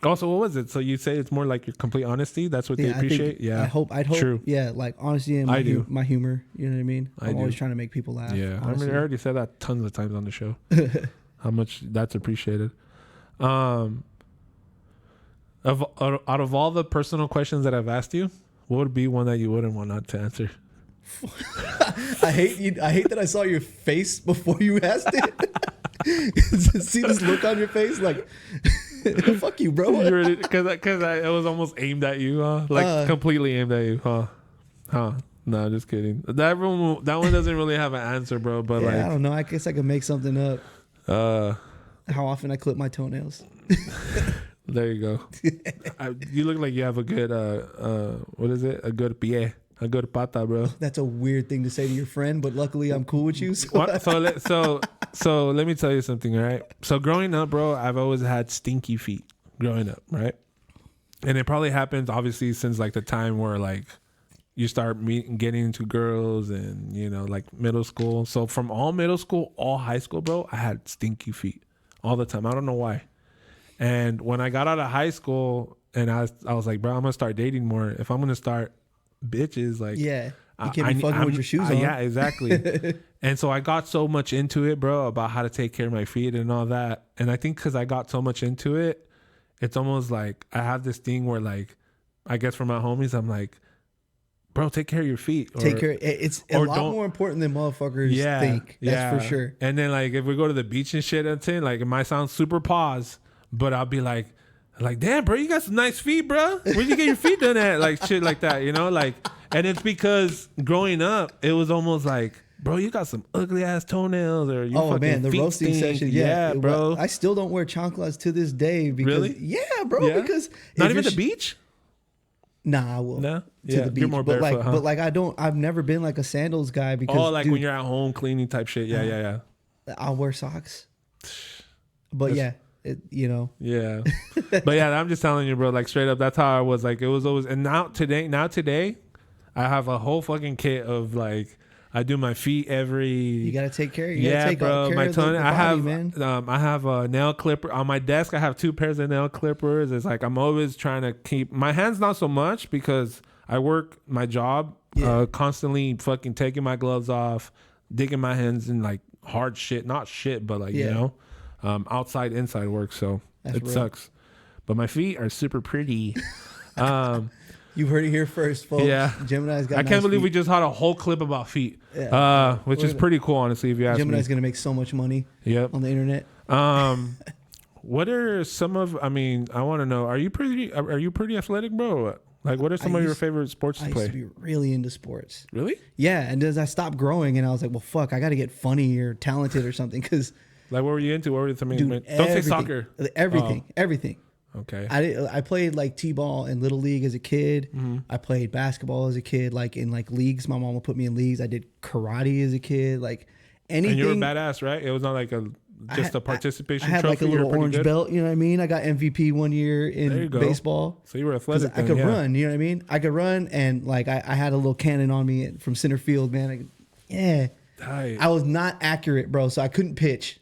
B: Also, what was it? So you say it's more like your complete honesty? That's what they appreciate?
C: I'd hope.
B: True.
C: Yeah, like honesty and my humor. You know what I mean? I'm always trying to make people laugh.
B: Yeah.
C: Honestly.
B: I mean, I already said that tons of times on the show. How much that's appreciated. Out of all the personal questions that I've asked you, what would be one that you wouldn't want not to answer?
C: I hate that I saw your face before you asked it. See this look on your face, like, fuck you, bro.
B: Because it was almost aimed at you, like completely aimed at you, huh? No, just kidding. That one doesn't really have an answer, bro. But like,
C: I don't know. I guess I could make something up. How often I clip my toenails?
B: There you go. You look like you have a good what is it? A good pie. A good pata, bro.
C: That's a weird thing to say to your friend, but luckily I'm cool with you. So
B: let me tell you something, all right? So growing up, bro, I've always had stinky feet growing up, right? And it probably happens, obviously, since like the time where like you start getting into girls and, you know, like middle school. So from all middle school, all high school, bro, I had stinky feet all the time. I don't know why. And when I got out of high school and I was like, bro, I'm going to start dating more. If I'm going to start bitches, like,
C: you can't be fucking with your shoes on.
B: Yeah, exactly. And so I got so much into it, bro, about how to take care of my feet and all that. And I think because I got so much into it, it's almost like I have this thing where, like, I guess for my homies, I'm like, bro, take care of your feet.
C: It's a lot more important than motherfuckers think. That's for sure.
B: And then, like, if we go to the beach and shit, like, it might sound super pause, but I'll be like, damn, bro, you got some nice feet, bro. Where'd you get your feet done at? Like, shit like that, you know? Like, and it's because growing up, it was almost like, bro, you got some ugly ass toenails, or you fucking man, the feet roasting stink.
C: Session,
B: yeah, bro.
C: I still don't wear chanclas to this day because,
B: really?
C: Yeah, bro, because
B: not even the beach.
C: Nah, I will.
B: No,
C: to the beach,
B: you're more barefoot,
C: but like I've never been like a sandals guy because
B: like when you're at home cleaning type shit. Yeah.
C: I'll wear socks, but you know.
B: Yeah. But yeah, I'm just telling you, bro, like straight up, that's how I was. Like, it was always, and now today, I have a whole fucking kit of like, I do my feet
C: you gotta take care.
B: Bro. My tongue. I have a nail clipper on my desk. I have 2 pairs of nail clippers. It's like I'm always trying to keep my hands, not so much because I work my job constantly fucking taking my gloves off, digging my hands in like hard shit, not shit, but like, you know, outside, inside work. So it sucks. But my feet are super pretty.
C: You've heard it here first, folks.
B: Yeah.
C: Gemini's got
B: I can't believe we just had a whole clip about feet.
C: Yeah.
B: Which is pretty cool, honestly, if you ask me.
C: Gemini's going to make so much money on the internet.
B: What are some of, I want to know, are you pretty athletic, bro? Like, what are some of your favorite sports to play?
C: I used to be really into sports.
B: Really?
C: Yeah. And as I stopped growing, and I was like, well, fuck, I got to get funny or talented or something. Because,
B: like, what were you into? What were some? Don't say soccer.
C: Everything.
B: Okay.
C: I played like t-ball in little league as a kid. Mm-hmm. I played basketball as a kid, like in like leagues. My mom would put me in leagues. I did karate as a kid, like anything.
B: And you were badass, right? It was not like just a participation trophy.
C: I had like a little orange belt, you know what I mean? I got MVP one year in baseball.
B: So you were athletic.
C: I could run, you know what I mean? I could run, and like I had a little cannon on me from center field, man. I was not accurate, bro, so I couldn't pitch,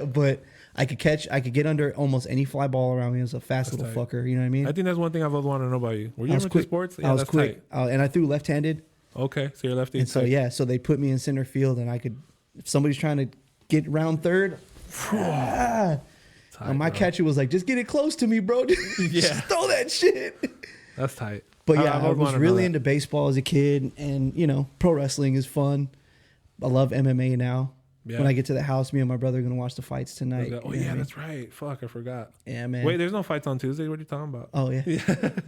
C: but I could catch. I could get under almost any fly ball around me. I was a fast little fucker. You know what I mean?
B: I think that's one thing I've always wanted to know about you. Were you into sports?
C: Yeah, I was quick. And I threw left-handed.
B: Okay, so you're lefty.
C: And so they put me in center field, and I could. If somebody's trying to get round third, my catcher was like, "Just get it close to me, bro. Just throw that shit."
B: That's tight.
C: But I was really into baseball as a kid, and you know, pro wrestling is fun. I love MMA now.
B: Yeah.
C: When I get to the house, me and my brother are gonna watch the fights tonight.
B: Oh yeah, that's right. Fuck, I forgot.
C: Yeah, man.
B: Wait, there's no fights on Tuesday. What are you talking about?
C: Oh yeah.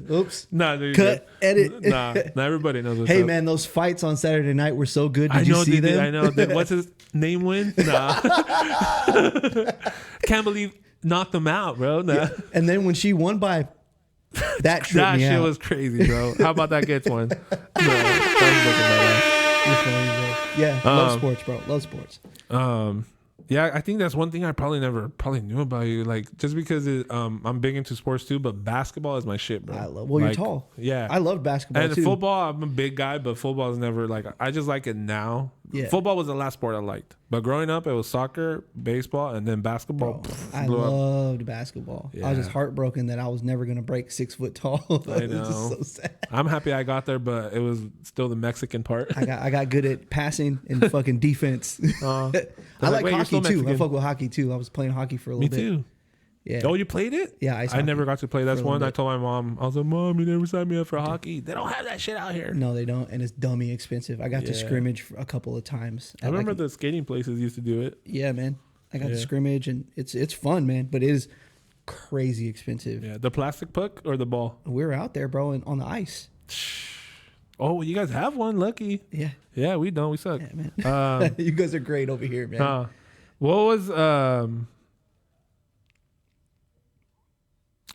C: Oops.
B: Nah, dude,
C: Cut. Edit.
B: Nah, not everybody knows what's
C: Hey
B: up.
C: man, those fights on Saturday night were so good. Did
B: I
C: you
B: know,
C: see them?
B: I know. What's his name? Win? Nah. Can't believe knocked them out, bro. Nah.
C: Yeah. And then when she won by that tripped
B: That
C: me
B: shit
C: out.
B: was crazy, bro. How about that gets one? No, I'm looking that
C: You're funny, bro. Yeah, love sports, bro. Love sports.
B: up. Yeah, I think that's one thing I probably never knew about you. Like, just because I'm big into sports too, but basketball is my shit, bro.
C: I love. Well, you're tall.
B: Yeah,
C: I love basketball
B: and
C: too.
B: football, I'm a big guy, but football is never like. I just like it now.
C: Yeah.
B: Football was the last sport I liked, but growing up, it was soccer, baseball, and then basketball.
C: Bro, I loved basketball. I was just heartbroken that I was never gonna break 6 foot tall.
B: I know.
C: It's just so sad.
B: I'm happy I got there, but it was still the Mexican part.
C: I got good at passing and fucking defense. I like
B: wait, you're
C: hockey
B: still
C: too. I
B: Mexican.
C: fuck with hockey too. I was playing hockey for a
B: Me
C: little bit.
B: too.
C: Yeah.
B: Oh, you played it?
C: Yeah, ice
B: I
C: hockey
B: never got to play. That's
C: for a
B: one
C: little
B: I told my mom. I was like, Mom, you never signed me up for hockey. They don't have that shit out here.
C: No, they don't, and it's dummy expensive. I got to
B: Yeah.
C: scrimmage for a couple of times.
B: I remember the skating places used to do it.
C: Yeah, man. I got to
B: Yeah.
C: scrimmage, and it's fun, man. But it is crazy expensive.
B: Yeah, the plastic puck or the ball?
C: We were out there, bro, and on the ice.
B: Oh, you guys have one. Lucky.
C: Yeah,
B: Yeah, we don't. We suck.
C: yeah, man. You guys are great over here, man.
B: What was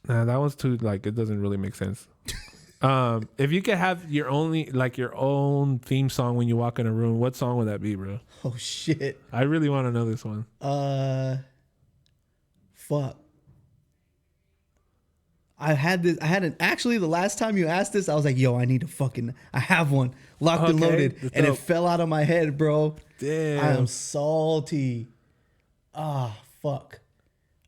B: Nah, that one's too like it doesn't really make sense. If you could have your own theme song when you walk in a room, what song would that be, bro?
C: Oh shit.
B: I really want to know this one.
C: Fuck. Actually the last time you asked this, I was like, yo, I have one locked and
B: Okay,
C: loaded.
B: that's
C: And
B: dope.
C: it fell out of my head, bro.
B: Damn.
C: I am salty. Fuck.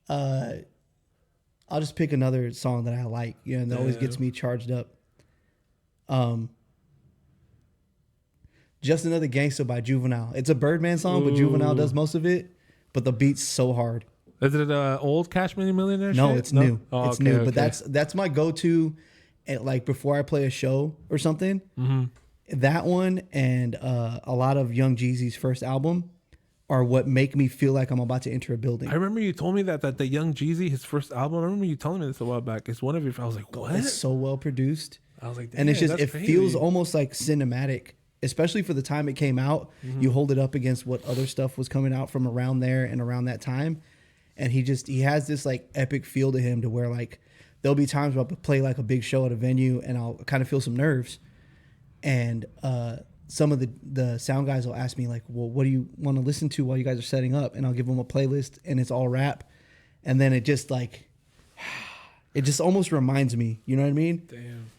C: I'll just pick another song that I like, and that always gets me charged up. Just Another Gangster by Juvenile. It's a Birdman song, but Juvenile does most of it. But the beat's so hard.
B: Is it old Cash Money Millionaire?
C: No,
B: shit?
C: it's new.
B: Oh,
C: It's
B: okay,
C: new.
B: okay.
C: But that's my go-to, like before I play a show or something.
B: Mm-hmm.
C: That one and a lot of Young Jeezy's first album are what make me feel like I'm about to enter a building.
B: I remember you told me that the Young Jeezy, his first album. I remember you telling me this a while back. It's one of your. I was like, what?
C: It's so well produced.
B: I was like,
C: And it's
B: damn,
C: just,
B: that's
C: it
B: crazy.
C: feels almost like cinematic, especially for the time it came out.
B: Mm-hmm.
C: You hold it up against what other stuff was coming out from around there and around that time. And he has this like epic feel to him to where like there'll be times where I'll play like a big show at a venue and I'll kind of feel some nerves. And some of the sound guys will ask me like, well, what do you want to listen to while you guys are setting up? And I'll give them a playlist and it's all rap. And then it just like, it just almost reminds me, you know what I mean?
B: Damn.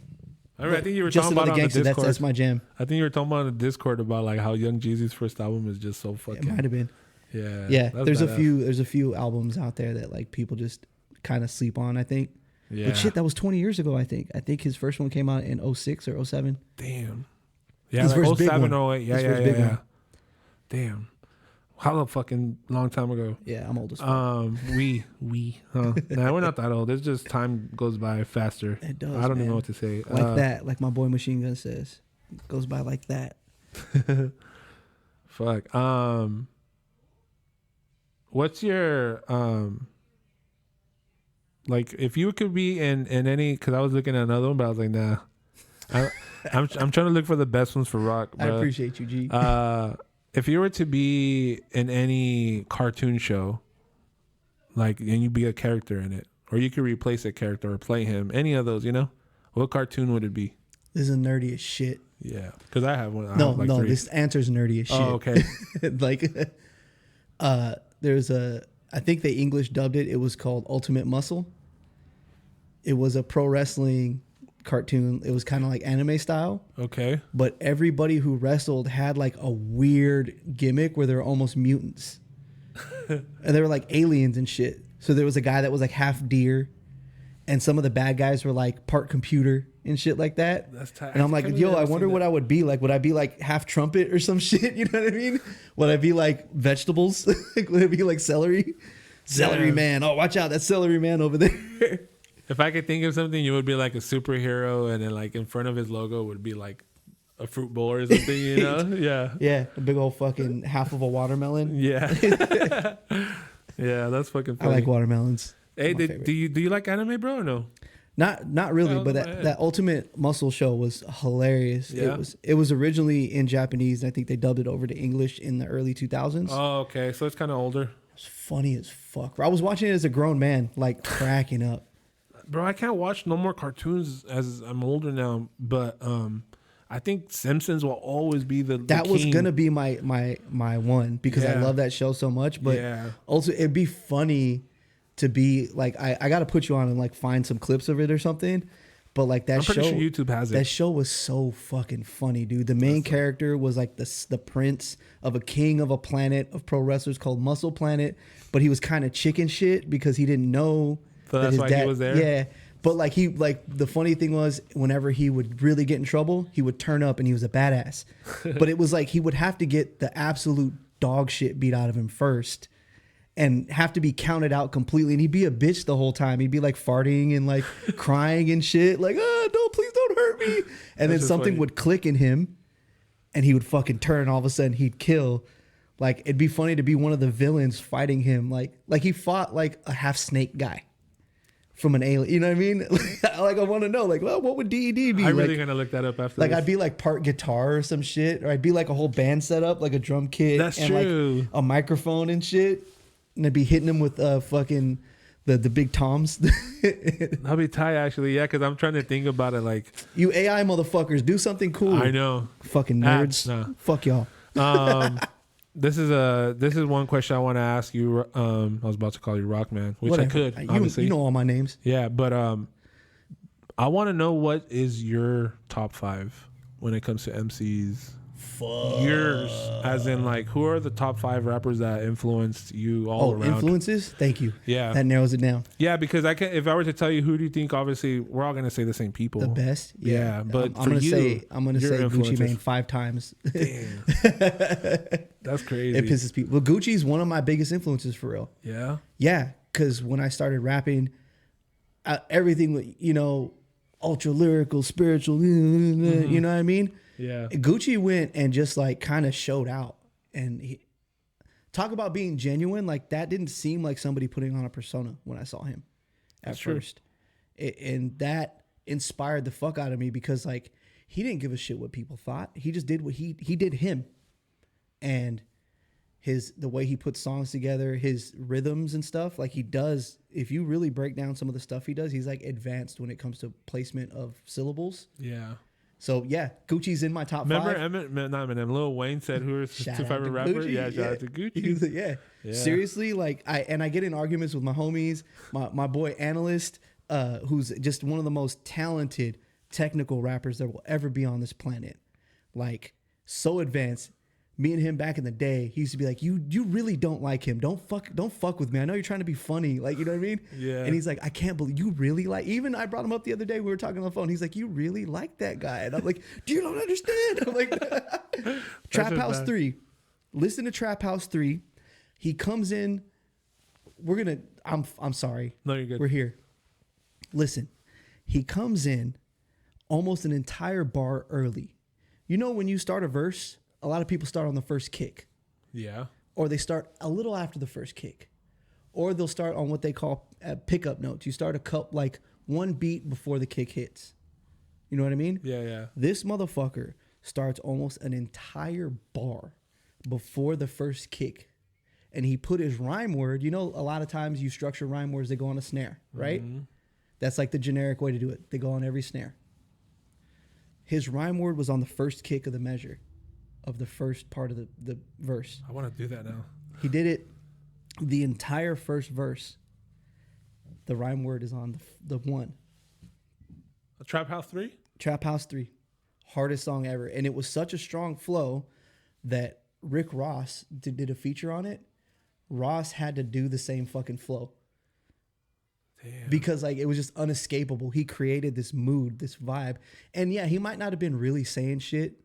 B: I think you were
C: Just
B: talking about
C: Another
B: it on the
C: Gangster,
B: Discord.
C: that's my jam.
B: I think you were talking about on the Discord about like how Young Jeezy's first album is just so fucking.
C: It might have been.
B: Yeah.
C: Yeah,
B: that's
C: there's
B: badass.
C: a few albums out there that like people just kind of sleep on, I think.
B: Yeah.
C: But shit, that was 20 years ago, I think. I think his first one came out in 06 or 07.
B: Damn. Yeah,
C: His
B: like
C: first big
B: 07,
C: one.
B: 08. Yeah,
C: His
B: yeah,
C: first
B: yeah,
C: big
B: yeah.
C: one.
B: Damn. How a fucking long time ago.
C: Yeah, I'm old as fuck.
B: Nah, we're not that old. It's just time goes by faster.
C: It does,
B: I don't even
C: man.
B: know what to say.
C: Like that, like my boy Machine Gun says. It goes by like that.
B: Fuck. What's your like if you could be in any? Because I was looking at another one, but I was like, nah. I'm trying to look for the best ones for rock.
C: I
B: But,
C: appreciate you, G.
B: if you were to be in any cartoon show, like, and you be a character in it, or you could replace a character or play him, any of those, what cartoon would it be?
C: This is nerdy as shit.
B: Yeah, because I have one. I
C: No,
B: have like
C: no,
B: 3.
C: this answer's nerdy as shit.
B: Oh, okay.
C: Like, there's I think they English dubbed it. It was called Ultimate Muscle. It was a pro wrestling cartoon. It was kind of like anime style.
B: Okay.
C: But everybody who wrestled had like a weird gimmick where they were almost mutants. And they were like aliens and shit. So there was a guy that was like half deer. And some of the bad guys were like part computer and shit like that.
B: That's tight.
C: And I'm like,
B: I've
C: yo,
B: never
C: I
B: seen
C: wonder what
B: that.
C: I would be like. Would I be like half trumpet or some shit? You know what I mean? Would I be like vegetables? Would it be like celery? Celery
B: Yeah.
C: man. Oh, watch out. That's celery man over there.
B: If I could think of something, you would be like a superhero, and then like in front of his logo would be like a fruit bowl or something, you know? Yeah.
C: Yeah, a big old fucking half of a watermelon.
B: Yeah. Yeah, that's fucking
C: I
B: funny.
C: like watermelons.
B: Hey,
C: My
B: do you like anime, bro, or no?
C: Not really,
B: Well,
C: but
B: go ahead.
C: that Ultimate Muscle show was hilarious.
B: Yeah.
C: It was originally in Japanese, and I think they dubbed it over to English in the early 2000s.
B: Oh, okay. So it's kind of older.
C: It's funny as fuck. I was watching it as a grown man, like cracking up.
B: Bro, I can't watch no more cartoons as I'm older now, but I think Simpsons will always be the
C: That was
B: king.
C: gonna be my one because I
B: Yeah.
C: love that show so much. But
B: Yeah.
C: also it'd be funny to be like I gotta put you on and like find some clips of it or something. But like that
B: I'm
C: show,
B: pretty sure YouTube has it.
C: That show was so fucking funny, dude. The main character was like the prince of a king of a planet of pro wrestlers called Muscle Planet, but he was kind of chicken shit because he didn't know
B: So
C: that
B: that's
C: his
B: why
C: dad.
B: he was there?
C: Yeah, but like the funny thing was whenever he would really get in trouble, he would turn up and he was a badass. But it was like he would have to get the absolute dog shit beat out of him first. And have to be counted out completely, and he'd be a bitch the whole time. He'd be like farting and like crying and shit, like no, please don't hurt me. And then
B: just
C: something
B: funny.
C: would click in him, and he would fucking turn. And all of a sudden, he'd kill. Like it'd be funny to be one of the villains fighting him. Like he fought like a half snake guy from an alien. You know what I mean? Like I want to know, like, well, what would D.E.D be?
B: I'm
C: like,
B: really gonna look that up after.
C: like
B: this.
C: I'd be like part guitar or some shit, or I'd be like a whole band setup, like a drum kit,
B: That's
C: and
B: true.
C: like a microphone and shit. And I'd be hitting them with fucking the big toms.
B: That'd be tight, actually. Yeah, because I'm trying to think about it. Like,
C: You AI motherfuckers, do something cool.
B: I know.
C: Fucking nerds.
B: nah.
C: Fuck y'all.
B: This is one question I want to ask you. I was about to call you Rockman, which
C: Whatever.
B: I could,
C: You,
B: obviously.
C: you know all my names.
B: Yeah, but I want to know what is your top 5 when it comes to MCs. Yours, as in like, who are the top 5 rappers that influenced you all around?
C: Influences? Thank you.
B: Yeah.
C: That narrows it down.
B: Yeah, because I can. If I were to tell you, who do you think? Obviously, we're all gonna say the same people.
C: The best?
B: Yeah, but
C: I'm
B: for
C: gonna
B: you,
C: say
B: your
C: Gucci
B: influences.
C: Mane 5 times.
B: Damn. That's crazy.
C: It pisses people. Well, Gucci's one of my biggest influences for real.
B: Yeah.
C: Yeah, because when I started rapping, everything, ultra lyrical, spiritual, you know what I mean?
B: Yeah.
C: Gucci went and just like kind of showed out. And talk about being genuine. Like that didn't seem like somebody putting on a persona when I saw him at first. And that inspired the fuck out of me because like he didn't give a shit what people thought. He just did what he did him. And the way he puts songs together, his rhythms and stuff, like he does, if you really break down some of the stuff he does, he's like advanced when it comes to placement of syllables.
B: Yeah.
C: So yeah, Gucci's in my top 5.
B: Remember Lil Wayne said who is his
C: Shout
B: two
C: out
B: favorite
C: to
B: rapper?
C: Gucci,
B: Yeah, shout out to
C: He
B: Gucci.
C: was like, yeah. Seriously, like I get in arguments with my homies, my boy Analyst, who's just one of the most talented technical rappers that will ever be on this planet. Like so advanced. Me and him back in the day, he used to be like, you really don't like him. Don't fuck with me. I know you're trying to be funny. Like, you know what I mean?
B: Yeah.
C: And he's like, I can't believe you really like, even I brought him up the other day. We were talking on the phone. He's like, you really like that guy. And I'm like, you don't understand. I'm like, Trap
B: just
C: House
B: bad.
C: 3. Listen to Trap House 3. He comes in. I'm sorry.
B: No, you're good.
C: We're here. Listen, he comes in almost an entire bar early. You know, when you start a verse, a lot of people start on the first kick,
B: Yeah.
C: or they start a little after the first kick, or they'll start on what they call pickup notes. You start a cup like one beat before the kick hits. You know what I mean?
B: Yeah.
C: This motherfucker starts almost an entire bar before the first kick. And he put his rhyme word. You know, a lot of times you structure rhyme words, they go on a snare, right?
B: Mm-hmm.
C: That's like the generic way to do it. They go on every snare. His rhyme word was on the first kick of the measure of the first part of the verse.
B: I want to do that now.
C: He did it the entire first verse. The rhyme word is on the one.
B: A Trap House 3?
C: Trap House 3. Hardest song ever. And it was such a strong flow that Rick Ross did a feature on it. Ross had to do the same fucking flow.
B: Damn.
C: Because like it was just unescapable. He created this mood, this vibe. And yeah, he might not have been really saying shit.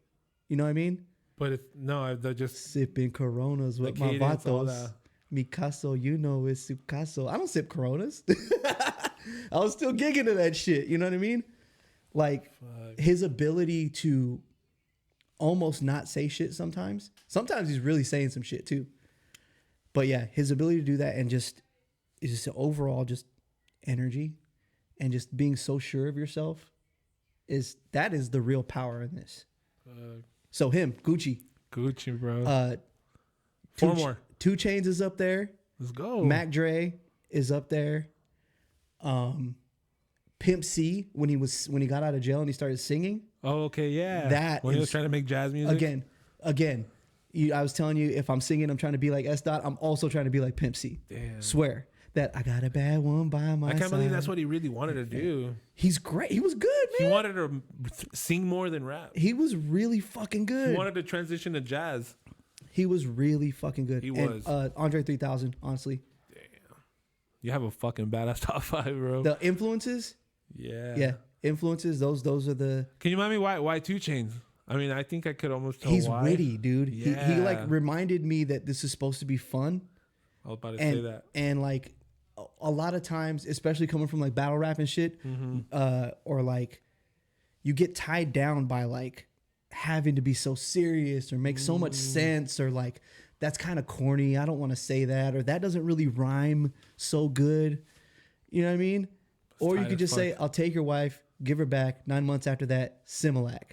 C: You know what I mean?
B: But they're just
C: Sipping Coronas with
B: The
C: my
B: cadence, all
C: vatos.
B: that.
C: Mi caso, you know, is su caso. I don't sip Coronas. I was still gigging to that shit. You know what I mean? Like his ability to almost not say shit sometimes. Sometimes he's really saying some shit too. But yeah, his ability to do that and just overall just energy and just being so sure of yourself is the real power in this. So him, Gucci,
B: bro. Four more.
C: 2 Chainz is up there.
B: Let's go.
C: Mac Dre is up there. Pimp C when he got out of jail and he started singing.
B: Oh, okay, yeah.
C: That
B: when he was trying to make jazz music.
C: Again. I was telling you, if I'm singing, I'm trying to be like S. Dot. I'm also trying to be like Pimp C.
B: Damn.
C: Swear that I got a bad one by my side.
B: I can't believe that's what he really wanted to do.
C: He's great. He was good, man.
B: He wanted to sing more than rap.
C: He was really fucking good.
B: He wanted to transition to jazz.
C: He was really fucking good.
B: He was.
C: Andre 3000, honestly.
B: Damn. You have a fucking badass top 5, bro.
C: The influences?
B: Yeah.
C: Influences, those are the...
B: Can you remind me why 2 Chainz? I mean, I think I could almost tell
C: He's
B: why.
C: witty, dude.
B: Yeah.
C: He like reminded me that this is supposed to be fun.
B: I was about to say that.
C: And like a lot of times, especially coming from like battle rap and shit, or like you get tied down by like having to be so serious or make so much sense, or like that's kind of corny. I don't want to say that, or that doesn't really rhyme so good. You know what I mean? Or you could just say, I'll take your wife, give her back. 9 months after that, Similac.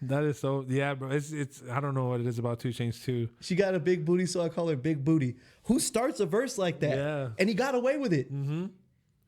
B: That is so, yeah, bro. It's I don't know what it is about 2 Chainz too.
C: She got a big booty, so I call her Big Booty. Who starts a verse like that?
B: Yeah.
C: And he got away with it.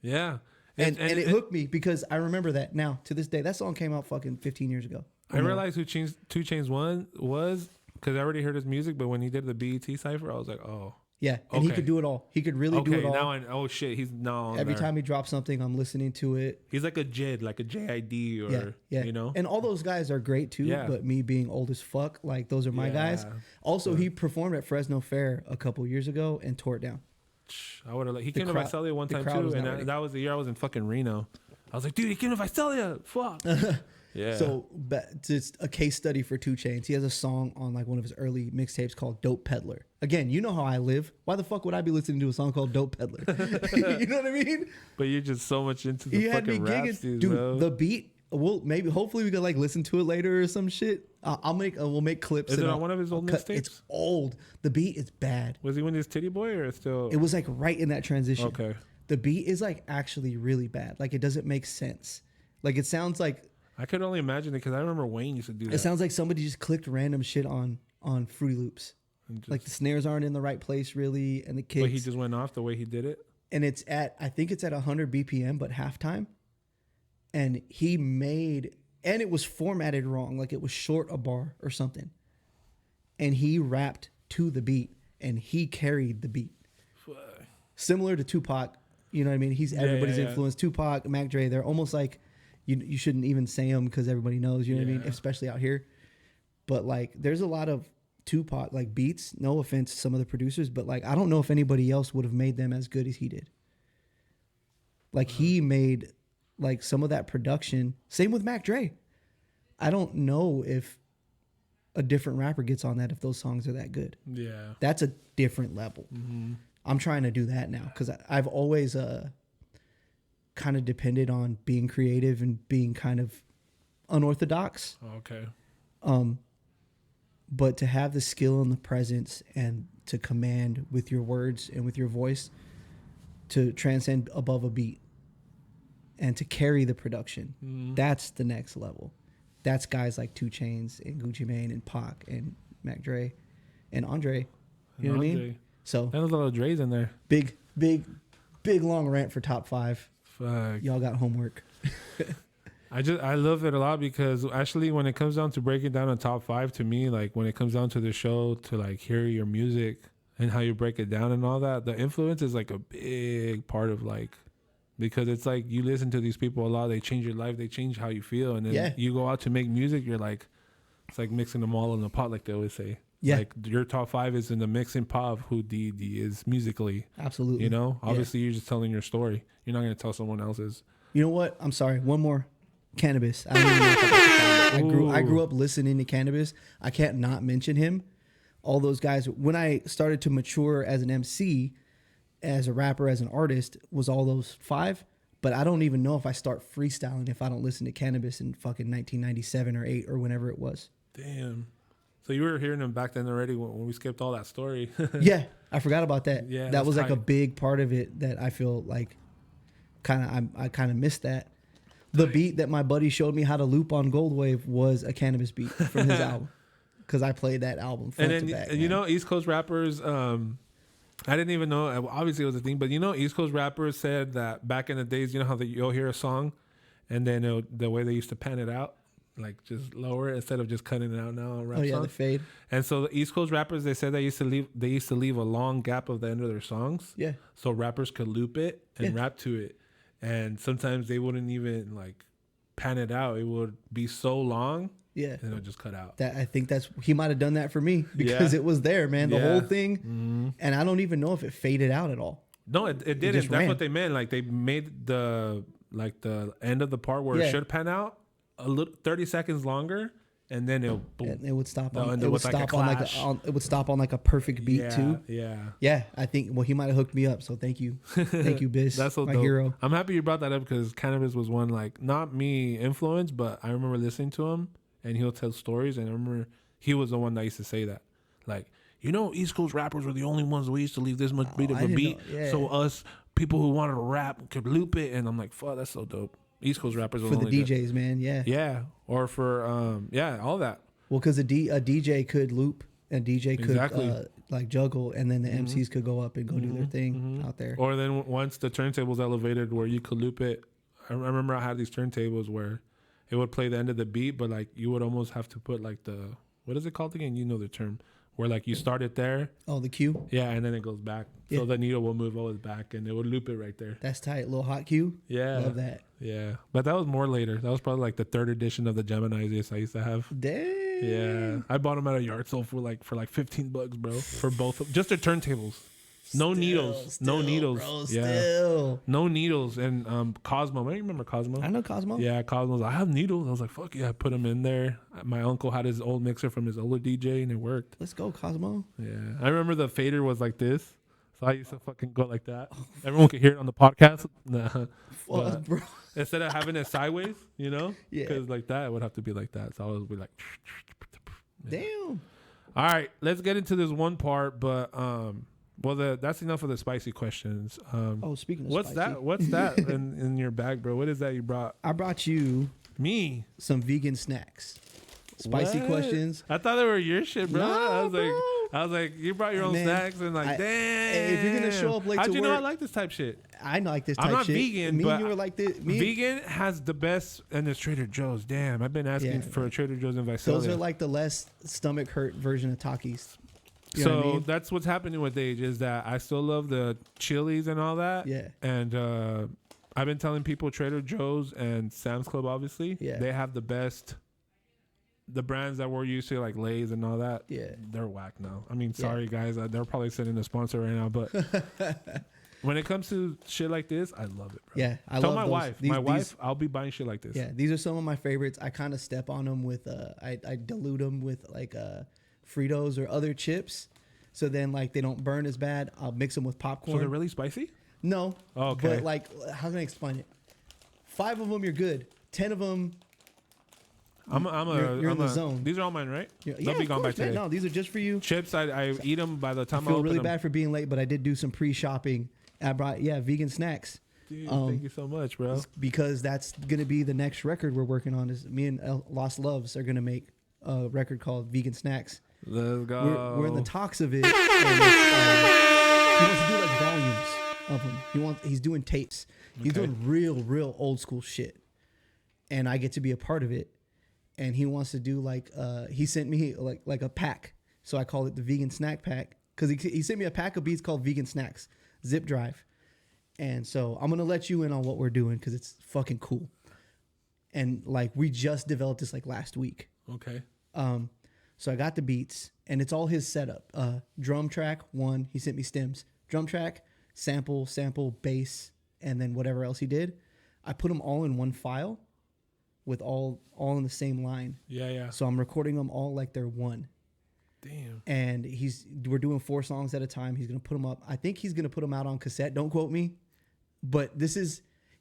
B: Yeah.
C: And it hooked me because I remember that now to this day. That song came out fucking 15 years ago.
B: I realized who 2 Chainz one was because I already heard his music, but when he did the BET cipher, I was like, oh.
C: Yeah, and he could do it all. He could really do it all.
B: Now shit, he's now
C: every time he drops something, I'm listening to it.
B: He's like a JID, like a JID, or you know.
C: And all those guys are great too. Yeah. But me being old as fuck, like those are my guys. Also, he performed at Fresno Fair a couple years ago and tore it down.
B: I would have. He came to Visalia one time too, and that was the year I was in fucking Reno. I was like, dude, he came to Visalia. Fuck. Yeah.
C: So it's a case study for 2 Chainz. He has a song on like one of his early mixtapes called Dope Peddler. Again, you know how I live. Why the fuck would I be listening to a song called Dope Peddler? You know what I mean?
B: But you're just so much into the fucking rap, dude.
C: Bro. The beat. Hopefully we could like listen to it later or some shit. We'll make clips.
B: Is it on one of his old mixtapes?
C: It's old. The beat is bad.
B: Was he when he was Titty Boy or still?
C: It was like right in that transition.
B: Okay.
C: The beat is like actually really bad. Like it doesn't make sense. Like it sounds like.
B: I could only imagine it because I remember Wayne used to do that.
C: It sounds like somebody just clicked random shit on Fruity Loops. Like the snares aren't in the right place really, and the kicks.
B: But he just went off the way he did it.
C: And I think it's at 100 BPM, but halftime. And it was formatted wrong, like it was short a bar or something. And he rapped to the beat, and he carried the beat. Similar to Tupac, you know what I mean? He's everybody's influence. Tupac, Mac Dre, they're almost like. You shouldn't even say them because everybody knows, you know what I mean? Especially out here. But like, there's a lot of Tupac like beats. No offense to some of the producers, but like, I don't know if anybody else would have made them as good as he did. Like he made like some of that production. Same with Mac Dre. I don't know if a different rapper gets on that if those songs are that good.
B: Yeah,
C: that's a different level. I'm trying to do that now because I've always kind of depended on being creative and being kind of unorthodox.
B: Okay.
C: But to have the skill and the presence and to command with your words and with your voice to transcend above a beat and to carry the production, that's the next level. That's guys like 2 Chainz and Gucci Mane and Pac and Mac Dre and Andre. You know what I mean? So
B: there's a lot of Dre's in there.
C: Big long rant for top 5.
B: Fuck.
C: Y'all got homework.
B: I love it a lot because actually when it comes down to breaking down a top 5 to me, like when it comes down to the show to like hear your music and how you break it down and all that, the influence is like a big part of like, because it's like you listen to these people a lot, they change your life, they change how you feel, and then you go out to make music, you're like, it's like mixing them all in the pot, like they always say. Yeah. Like your top 5 is in the mixing pot of who D.E.D is musically.
C: Absolutely.
B: You know, obviously you're just telling your story. You're not going to tell someone else's.
C: You know what? I'm sorry. One more. Cannabis. I don't even know if I grew up listening to Cannabis. I can't not mention him. All those guys. When I started to mature as an MC, as a rapper, as an artist, was all those 5. But I don't even know if I start freestyling if I don't listen to Cannabis in fucking 1997 or 8 or whenever it was.
B: Damn. So you were hearing him back then already when we skipped all that story.
C: Yeah, I forgot about that.
B: Yeah,
C: that was like
B: tight.
C: a big part of it that I feel like I kind of missed that. The beat that my buddy showed me how to loop on Gold Wave was a Cannabis beat from his album. Because I played that album front to back.
B: And you know, East Coast rappers, I didn't even know, obviously it was a thing, but you know, East Coast rappers said that back in the days, you know how you'll hear a song and then the way they used to pan it out, like just lower it instead of just cutting it out now on rap songs.
C: the fade.
B: And so the East Coast rappers, they said they used to leave a long gap of the end of their songs.
C: Yeah.
B: So rappers could loop it and rap to it. And sometimes they wouldn't even like pan it out. It would be so long.
C: Yeah.
B: And it'll just cut out.
C: That I think he might have done that for me because it was there, man. The whole thing. Mm-hmm. And I don't even know if it faded out at all.
B: No, it didn't. That's ran. What they meant. Like they made the end of the part where it should pan out a little 30 seconds longer, and then it
C: would stop on it would stop on like a perfect beat too. Yeah. I think he might have hooked me up. So thank you, Biz.
B: That's so
C: my
B: dope.
C: hero.
B: I'm happy you brought that up because Cannabis was one like not me influenced, but I remember listening to him and he'll tell stories, and I remember he was the one that used to say that, like, you know, East Coast rappers were the only ones we used to leave this much beat of a beat, so us people who wanted to rap could loop it, and I'm like, fuck, that's so dope. East Coast rappers
C: for the DJs, man. Yeah,
B: or for all that.
C: Well, because a DJ could loop, and DJ could like juggle, and then the MCs could go up and go do their thing out there.
B: Or then once the turntables elevated where you could loop it, I remember I had these turntables where it would play the end of the beat, but like you would almost have to put like what is it called again? You know the term. Where like you start it there.
C: Oh, the cue?
B: Yeah, and then it goes back.
C: Yeah.
B: So the needle will move always back and it would loop it right there.
C: That's tight. Little hot cue.
B: Yeah.
C: Love that.
B: Yeah. But that was more later. That was probably like the 3rd edition of the Geminis I used to have.
C: Dang.
B: Yeah. I bought them at a yard sale for like $15, bro. For both of just their turntables. No needles. No needles.
C: Bro,
B: yeah.
C: Still.
B: No needles. And Cosmo. I remember Cosmo.
C: I know Cosmo.
B: Yeah, Cosmo's. I have needles. I was like, fuck yeah. I put them in there. My uncle had his old mixer from his older DJ and it worked.
C: Let's go, Cosmo.
B: Yeah. I remember the fader was like this. So I used to fucking go like that. Everyone could hear it on the podcast. Nah.
C: Fuck, bro.
B: Instead of having it sideways, you know?
C: Yeah.
B: Because like that, it would have to be like that. So I would be like.
C: Yeah. Damn.
B: All right. Let's get into this one part. But, well, that's enough of the spicy questions.
C: Speaking of
B: what's
C: spicy.
B: What's that in your bag, bro? What is that you brought?
C: I brought you some vegan snacks. Spicy questions.
B: I thought they were your shit, bro.
C: Nah,
B: I was like, you brought your own snacks and like, damn.
C: If you're gonna show up late
B: how'd
C: to
B: you
C: work,
B: know I like this type shit?
C: I like this type shit.
B: I'm not vegan,
C: Me
B: but
C: and you were like this.
B: Vegan has the best, and it's Trader Joe's. Damn, I've been asking for Trader Joe's in Visalia.
C: Those are like the less stomach hurt version of Takis. You
B: know
C: what I mean?
B: That's what's happening with age is that I still love the chilies and all that.
C: Yeah.
B: And I've been telling people Trader Joe's and Sam's Club, obviously, they have the best. The brands that we're used to, like Lay's and all that, they're whack now. I mean, sorry guys, they're probably sending a sponsor right now, but when it comes to shit like this, I love it, bro.
C: Yeah, I
B: Tell
C: love
B: my wife, I'll be buying shit like this.
C: Yeah, these are some of my favorites. I kind of step on them with, I dilute them with like Fritos or other chips, so then like they don't burn as bad. I'll mix them with popcorn.
B: So they're really spicy?
C: No.
B: Oh, okay.
C: But like, how can I explain it? 5 of them, you're good. 10 of them. You're in the zone.
B: These are all mine, right?
C: They'll
B: be gone by today.
C: No, these are just for you.
B: Chips, I eat them by the time
C: I feel really bad for being late, but I did do some pre-shopping. I brought vegan snacks.
B: Dude, thank you so much, bro.
C: Because that's gonna be the next record we're working on. Is me and Lost Loves are gonna make a record called Vegan Snacks.
B: Let's go.
C: We're in the talks of it. And he wants to do like volumes of them. He's doing tapes. He's doing real old school shit, and I get to be a part of it. And he wants to do like he sent me like a pack, so I call it the Vegan Snack Pack because he sent me a pack of beats called Vegan Snacks, zip drive. And so I'm gonna let you in on what we're doing because it's fucking cool. And like we just developed this like last week.
B: Okay.
C: So I got the beats and it's all his setup. Drum track 1, he sent me stems. Drum track, sample, bass, and then whatever else he did. I put them all in one file with all in the same line.
B: Yeah.
C: So I'm recording them all like they're one.
B: Damn.
C: And we're doing 4 songs at a time. He's gonna put them up. I think he's gonna put them out on cassette. Don't quote me, but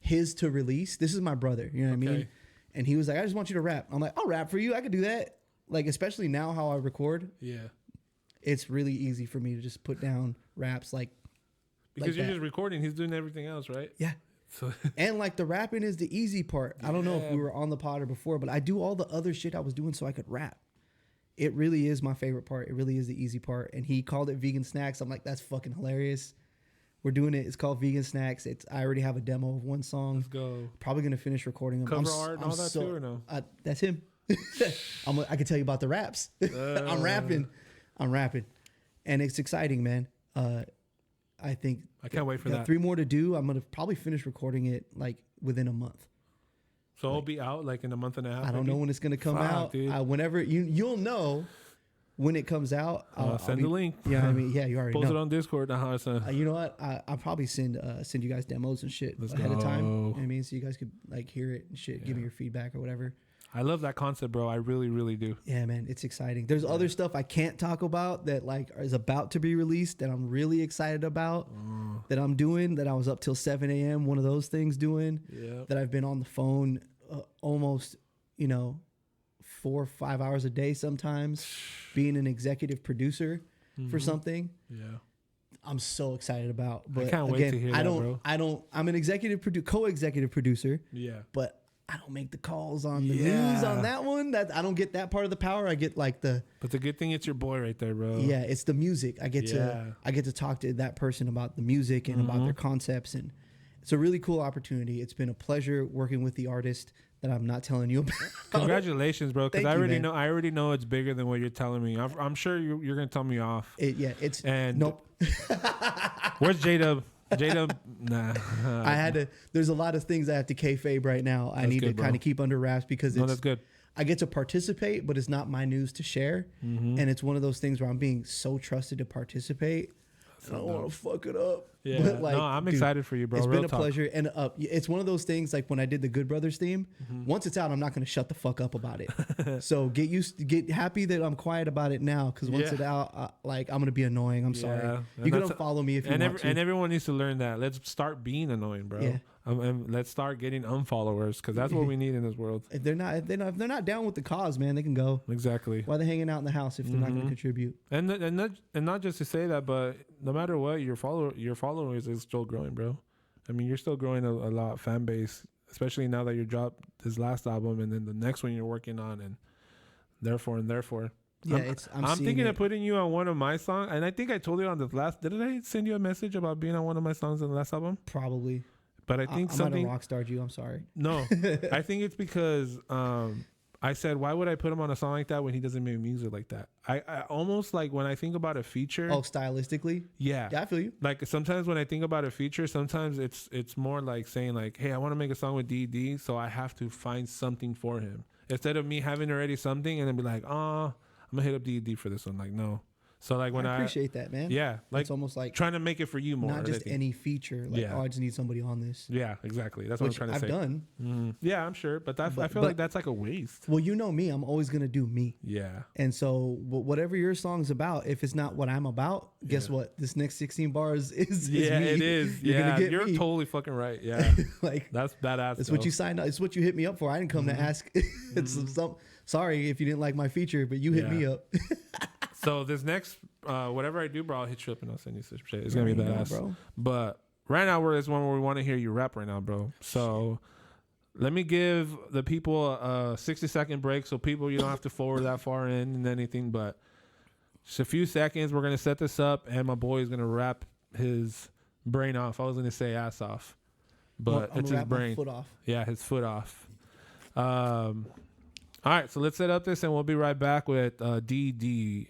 C: his to release. This is my brother. You know what I mean? And he was like, I just want you to rap. I'm like, I'll rap for you. I could do that. Like, especially now how I record.
B: Yeah.
C: It's really easy for me to just put down raps
B: because you're just recording. He's doing everything else, right?
C: Yeah. So and like the rapping is the easy part. I don't know if we were on the pod or before, but I do all the other shit I was doing so I could rap. It really is my favorite part. It really is the easy part. And he called it Vegan Snacks. I'm like, that's fucking hilarious. We're doing it. It's called Vegan Snacks. I already have a demo of one song.
B: Let's go.
C: Probably gonna finish recording them.
B: Cover art and all that too, or no?
C: That's him. I can tell you about the raps. I'm rapping, and it's exciting, man. I think
B: I can't wait for that.
C: 3 more to do. I'm gonna probably finish recording it like within a month.
B: So it'll be out like in a month and a half.
C: I don't know when it's gonna come out. Whenever you'll know when it comes out.
B: I'll send the link.
C: Yeah, I mean, yeah, you already
B: post
C: know.
B: it on Discord.
C: You know what? I'll probably send you guys demos and shit ahead of time. You know what I mean, so you guys could like hear it and shit, give me your feedback or whatever.
B: I love that concept, bro. I really, really do.
C: Yeah, man, it's exciting. There's other stuff I can't talk about that like is about to be released that I'm really excited about. That I'm doing. That I was up till 7 a.m. One of those things doing.
B: Yeah.
C: That I've been on the phone almost, 4 or 5 hours a day sometimes, being an executive producer for something.
B: Yeah.
C: I'm so excited about. But
B: I can't wait to hear that, bro.
C: I'm an co-executive producer.
B: Yeah.
C: But I don't make the calls on the news on that one. I don't get that part of the power. I get like the.
B: But the good thing, it's your boy right there, bro.
C: Yeah, it's the music. I get to talk to that person about the music and about their concepts, and it's a really cool opportunity. It's been a pleasure working with the artist that I'm not telling you about.
B: Congratulations, bro. Because I already know it's bigger than what you're telling me. I'm sure you're gonna tell me off.
C: Nope.
B: Where's J-Dub? J-Dub, nah.
C: There's a lot of things I have to kayfabe right now. I need to kind of keep under wraps because
B: that's good.
C: I get to participate, but it's not my news to share. And it's one of those things where I'm being so trusted to participate. I don't want to fuck it up.
B: Yeah, but like, no, I'm excited for you, bro.
C: It's been a pleasure. And it's one of those things like when I did the Good Brothers theme, once it's out, I'm not going to shut the fuck up about it. So get happy that I'm quiet about it now because once it's out, I'm going to be annoying. I'm sorry. You can unfollow me if you want to.
B: And everyone needs to learn that. Let's start being annoying, bro. Yeah. And let's start getting unfollowers because that's what we need in this world.
C: If they're not down with the cause, man, they can go.
B: Exactly.
C: Why are they hanging out in the house if they're not going to contribute?
B: And not just to say that, but no matter what, your followers is still growing, bro. I mean, you're still growing a lot fan base, especially now that you dropped this last album and then the next one you're working on, and therefore.
C: Yeah,
B: I'm thinking of putting you on one of my songs, and I think I told you on the last. Didn't I send you a message about being on one of my songs in the last album?
C: Probably.
B: But I think something.
C: I might have rockstarred you. I'm sorry.
B: No, I think it's because I said, why would I put him on a song like that when he doesn't make music like that? I almost like when I think about a feature.
C: Oh, stylistically?
B: Yeah.
C: Yeah, I feel you.
B: Like sometimes when I think about a feature, sometimes it's more like saying like, hey, I want to make a song with D.E.D, so I have to find something for him. Instead of me having already something and then be like, oh, I'm going to hit up D.E.D for this one. Like, no. So like when
C: I appreciate that, man.
B: Yeah, like
C: it's almost like
B: trying to make it for you more.
C: Not just any feature. Like, I just need somebody on this.
B: Yeah, exactly. That's what I'm trying to say.
C: I've done.
B: Mm-hmm. Yeah, I'm sure, but I feel like that's like a waste.
C: Well, you know me, I'm always gonna do me.
B: Yeah.
C: And so whatever your song's about, if it's not what I'm about, guess what? This next 16 bars is me.
B: It is. You're totally fucking right. Yeah.
C: Like
B: that's badass.
C: It's what you signed up. It's what you hit me up for. I didn't come to ask. Sorry if you didn't like my feature, but you hit me up.
B: So this next, whatever I do, bro, I'll hit you up and I'll send you some shit. It's gonna be badass,
C: bro.
B: But right now we're at this one where we want to hear you rap right now, bro. So let me give the people a 60-second break, so people you don't have to forward that far in and anything, but just a few seconds. We're gonna set this up, and my boy is gonna rap his brain off. I was gonna say ass off, but it's his brain.
C: My foot off.
B: Yeah, his foot off. All right, so let's set up this, and we'll be right back with D.E.D.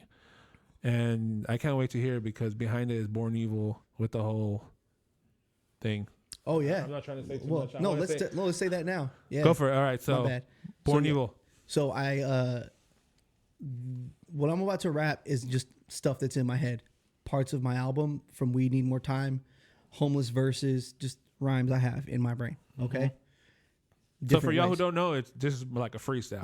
B: And I can't wait to hear it because behind it is Born Evil with the whole thing.
C: Oh yeah.
B: I'm not trying to say too much.
C: No, let's say that now. Yeah.
B: Go for it. All right. So
C: my bad.
B: Born Evil.
C: So what I'm about to rap is just stuff that's in my head. Parts of my album from We Need More Time, Homeless Verses, just rhymes I have in my brain. Okay.
B: So for y'all who don't know, it's just like a freestyle.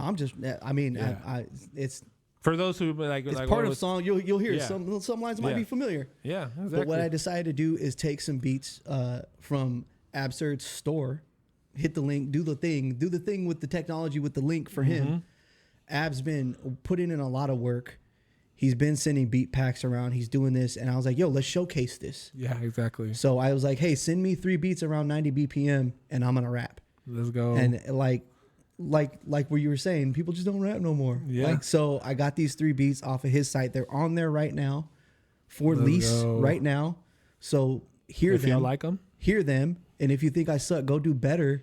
C: It's
B: for those who like
C: part of the song. You'll hear some lines might be familiar.
B: Yeah, exactly.
C: But what I decided to do is take some beats from Absurd's store hit the link, do the thing with the technology with the link for him. Ab's been putting in a lot of work. He's been sending beat packs around. He's doing this. And I was like, yo, let's showcase this.
B: Yeah, exactly.
C: So I was like, hey, send me 3 beats around 90 BPM and I'm going to rap.
B: Let's go.
C: And like what you were saying, people just don't rap no more.
B: Yeah.
C: Like, so I got these 3 beats off of his site. They're on there right now for lease right now. So hear them.
B: If y'all like them.
C: Hear them. And if you think I suck, go do better.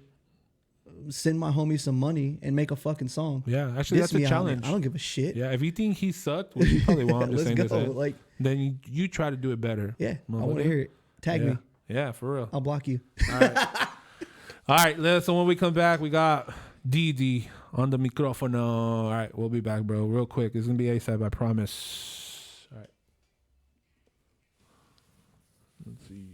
C: Send my homie some money and make a fucking song.
B: Yeah, actually,
C: Diss
B: that's
C: me
B: a
C: out,
B: challenge.
C: man. I don't give a shit.
B: Yeah, if you think he sucked, well, you probably won't.
C: Let's
B: saying
C: go.
B: This,
C: Like,
B: then you try to do it better.
C: yeah, I want to hear it. Tag me.
B: Yeah, for real.
C: I'll block you.
B: All right, so when we come back, we got D.E.D on the microphone. All right, we'll be back, bro, real quick. It's going to be ASAP, I promise. All right. Let's see.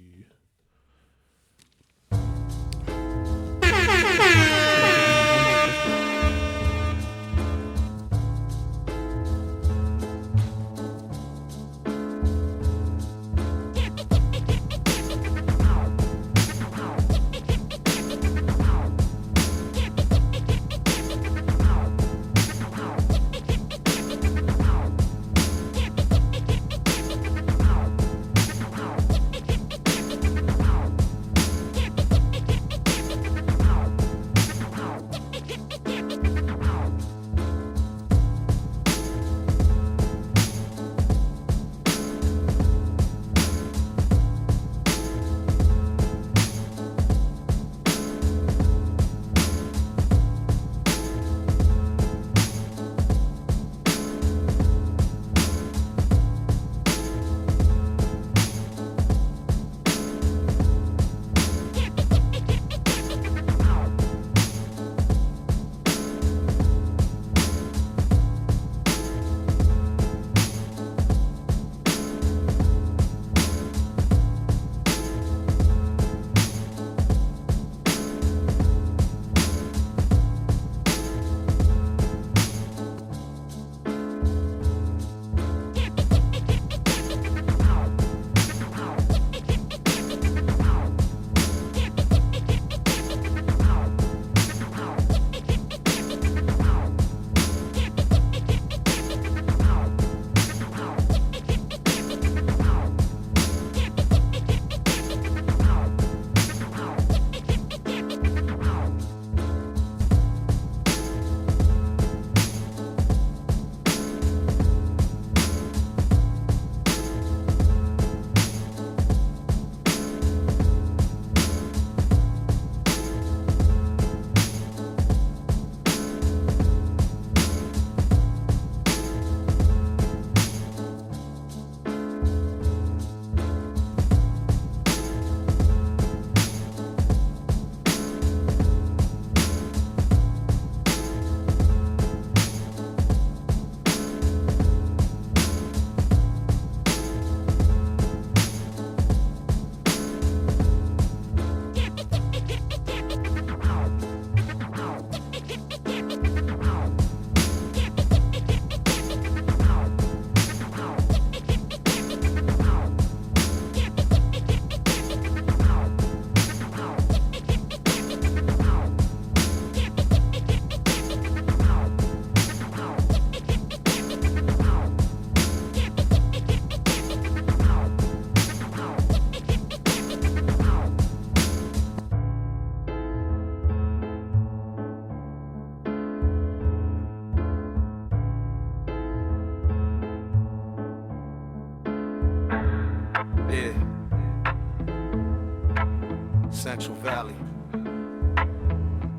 A: Central Valley.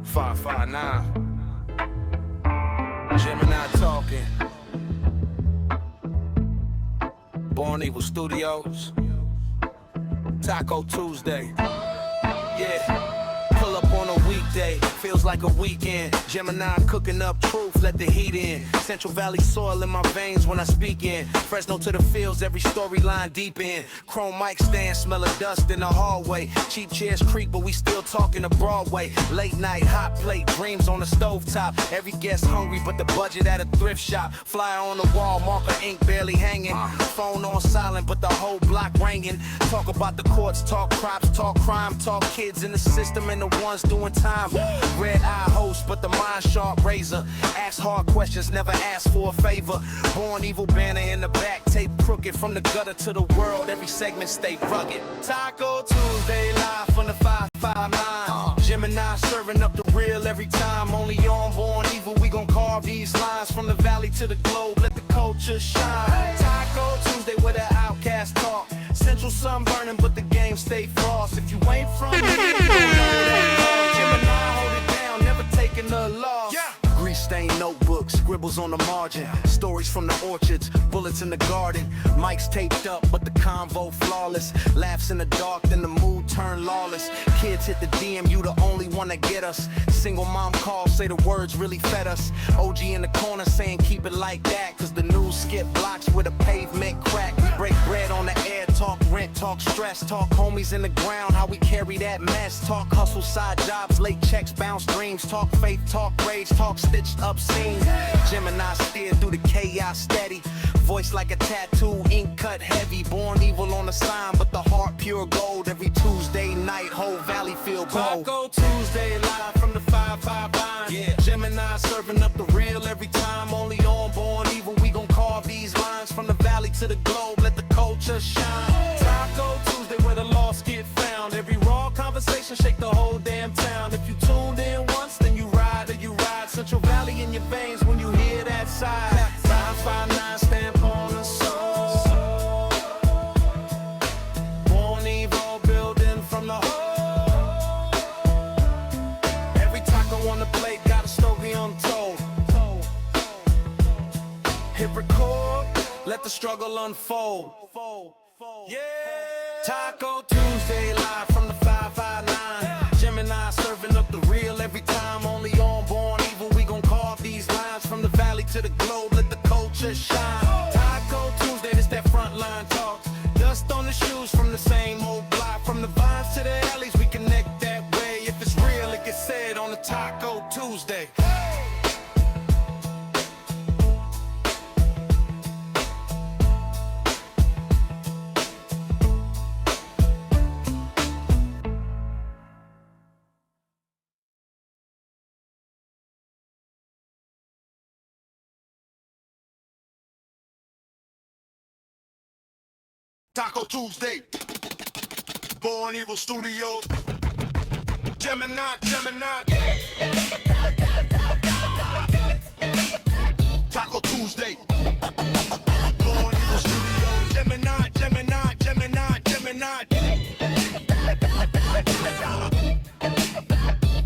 A: 559. Gemini talking. BornEvillStudios. Taco Tuesday. Yeah. Pull up on a weekday. feels like a weekend. Gemini cooking up truth, let the heat in. Central Valley soil in my veins when I speak in. Fresno to the fields, every storyline deep in. Chrome mic stand, smell of dust in the hallway. Cheap chairs creak, but we still talking to Broadway. Late night, hot plate, dreams on the stovetop. Every guest hungry, but the budget at a thrift shop. Flyer on the wall, marker ink barely hanging. Phone on silent, but the whole block ringing. Talk about the courts, talk crops, talk crime, talk kids in the system and the ones doing time. Red eye host, but the mind sharp razor. Ask hard questions, never ask for a favor. Born evil banner in the back, tape crooked from the gutter to the world. Every segment stay rugged. Taco Tuesday live from the 559. Gemini serving up the real every time. Only on Born Evil, we gon' carve these lines from the valley to the globe. Let the culture shine. Taco Tuesday where the outcast talk. Central sun burning, but the game stay frost. If you ain't from here, you don't know that. Gemini hold it down, never taking a loss. Grease-stained notebooks, scribbles on the margin. Stories from the orchards, bullets in the garden. Mics taped up, but the convo flawless. Laughs in the dark, then the mood turn lawless. Kids hit the DM, you the only one that get us. Single mom calls, say the words really fed us. OG in the corner saying keep it like that. Cause the news skip blocks with a pavement crack. We break bread on the air, talk rent, talk stress. Talk homies in the ground, how we carry that mess. Talk hustle, side jobs, late checks, bounce dreams. Talk faith, talk rage, talk stitched up scenes. Gemini steer through the chaos steady. Voice like a tattoo, ink cut heavy. Born evil on the sign, but the heart pure gold. Every Tuesday night, whole valley feel cold. Taco Tuesday live from the 559. Yeah. Gemini serving up the real every time. Only on Born Evil, we gon' carve these lines from the valley to the globe. Let the culture shine. Taco Tuesday where the lost get found. Every raw conversation shake the whole damn town. If you tuned in once, then you ride or you ride. Central Valley in your veins when you hear that side. 559 stamp on the soul. Born evil building from the whole. Every taco on the plate got a story untold. Hit record, let the struggle unfold. Yeah. Taco Tuesday live from the 559. Gemini serving up the real every time. Only on Born Evil, we gon' carve these lines from the valley to the globe. Let the culture shine. Taco Tuesday, this that frontline talk. Dust on the shoes from the same old block. From the vines to the alleys, we connect that way. If it's real, it gets said on the Taco Tuesday.
D: Taco Tuesday, BornEvillStudios, Gemini. Taco Tuesday, BornEvillStudios, Gemini.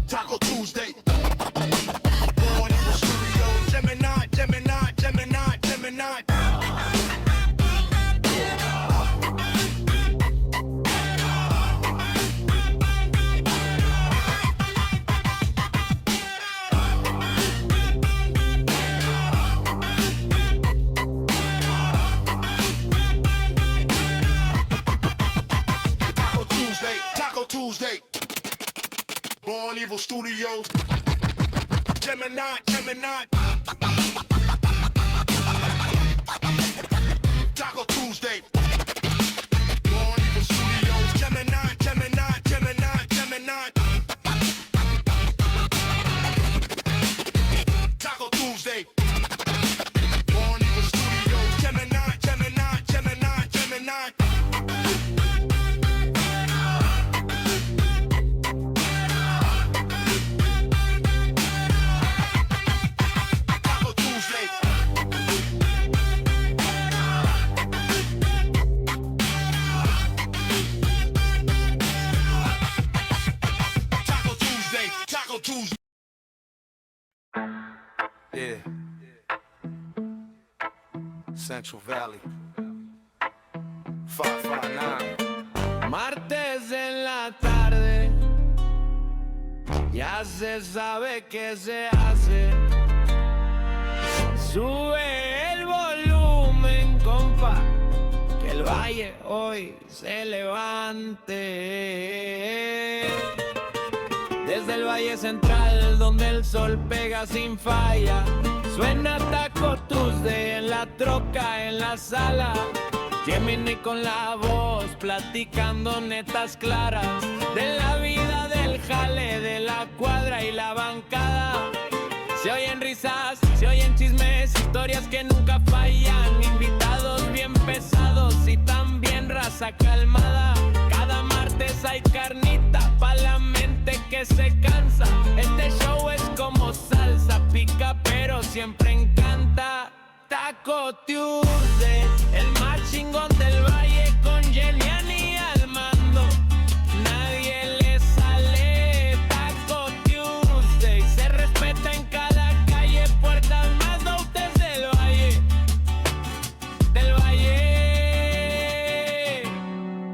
D: Taco Tuesday, BornEvillStudios, Gemini. Tuesday, BornEvillStudios, Gemini. Taco Tuesday, BornEvillStudios, Gemini. Taco Tuesday, BornEvillStudios, Gemini. Tuesday.
A: Yeah. Central Valley. 559.
E: Martes en la tarde,
A: Ya se sabe que se hace. Sube el volumen, compa, que el valle hoy se levante. Desde el Valle Central, donde el sol pega sin falla, suena Talko Tuesday en la troca, en la sala. Gemini con la voz, platicando netas claras de la vida, del jale, de la cuadra y la bancada. Se oyen risas, se oyen chismes, historias que nunca fallan, invitados bien pesados y también raza calmada. Cada martes hay carnita pa' la mente que se cansa. Este show es como salsa, pica pero siempre encanta. Talko Tuesday, el más chingón del valle con Yelian y al mando. Nadie le sale. Talko Tuesday se respeta en cada calle, puertas más doutes del valle. Del valle.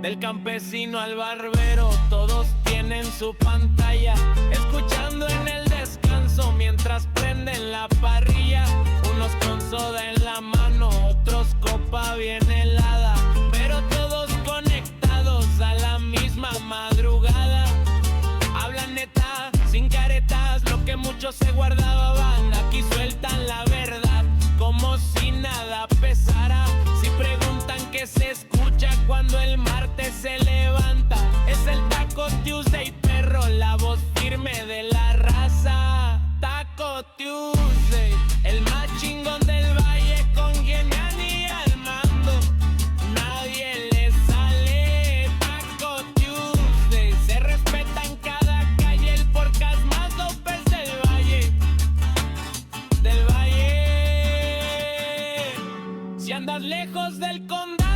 A: Del campesino al barbero, todos tienen su pantalla, escuchando en el descanso mientras prenden la parrilla. Unos con soda en la mano, otros copa bien helada, pero todos conectados a la misma madrugada. Hablan neta, sin caretas, lo que muchos se guardaban. Aquí sueltan la verdad, como si nada pesara. Si preguntan qué se escucha cuando el martes se levanta, es el Talko Tuesday, perro, la voz firme de la raza. Talko Tuesday, el más chingón del valle con Yelian y al mando. Nadie le sale. Talko Tuesday se respeta en cada calle, el podcast más dopes del valle. Del valle. Si andas lejos del condado,